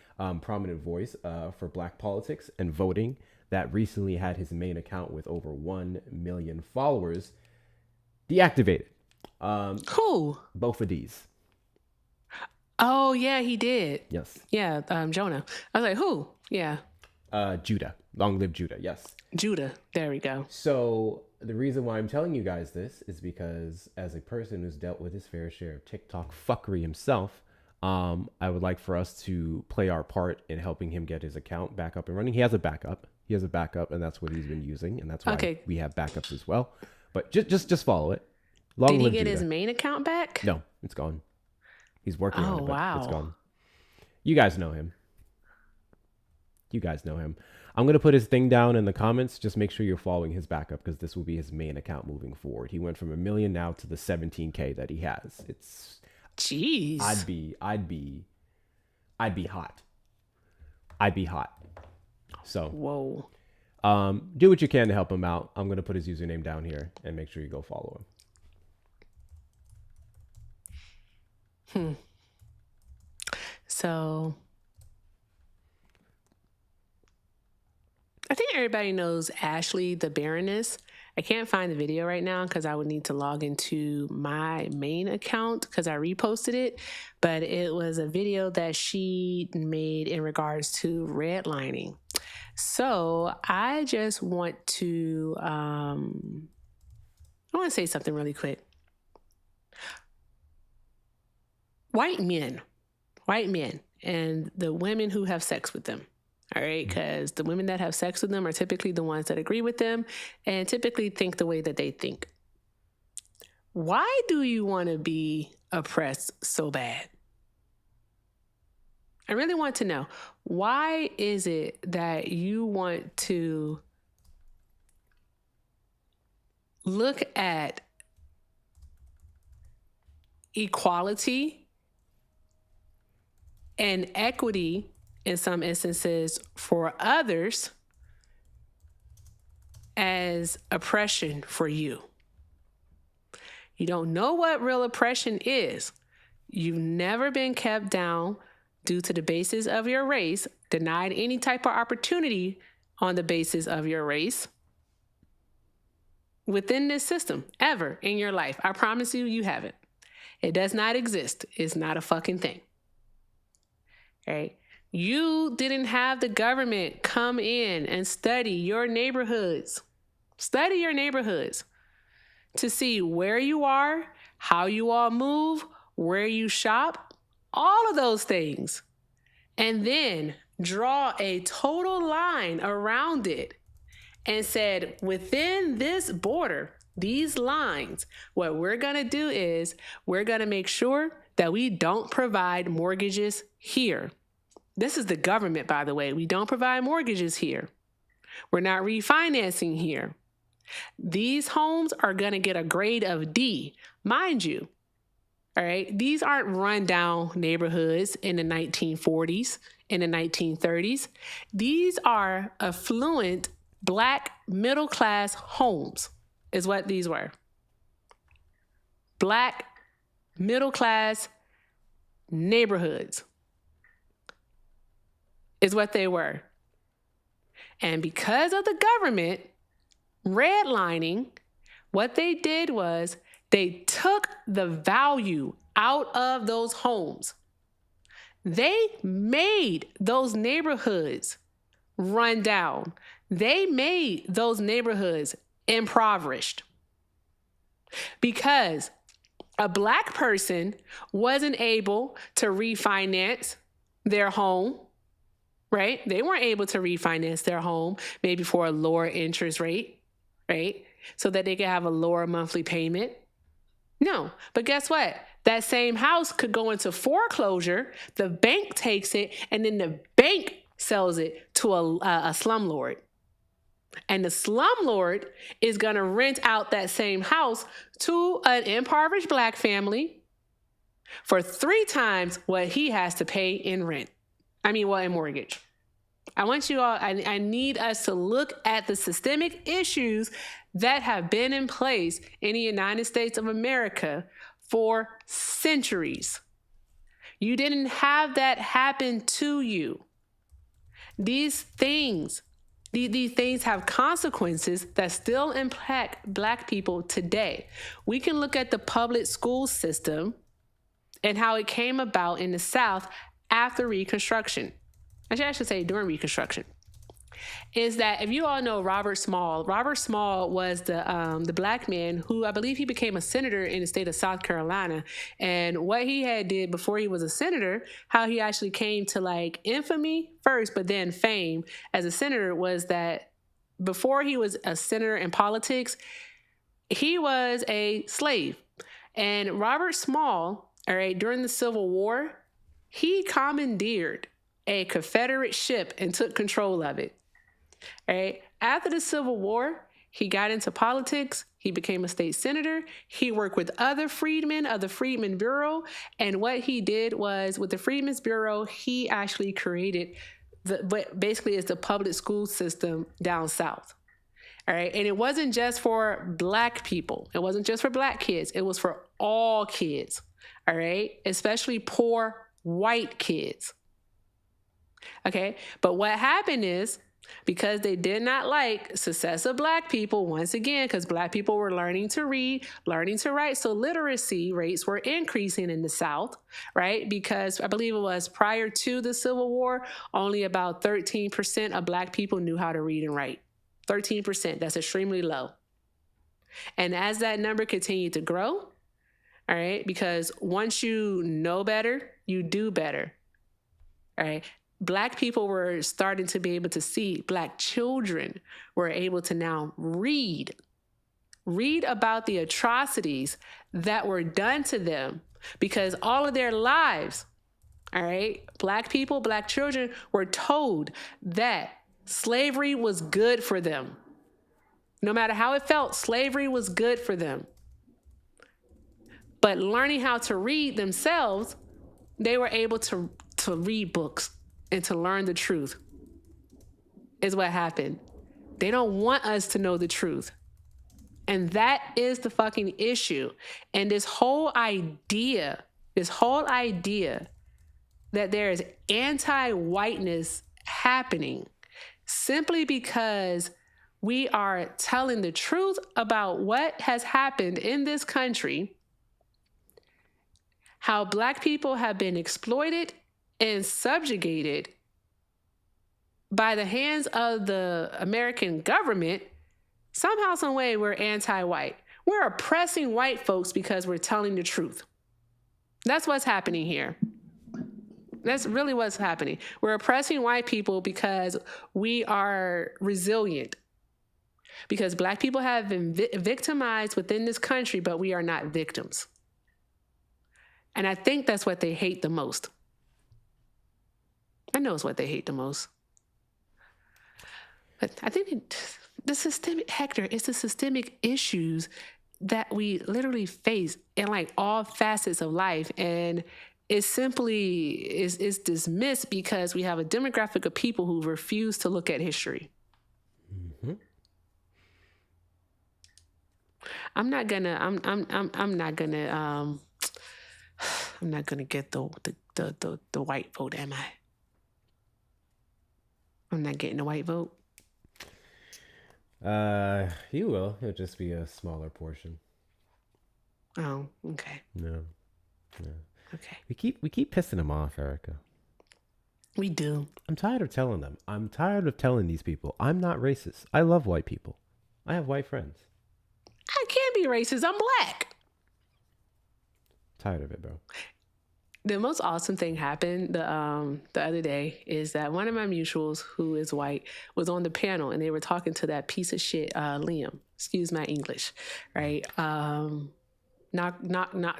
prominent voice for Black politics and voting that recently had his main account with over 1 million followers deactivated. Who? Both of these. Oh, yeah, he did. Yes. Yeah, Jonah. I was like, who? Yeah. Judah. Long live Judah. Yes. Judah. There we go. So the reason why I'm telling you guys this is because as a person who's dealt with his fair share of TikTok fuckery himself, I would like for us to play our part in helping him get his account back up and running. He has a backup, and that's what he's been using, and that's why we have backups as well. But just follow it. Long Did he live get Judah. his main account back? No, it's gone. He's working on it, but wow. it's gone. You guys know him. I'm going to put his thing down in the comments. Just make sure you're following his backup because this will be his main account moving forward. He went from 1 million now to the 17K that he has. It's, jeez. I'd be hot. I'd be hot. So, whoa. Do what you can to help him out. I'm going to put his username down here and make sure you go follow him. So I think everybody knows Ashley the Baroness. I can't find the video right now because I would need to log into my main account because I reposted it. But it was a video that she made in regards to redlining. So I just want to, I want to say something really quick. White men, and the women who have sex with them. All right, because the women that have sex with them are typically the ones that agree with them and typically think the way that they think. Why do you want to be oppressed so bad? I really want to know. Why is it that you want to look at equality and equity in some instances for others as oppression for you? You don't know what real oppression is. You've never been kept down due to the basis of your race, denied any type of opportunity on the basis of your race within this system ever in your life. I promise you, you haven't. It does not exist. It's not a fucking thing. Right? You didn't have the government come in and study your neighborhoods. Study your neighborhoods to see where you are, how you all move, where you shop, all of those things. And then draw a total line around it and said, within this border, these lines, what we're going to do is we're going to make sure that we don't provide mortgages here. This is the government, by the way. We don't provide mortgages here. We're not refinancing here. These homes are going to get a grade of D, mind you. All right. These aren't rundown neighborhoods in the 1940s, in the 1930s. These are affluent Black middle-class homes is what these were. Black middle-class neighborhoods is what they were. And because of the government redlining, what they did was they took the value out of those homes. They made those neighborhoods run down. They made those neighborhoods impoverished because a Black person wasn't able to refinance their home, right? They weren't able to refinance their home, maybe for a lower interest rate, right? So that they could have a lower monthly payment. No, but guess what? That same house could go into foreclosure. The bank takes it, and then the bank sells it to a slumlord. And the slumlord is going to rent out that same house to an impoverished Black family for 3 times what he has to pay in rent. In mortgage. I want you all, I need us to look at the systemic issues that have been in place in the United States of America for centuries. You didn't have that happen to you. These things have consequences that still impact Black people today. We can look at the public school system and how it came about in the South after Reconstruction. I should say during Reconstruction. Is that if you all know Robert Small was the Black man who I believe he became a senator in the state of South Carolina. And what he had did before he was a senator, how he actually came to like infamy first, but then fame as a senator, was that before he was a senator in politics, he was a slave. And Robert Small, all right, during the Civil War, he commandeered a Confederate ship and took control of it. Right? After the Civil War, he got into politics. He became a state senator. He worked with other freedmen of the Freedmen's Bureau. And what he did was, with the Freedmen's Bureau, he actually created what basically is the public school system down south. All right. And it wasn't just for Black people. It wasn't just for Black kids. It was for all kids. All right. Especially poor white kids. Okay. But what happened is, because they did not like success of Black people, once again, because Black people were learning to read, learning to write, so literacy rates were increasing in the South, right? Because I believe it was prior to the Civil War, only about 13% of Black people knew how to read and write. 13%, that's extremely low. And as that number continued to grow, all right, because once you know better, you do better, all right? Black people were starting to be able to see, Black children were able to now read about the atrocities that were done to them, because all of their lives, all right, Black people, Black children were told that slavery was good for them. No matter how it felt, slavery was good for them. But learning how to read themselves, they were able to read books and to learn the truth is what happened. They don't want us to know the truth. And that is the fucking issue. And this whole idea that there is anti-whiteness happening simply because we are telling the truth about what has happened in this country, how Black people have been exploited and subjugated by the hands of the American government. Somehow, some way, we're anti-white. We're oppressing white folks because we're telling the truth. That's what's happening here. That's really what's happening. We're oppressing white people because we are resilient. Because Black people have been victimized within this country, but we are not victims. And I think that's what they hate the most. I know it's what they hate the most. But I think the systemic, Hector, it's the systemic issues that we literally face in like all facets of life. And it simply is dismissed because we have a demographic of people who refuse to look at history. Mm-hmm. I'm not gonna get the white vote, am I? I'm not getting the white vote. You will. It'll just be a smaller portion. Oh, okay. No. Okay. We keep pissing them off, Erica. We do. I'm tired of telling them. I'm tired of telling these people I'm not racist. I love white people. I have white friends. I can't be racist. I'm Black. Tired of it, bro. The most awesome thing happened the other day is that one of my mutuals, who is white, was on the panel and they were talking to that piece of shit, Liam. Excuse my English, right? Knock,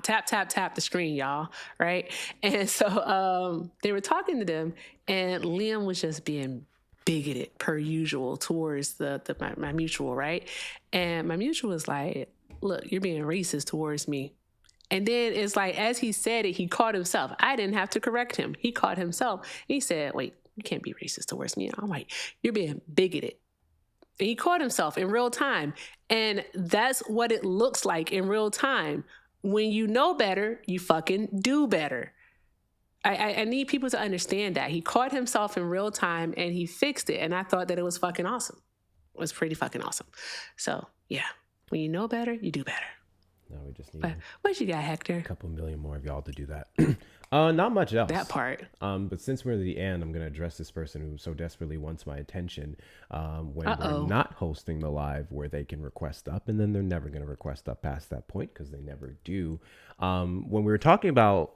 tap the screen, y'all, right? And so they were talking to them, and Liam was just being bigoted per usual towards my mutual, right? And my mutual was like, "Look, you're being racist towards me." And then it's like, as he said it, he caught himself. I didn't have to correct him. He caught himself. He said, "Wait, you can't be racist towards me." I'm like, "You're being bigoted." And he caught himself in real time. And that's what it looks like in real time. When you know better, you fucking do better. I need people to understand that. He caught himself in real time and he fixed it. And I thought that it was fucking awesome. It was pretty fucking awesome. So, yeah, when you know better, you do better. No, we just need what you got, Hector? A couple million more of y'all to do that. Not much else. That part. But since we're at the end, I'm going to address this person who so desperately wants my attention when we're not hosting the live where they can request up, and then they're never going to request up past that point because they never do. When we were talking about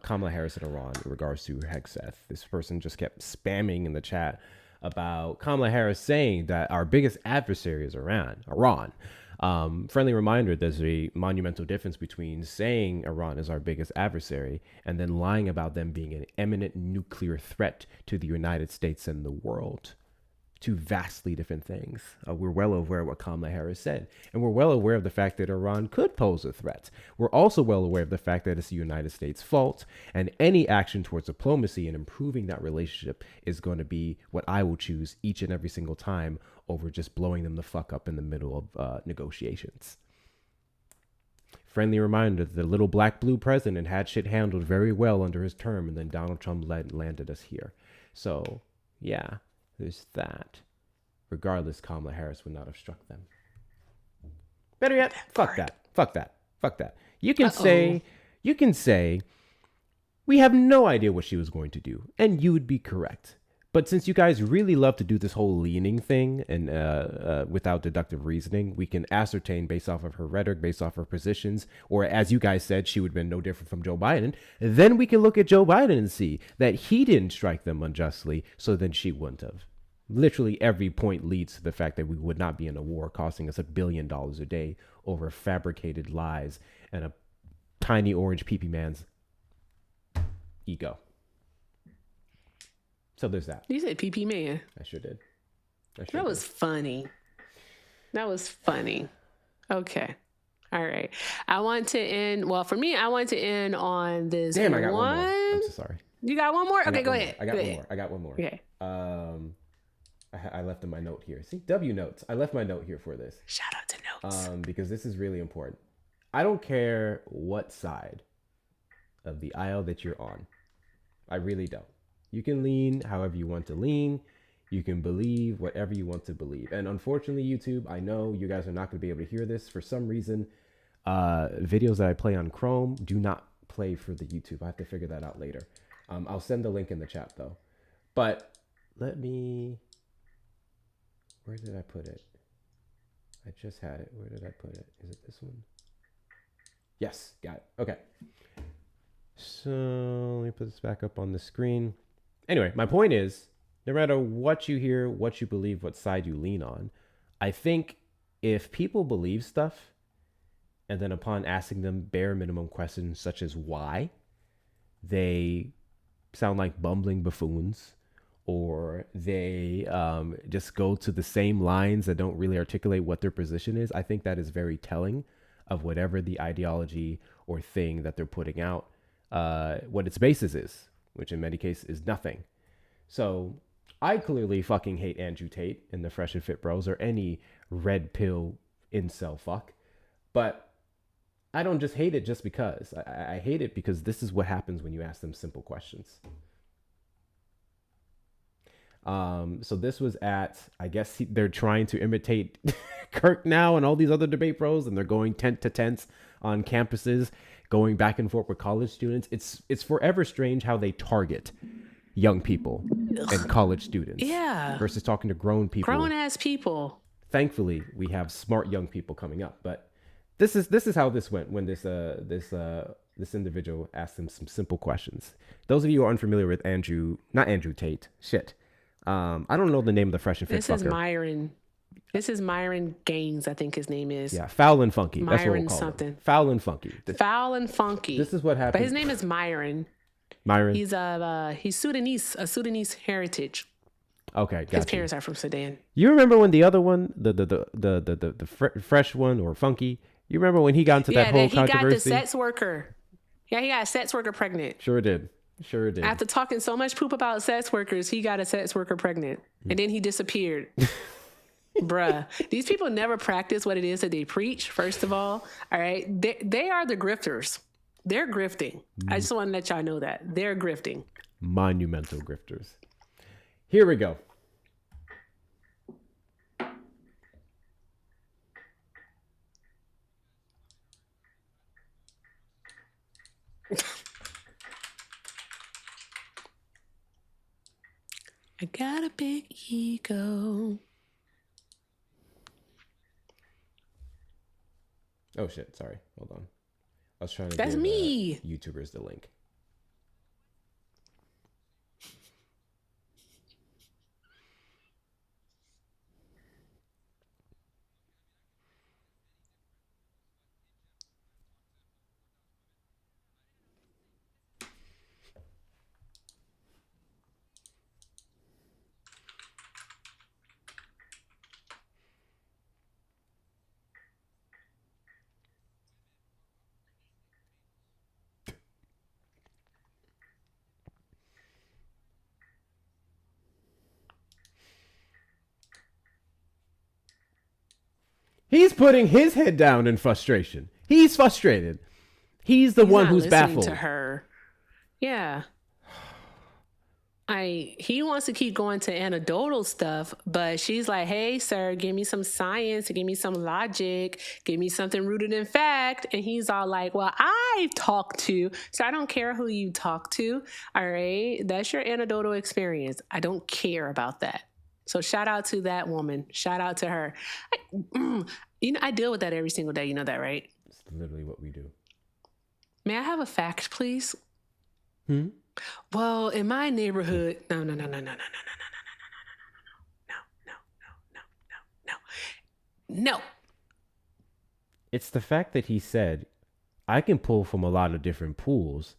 Kamala Harris and Iran in regards to Hegseth, this person just kept spamming in the chat about Kamala Harris saying that our biggest adversary is Iran. Friendly reminder, there's a monumental difference between saying Iran is our biggest adversary and then lying about them being an imminent nuclear threat to the United States and the world. two vastly different things. We're well aware of what Kamala Harris said, and we're well aware of the fact that Iran could pose a threat. We're also well aware of the fact that it's the United States' fault, and any action towards diplomacy and improving that relationship is going to be what I will choose each and every single time over just blowing them the fuck up in the middle of negotiations. Friendly reminder that the little black-blue president had shit handled very well under his term, and then Donald Trump landed us here. So, yeah, there's that. Regardless, Kamala Harris would not have struck them. Better yet, fuck that. Fuck that. Fuck that. You can say, we have no idea what she was going to do, and you would be correct. But since you guys really love to do this whole leaning thing and without deductive reasoning, we can ascertain based off of her rhetoric, based off her positions, or as you guys said, she would have been no different from Joe Biden. Then we can look at Joe Biden and see that he didn't strike them unjustly, so then she wouldn't have. Literally every point leads to the fact that we would not be in a war costing us $1 billion a day over fabricated lies and a tiny orange pee-pee man's ego. So there's that. You said PP man. I sure did. That was funny. That was funny. Okay. All right. I want to end. Well, for me, I want to end on this. Damn, I got one more. I'm so sorry. You got one more? Okay, go ahead. I got one more. Okay. I left in my note here. See, W notes. I left my note here for this. Shout out to notes. Because this is really important. I don't care what side of the aisle that you're on. I really don't. You can lean however you want to lean. You can believe whatever you want to believe. And unfortunately, YouTube, I know you guys are not going to be able to hear this. For some reason, videos that I play on Chrome do not play for the YouTube. I have to figure that out later. I'll send the link in the chat, though. But let me... Where did I put it? I just had it. Where did I put it? Is it this one? Yes, got it. Okay. So let me put this back up on the screen. Anyway, my point is, no matter what you hear, what you believe, what side you lean on, I think if people believe stuff, and then upon asking them bare minimum questions such as why, they sound like bumbling buffoons, or they just go to the same lines that don't really articulate what their position is, I think that is very telling of whatever the ideology or thing that they're putting out, what its basis is, which in many cases is nothing. So I clearly fucking hate Andrew Tate and the Fresh and Fit Bros or any red pill incel fuck. But I don't just hate it just because. I hate it because this is what happens when you ask them simple questions. So this was at, I guess they're trying to imitate Kirk now and all these other debate pros, and they're going tent to tents on campuses, going back and forth with college students. It's forever strange how they target young people and college students, versus talking to grown people, grown ass people. Thankfully, we have smart young people coming up, but this is how this went when this individual asked them some simple questions. Those of you who are unfamiliar with not Andrew Tate, shit. I don't know the name of the Fresh and Fit fucker. This is Myron Gaines, I think his name is. Yeah, Foul and Funky. That's what we'll Myron call something. him. Foul and Funky. Foul and Funky. This is what happened. But his name is Myron. Myron. He's Sudanese, a Sudanese heritage. Okay, gotcha. His parents are from Sudan. You remember when the other one, the fresh one or Funky? You remember when he got into that whole controversy? He got the sex worker. Yeah, he got a sex worker pregnant. Sure did. After talking so much poop about sex workers, he got a sex worker pregnant, and then he disappeared. Bruh, these people never practice what it is that they preach. First of all right, they are the grifters. They're grifting. I just want to let y'all know that they're grifting. Monumental grifters. Here we go. I got a big ego. Oh shit, sorry. Hold on. I was trying to That's give me. YouTubers the link. putting his head down in frustration. He's frustrated. He's the one who's baffled. To her. Yeah. He wants to keep going to anecdotal stuff, but she's like, hey, sir, give me some science, give me some logic, give me something rooted in fact. And he's all like, well, I've talked to, so I don't care who you talk to. All right. That's your anecdotal experience. I don't care about that. So shout out to that woman. Shout out to her. I deal with that every single day. You know that, right? It's literally what we do. May I have a fact, please? Hmm? Well, in my neighborhood, no. It's the fact that he said, I can pull from a lot of different pools,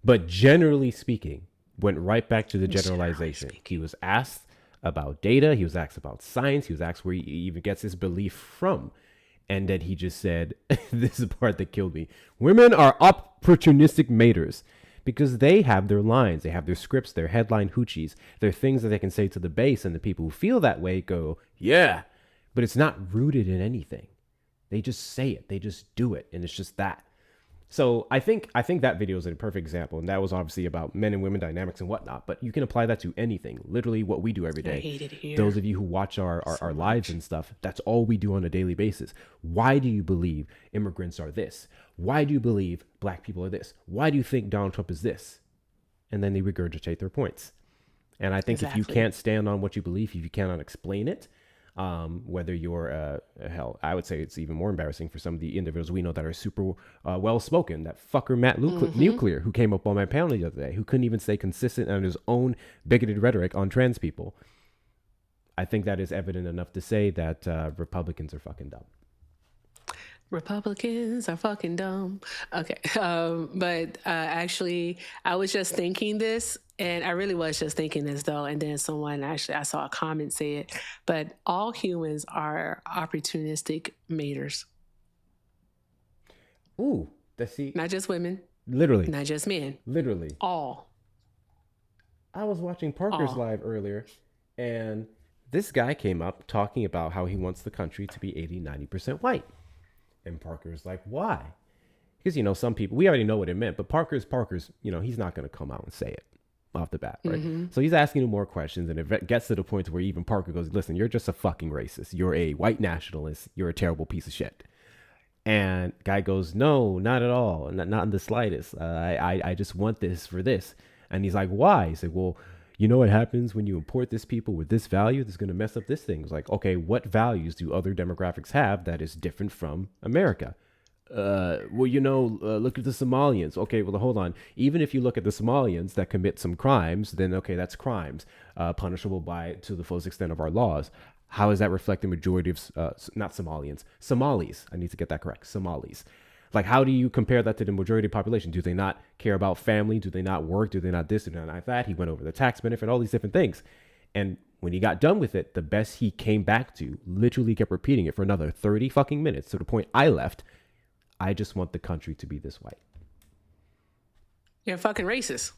but generally speaking, went right back to the generalization. He was asked about data. He was asked about science. He was asked where he even gets his belief from. And then he just said, this is the part that killed me. Women are opportunistic maters. Because they have their lines, they have their scripts, their headline hoochies. They're things that they can say to the base, and the people who feel that way go, yeah. But it's not rooted in anything. They just say it. They just do it. And it's just that. So I think that video is a perfect example. And that was obviously about men and women dynamics and whatnot. But you can apply that to anything. Literally what we do every day. I hate it here. Those of you who watch our lives and stuff, that's all we do on a daily basis. Why do you believe immigrants are this? Why do you believe black people are this? Why do you think Donald Trump is this? And then they regurgitate their points. And I think if you can't stand on what you believe, if you cannot explain it, whether you're, hell, I would say it's even more embarrassing for some of the individuals we know that are super well-spoken. That fucker Matt Nuclear, who came up on my panel the other day, who couldn't even stay consistent on his own bigoted rhetoric on trans people. I think that is evident enough to say that Republicans are fucking dumb. Republicans are fucking dumb. Okay. But actually, I was just thinking this, and I really was just thinking this, though. And then I saw a comment say it, but all humans are opportunistic maters. Ooh, not just women. Literally. Not just men. Literally. All. I was watching Parker's live earlier, and this guy came up talking about how he wants the country to be 80-90% white. And Parker's like, why? Because, some people, we already know what it meant, but Parker's, he's not going to come out and say it off the bat, right? Mm-hmm. So he's asking him more questions, and it gets to the point where even Parker goes, listen, you're just a fucking racist. You're a white nationalist. You're a terrible piece of shit. And guy goes, no, not at all. Not in the slightest. I just want this for this. And he's like, why? He said, well, you know what happens when you import this people with this value that's going to mess up this thing? It's like, okay, what values do other demographics have that is different from America? Look at the Somalians. Okay, well, hold on. Even if you look at the Somalians that commit some crimes, then, okay, that's crimes, punishable to the fullest extent of our laws. How is that reflecting majority of, not Somalians, Somalis? I need to get that correct. Somalis. Like, how do you compare that to the majority of the population? Do they not care about family? Do they not work? Do they not this? Do they not that? He went over the tax benefit, all these different things. And when he got done with it, the best he came back to, literally kept repeating it for another 30 fucking minutes to the point I left. I just want the country to be this white. You're a fucking racist.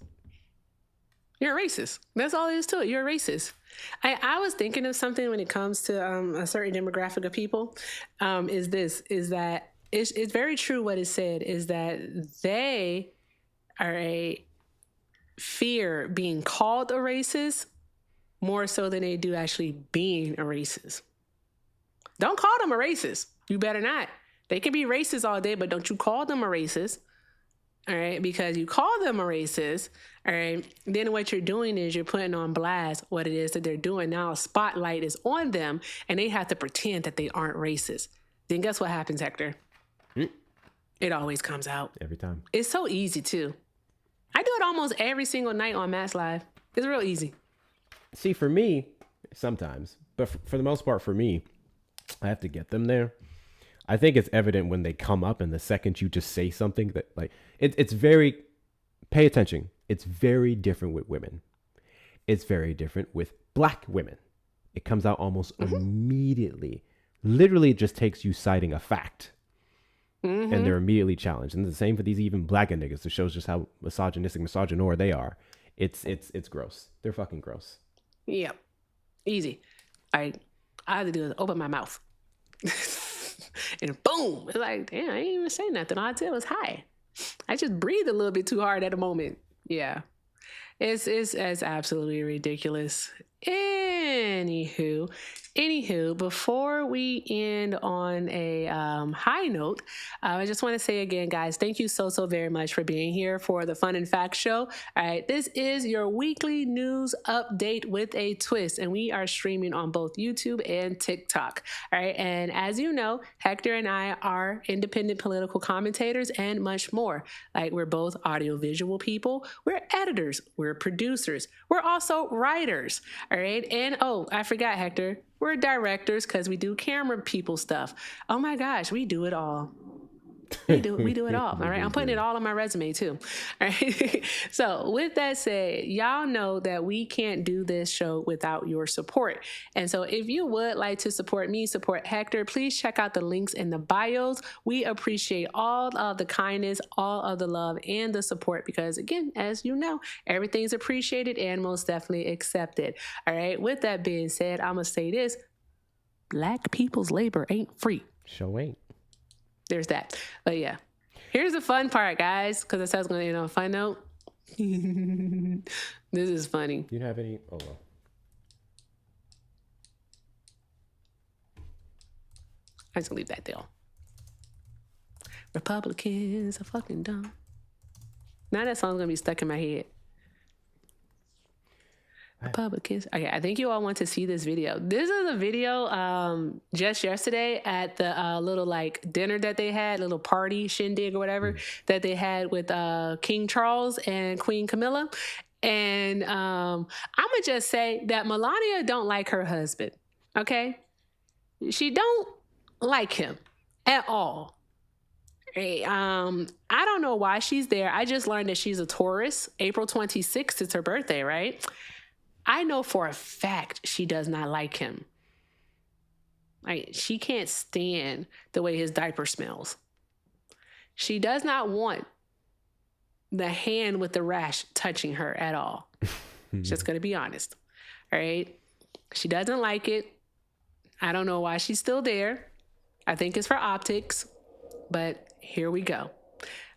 You're a racist. That's all there is to it. You're a racist. I was thinking of something when it comes to a certain demographic of people, is that it's very true what is said, is that they are a fear being called a racist more so than they do actually being a racist. Don't call them a racist. You better not. They can be racist all day, but don't you call them a racist. All right, because you call them a racist, all right, then what you're doing is you're putting on blast what it is that they're doing. Now a spotlight is on them, and they have to pretend that they aren't racist. Then guess what happens, Hector? It always comes out. Every time. It's so easy, too. I do it almost every single night on Mass Live. It's real easy. See, for me, sometimes, but for the most part, for me, I have to get them there. I think it's evident when they come up, and the second you just say something that, like, it's very, pay attention. It's very different with women. It's very different with black women. It comes out almost immediately. Literally, it just takes you citing a fact. Mm-hmm. And they're immediately challenged. And the same for these even black niggas. It shows just how misogynor they are. It's gross. They're fucking gross. Yep. Easy. I have to do is open my mouth. And boom, it's like, damn, I ain't even say nothing. All I did was hi. I just breathed a little bit too hard at the moment. Yeah. It's absolutely ridiculous. Anywho, before we end on a high note, I just want to say again, guys, thank you so very much for being here for the Fun and Facts Show. All right, this is your weekly news update with a twist, and we are streaming on both YouTube and TikTok. All right, and as you know, Hector and I are independent political commentators and much more. Like, we're both audiovisual people, we're editors, we're producers, we're also writers. All right, and oh, I forgot, Hector, we're directors because we do camera people stuff. Oh my gosh, we do it all. We do it all. All right. I'm putting it all on my resume too. All right. So with that said, y'all know that we can't do this show without your support. And so if you would like to support me, support Hector, please check out the links in the bios. We appreciate all of the kindness, all of the love and the support, because again, as you know, everything's appreciated and most definitely accepted. All right. With that being said, I'm going to say this: Black people's labor ain't free. Sure ain't. There's that. But yeah, here's the fun part, guys, because I said I was going to end on a fun note. This is funny. You don't have any? Oh, well. I'm just going to leave that there. Republicans are fucking dumb. Now that song's going to be stuck in my head. Republicans. Okay, I think you all want to see this video. This is a video just yesterday at the little like dinner that they had, little party shindig or whatever that they had with King Charles and Queen Camilla. And I'm gonna just say that Melania don't like her husband. Okay, she don't like him at all. I don't know why she's there. I just learned that she's a Taurus. April 26th is her birthday, right? I know for a fact she does not like him. Like, she can't stand the way his diaper smells. She does not want the hand with the rash touching her at all. Just gonna be honest. All right. She doesn't like it. I don't know why she's still there. I think it's for optics, but here we go.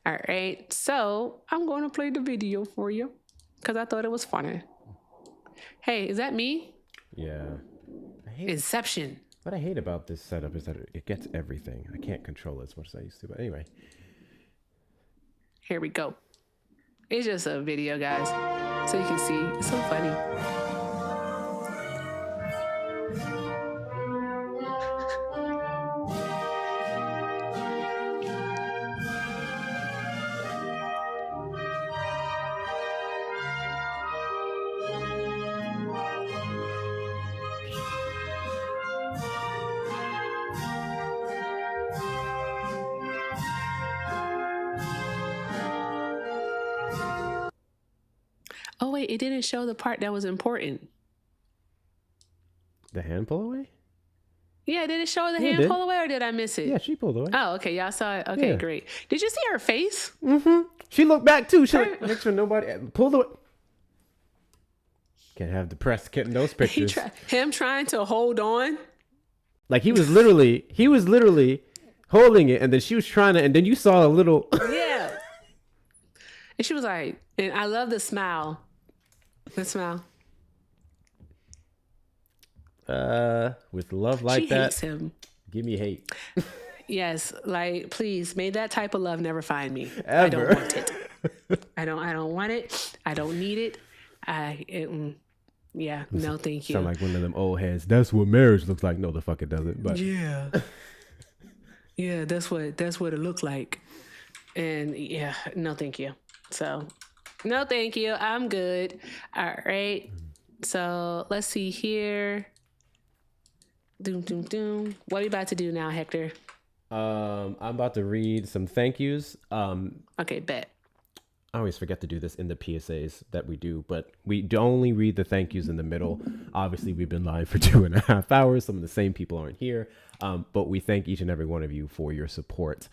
All right. So I'm going to play the video for you because I thought it was funny. Hey, is that me? Yeah. Inception. What I hate about this setup is that it gets everything. I can't control it as much as I used to, but anyway. Here we go. It's just a video, guys, so you can see. It's so funny. Oh, wait, it didn't show the part that was important. The hand pull away? Yeah, did it show the hand pull away or did I miss it? Yeah, she pulled away. Oh, okay. Y'all saw it? Okay, Yeah. great. Did you see her face? Mm-hmm. She looked back too. She like, make sure nobody pulled away. Can't have the press getting those pictures. Him trying to hold on. Like he was literally holding it, and then she was trying to, and then you saw a little. Yeah. And she was like, and I love the smile. The smile. With love like she that, hates him. Give me hate. Yes, like please, may that type of love never find me. Ever. I don't want it. I don't want it. I don't need it. Yeah, no, thank you. Sound like one of them old heads. That's what marriage looks like. No, the fuck it doesn't. But yeah, yeah, that's what it looked like. And yeah, no, thank you. So, no, thank you. I'm good. All right. So let's see here. Doom, doom, doom. What are we about to do now, Hector? I'm about to read some thank yous. Okay, bet. I always forget to do this in the PSAs that we do, but we only read the thank yous in the middle. Obviously, we've been live for 2.5 hours. Some of the same people aren't here, but we thank each and every one of you for your support.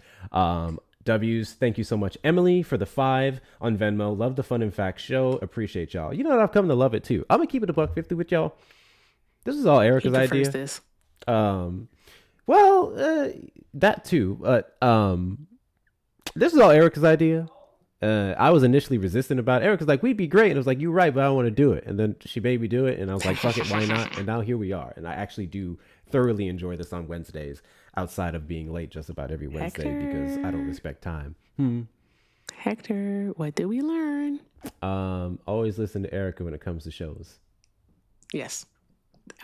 W's, thank you so much, Emily, for the 5 on Venmo. Love the Fun and Facts show. Appreciate y'all. You know what? I've come to love it too. I'm gonna keep it $1.50 with y'all. This is all Erica's idea. What Well, that too. But this is all Erica's idea. I was initially resistant about it. Erica's like, we'd be great. And I was like, you're right, but I don't want to do it. And then she made me do it. And I was like, fuck it, why not? And now here we are. And I actually do thoroughly enjoy this on Wednesdays outside of being late just about every Wednesday because I don't respect time. Hector, what did we learn? Always listen to Erica when it comes to shows. Yes.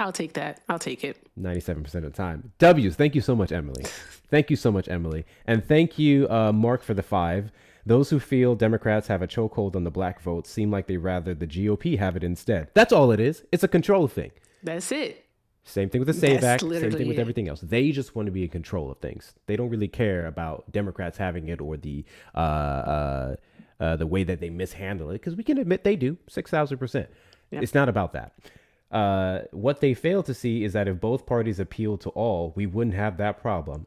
I'll take that. I'll take it. 97% of the time. W's. Thank you so much, Emily. Thank you so much, Emily. And thank you, Mark, for the 5. Those who feel Democrats have a chokehold on the black vote seem like they'd rather the GOP have it instead. That's all it is. It's a control thing. That's it. Same thing with the SAVE That's Act. Same thing with it. everything else. They just want to be in control of things. They don't really care about Democrats having it or the way that they mishandle it, because we can admit they do 6,000%. Yep. It's not about that. What they fail to see is that if both parties appeal to all, we wouldn't have that problem.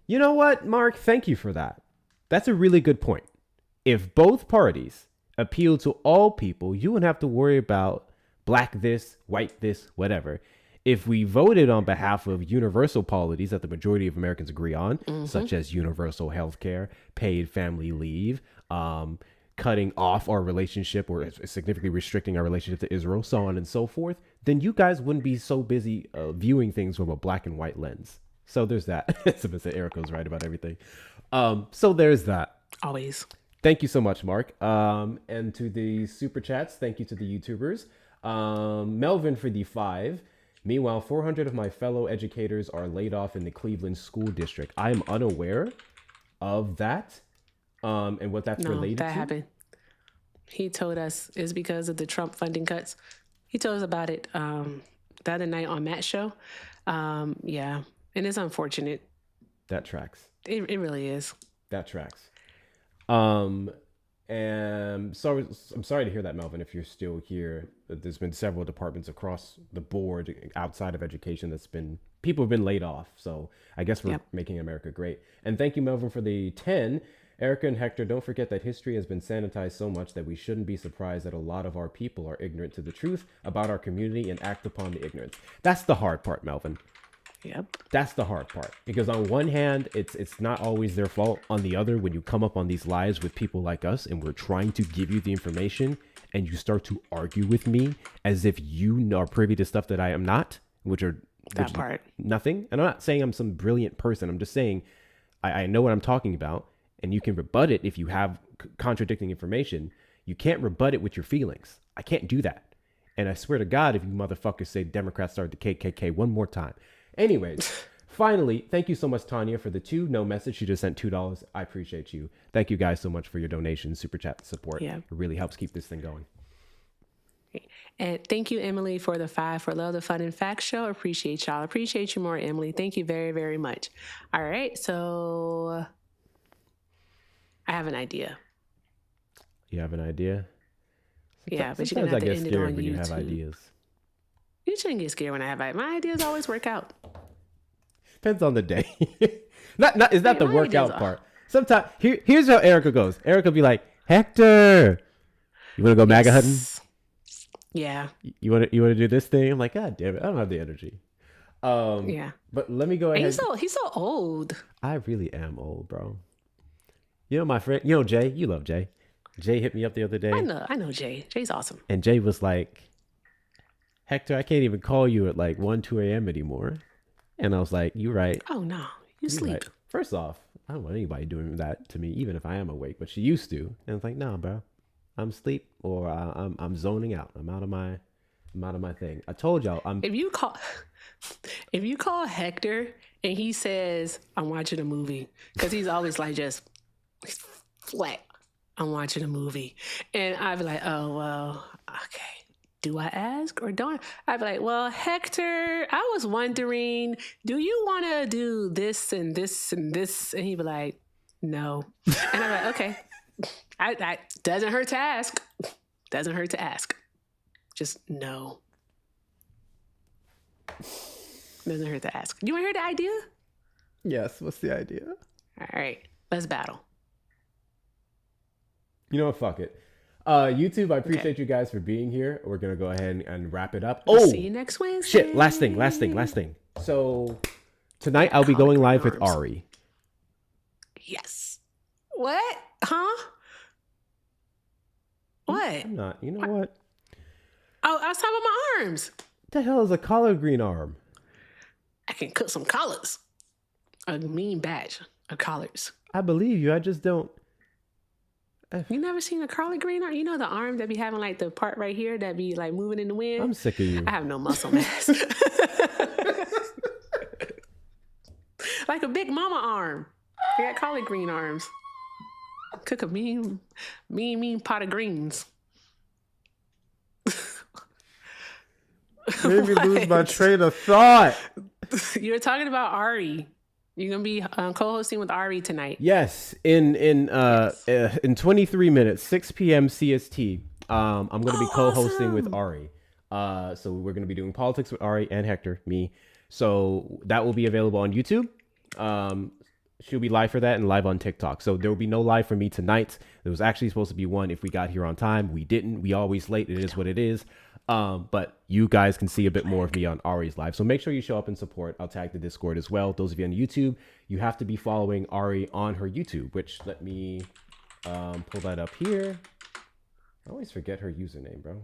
You know what, Mark? Thank you for that. That's a really good point. If both parties appeal to all people, you wouldn't have to worry about black this, white this, whatever. If we voted on behalf of universal policies that the majority of Americans agree on, such as universal health care, paid family leave, cutting off our relationship or significantly restricting our relationship to Israel, so on and so forth, then you guys wouldn't be so busy viewing things from a black and white lens. So there's that. Someone said Erica's right about everything. So there's that. Always. Thank you so much, Mark. And to the super chats, thank you to the YouTubers. Melvin for the 5. Meanwhile, 400 of my fellow educators are laid off in the Cleveland school district. I am unaware of that and what that's related to. That happened. He told us it's because of the Trump funding cuts. He told us about it the other night on Matt's show. Yeah, and it's unfortunate. That tracks. It really is. That tracks. And so I'm sorry to hear that, Melvin, if you're still here. There's been several departments across the board outside of education people have been laid off. So I guess we're making America great. And thank you, Melvin, for the 10. Erica and Hector, don't forget that history has been sanitized so much that we shouldn't be surprised that a lot of our people are ignorant to the truth about our community and act upon the ignorance. That's the hard part, Melvin. Yep. That's the hard part, because on one hand, it's not always their fault. On the other, when you come up on these lives with people like us and we're trying to give you the information and you start to argue with me as if you are privy to stuff that I am not, which part. Nothing. And I'm not saying I'm some brilliant person. I'm just saying I know what I'm talking about, and you can rebut it if you have contradicting information. You can't rebut it with your feelings. I can't do that. And I swear to God, if you motherfuckers say Democrats started the KKK one more time. Anyways, finally, thank you so much, Tanya, for the 2. No message. She just sent $2. I appreciate you. Thank you guys so much for your donations, super chat support. Yeah. It really helps keep this thing going. And thank you, Emily, for the 5 for Love, the Fun, and Facts show. Appreciate y'all. Appreciate you more, Emily. Thank you very, very much. All right. So I have an idea. You have an idea? Yeah, but you're going to have to end it on when you YouTube. have ideas. You shouldn't get scared when I have ideas. My ideas always work out. Depends on the day. not is that the my workout ideas part? Sometimes here's how Erica goes. Erica will be like, Hector, you want to go MAGA hunting? Yeah. You want to do this thing? I'm like, God damn it, I don't have the energy. Yeah. But let me go ahead. He's so old. I really am old, bro. You know my friend. You know Jay. You love Jay. Jay hit me up the other day. I know Jay. Jay's awesome. And Jay was like, Hector, I can't even call you at like 1, 2 a.m. anymore. And I was like, you're right. Oh, no. You sleep. Right. First off, I don't want anybody doing that to me, even if I am awake. But she used to. And it's like, nah, bro. I'm asleep, or I'm zoning out. I'm out of my thing. I told y'all. If you call Hector and he says, I'm watching a movie, because he's always like just flat. I'm watching a movie. And I'd be like, oh, well, okay. Do I ask or don't? I'd be like, well, Hector, I was wondering, do you want to do this and this and this? And he'd be like, no. And I'm like, okay. I doesn't hurt to ask. Doesn't hurt to ask. Just no. Doesn't hurt to ask. You want to hear the idea? Yes. What's the idea? All right. Let's battle. You know what? Fuck it. YouTube, I appreciate you guys for being here. We're gonna go ahead and wrap it up. Oh, See you next Wednesday. shit! Last thing. So tonight I'll be going live with Ari. Yes. What? Huh? What? I'm not. You know what? Oh, I was talking about my arms. What the hell is a collard green arm? I can cook some collards. A mean batch of collards. I believe you. I just don't. You never seen a collard green arm? You know the arm that be having like the part right here that be like moving in the wind? I'm sick of you. I have no muscle mass. Like a big mama arm. You got collard green arms. Cook a mean pot of greens. Made me lose my train of thought. You're talking about Ari. You're gonna be co-hosting with Ari tonight. Yes, in 23 minutes, 6 p.m. CST. I'm gonna be co-hosting with Ari. So we're gonna be doing politics with Ari and Hector, me. So that will be available on YouTube. She'll be live for that and live on TikTok. So there will be no live for me tonight. There was actually supposed to be one if we got here on time. We didn't. We always late. It is what it is. But you guys can see a bit more of me on Ari's live. So make sure you show up and support. I'll tag the Discord as well. Those of you on YouTube, you have to be following Ari on her YouTube, which let me pull that up here. I always forget her username, bro.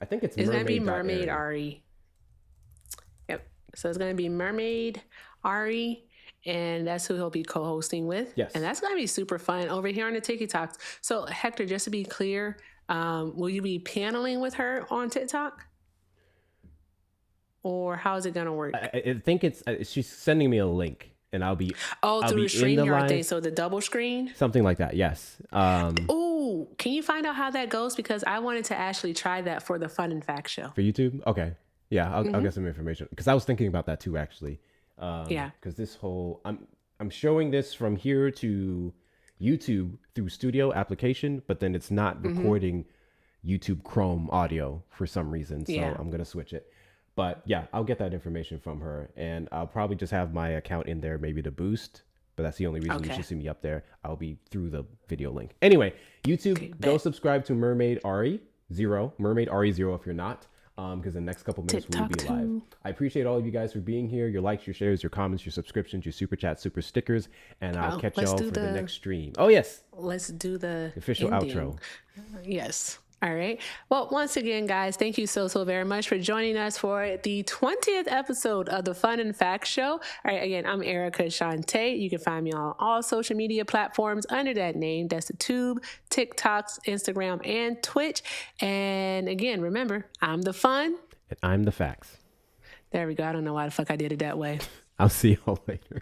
I think it's gonna be Mermaid area. Ari. Yep. So it's gonna be Mermaid Ari. And that's who he'll be co-hosting with. Yes. And that's going to be super fun over here on the TikToks. So Hector, just to be clear, will you be paneling with her on TikTok? Or how is it going to work? I think it's she's sending me a link and I'll be through the StreamYard thing. So the double screen? Something like that. Yes. Oh, can you find out how that goes? Because I wanted to actually try that for the Fun and Fact show. For YouTube? Okay. Yeah, I'll get some information because I was thinking about that too, actually. Because this whole I'm showing this from here to YouTube through Studio application, but then it's not recording YouTube Chrome audio for some reason. So I'm gonna switch it. But yeah, I'll get that information from her, and I'll probably just have my account in there maybe to boost. But that's the only reason you should see me up there. I'll be through the video link. Anyway, YouTube, go subscribe to Mermaid Ari 0 if you're not. Because the next couple minutes we'll be live. I appreciate all of you guys for being here. Your likes, your shares, your comments, your subscriptions, your super chats, super stickers, and I'll catch y'all for the next stream. Oh yes, let's do the official outro. Yes. All right. Well, once again, guys, thank you so very much for joining us for the 20th episode of the Fun and Fact Show. All right. Again, I'm Erica Shante. You can find me on all social media platforms under that name. That's the Tube, TikToks, Instagram, and Twitch. And again, remember, I'm the fun. And I'm the facts. There we go. I don't know why the fuck I did it that way. I'll see y'all later.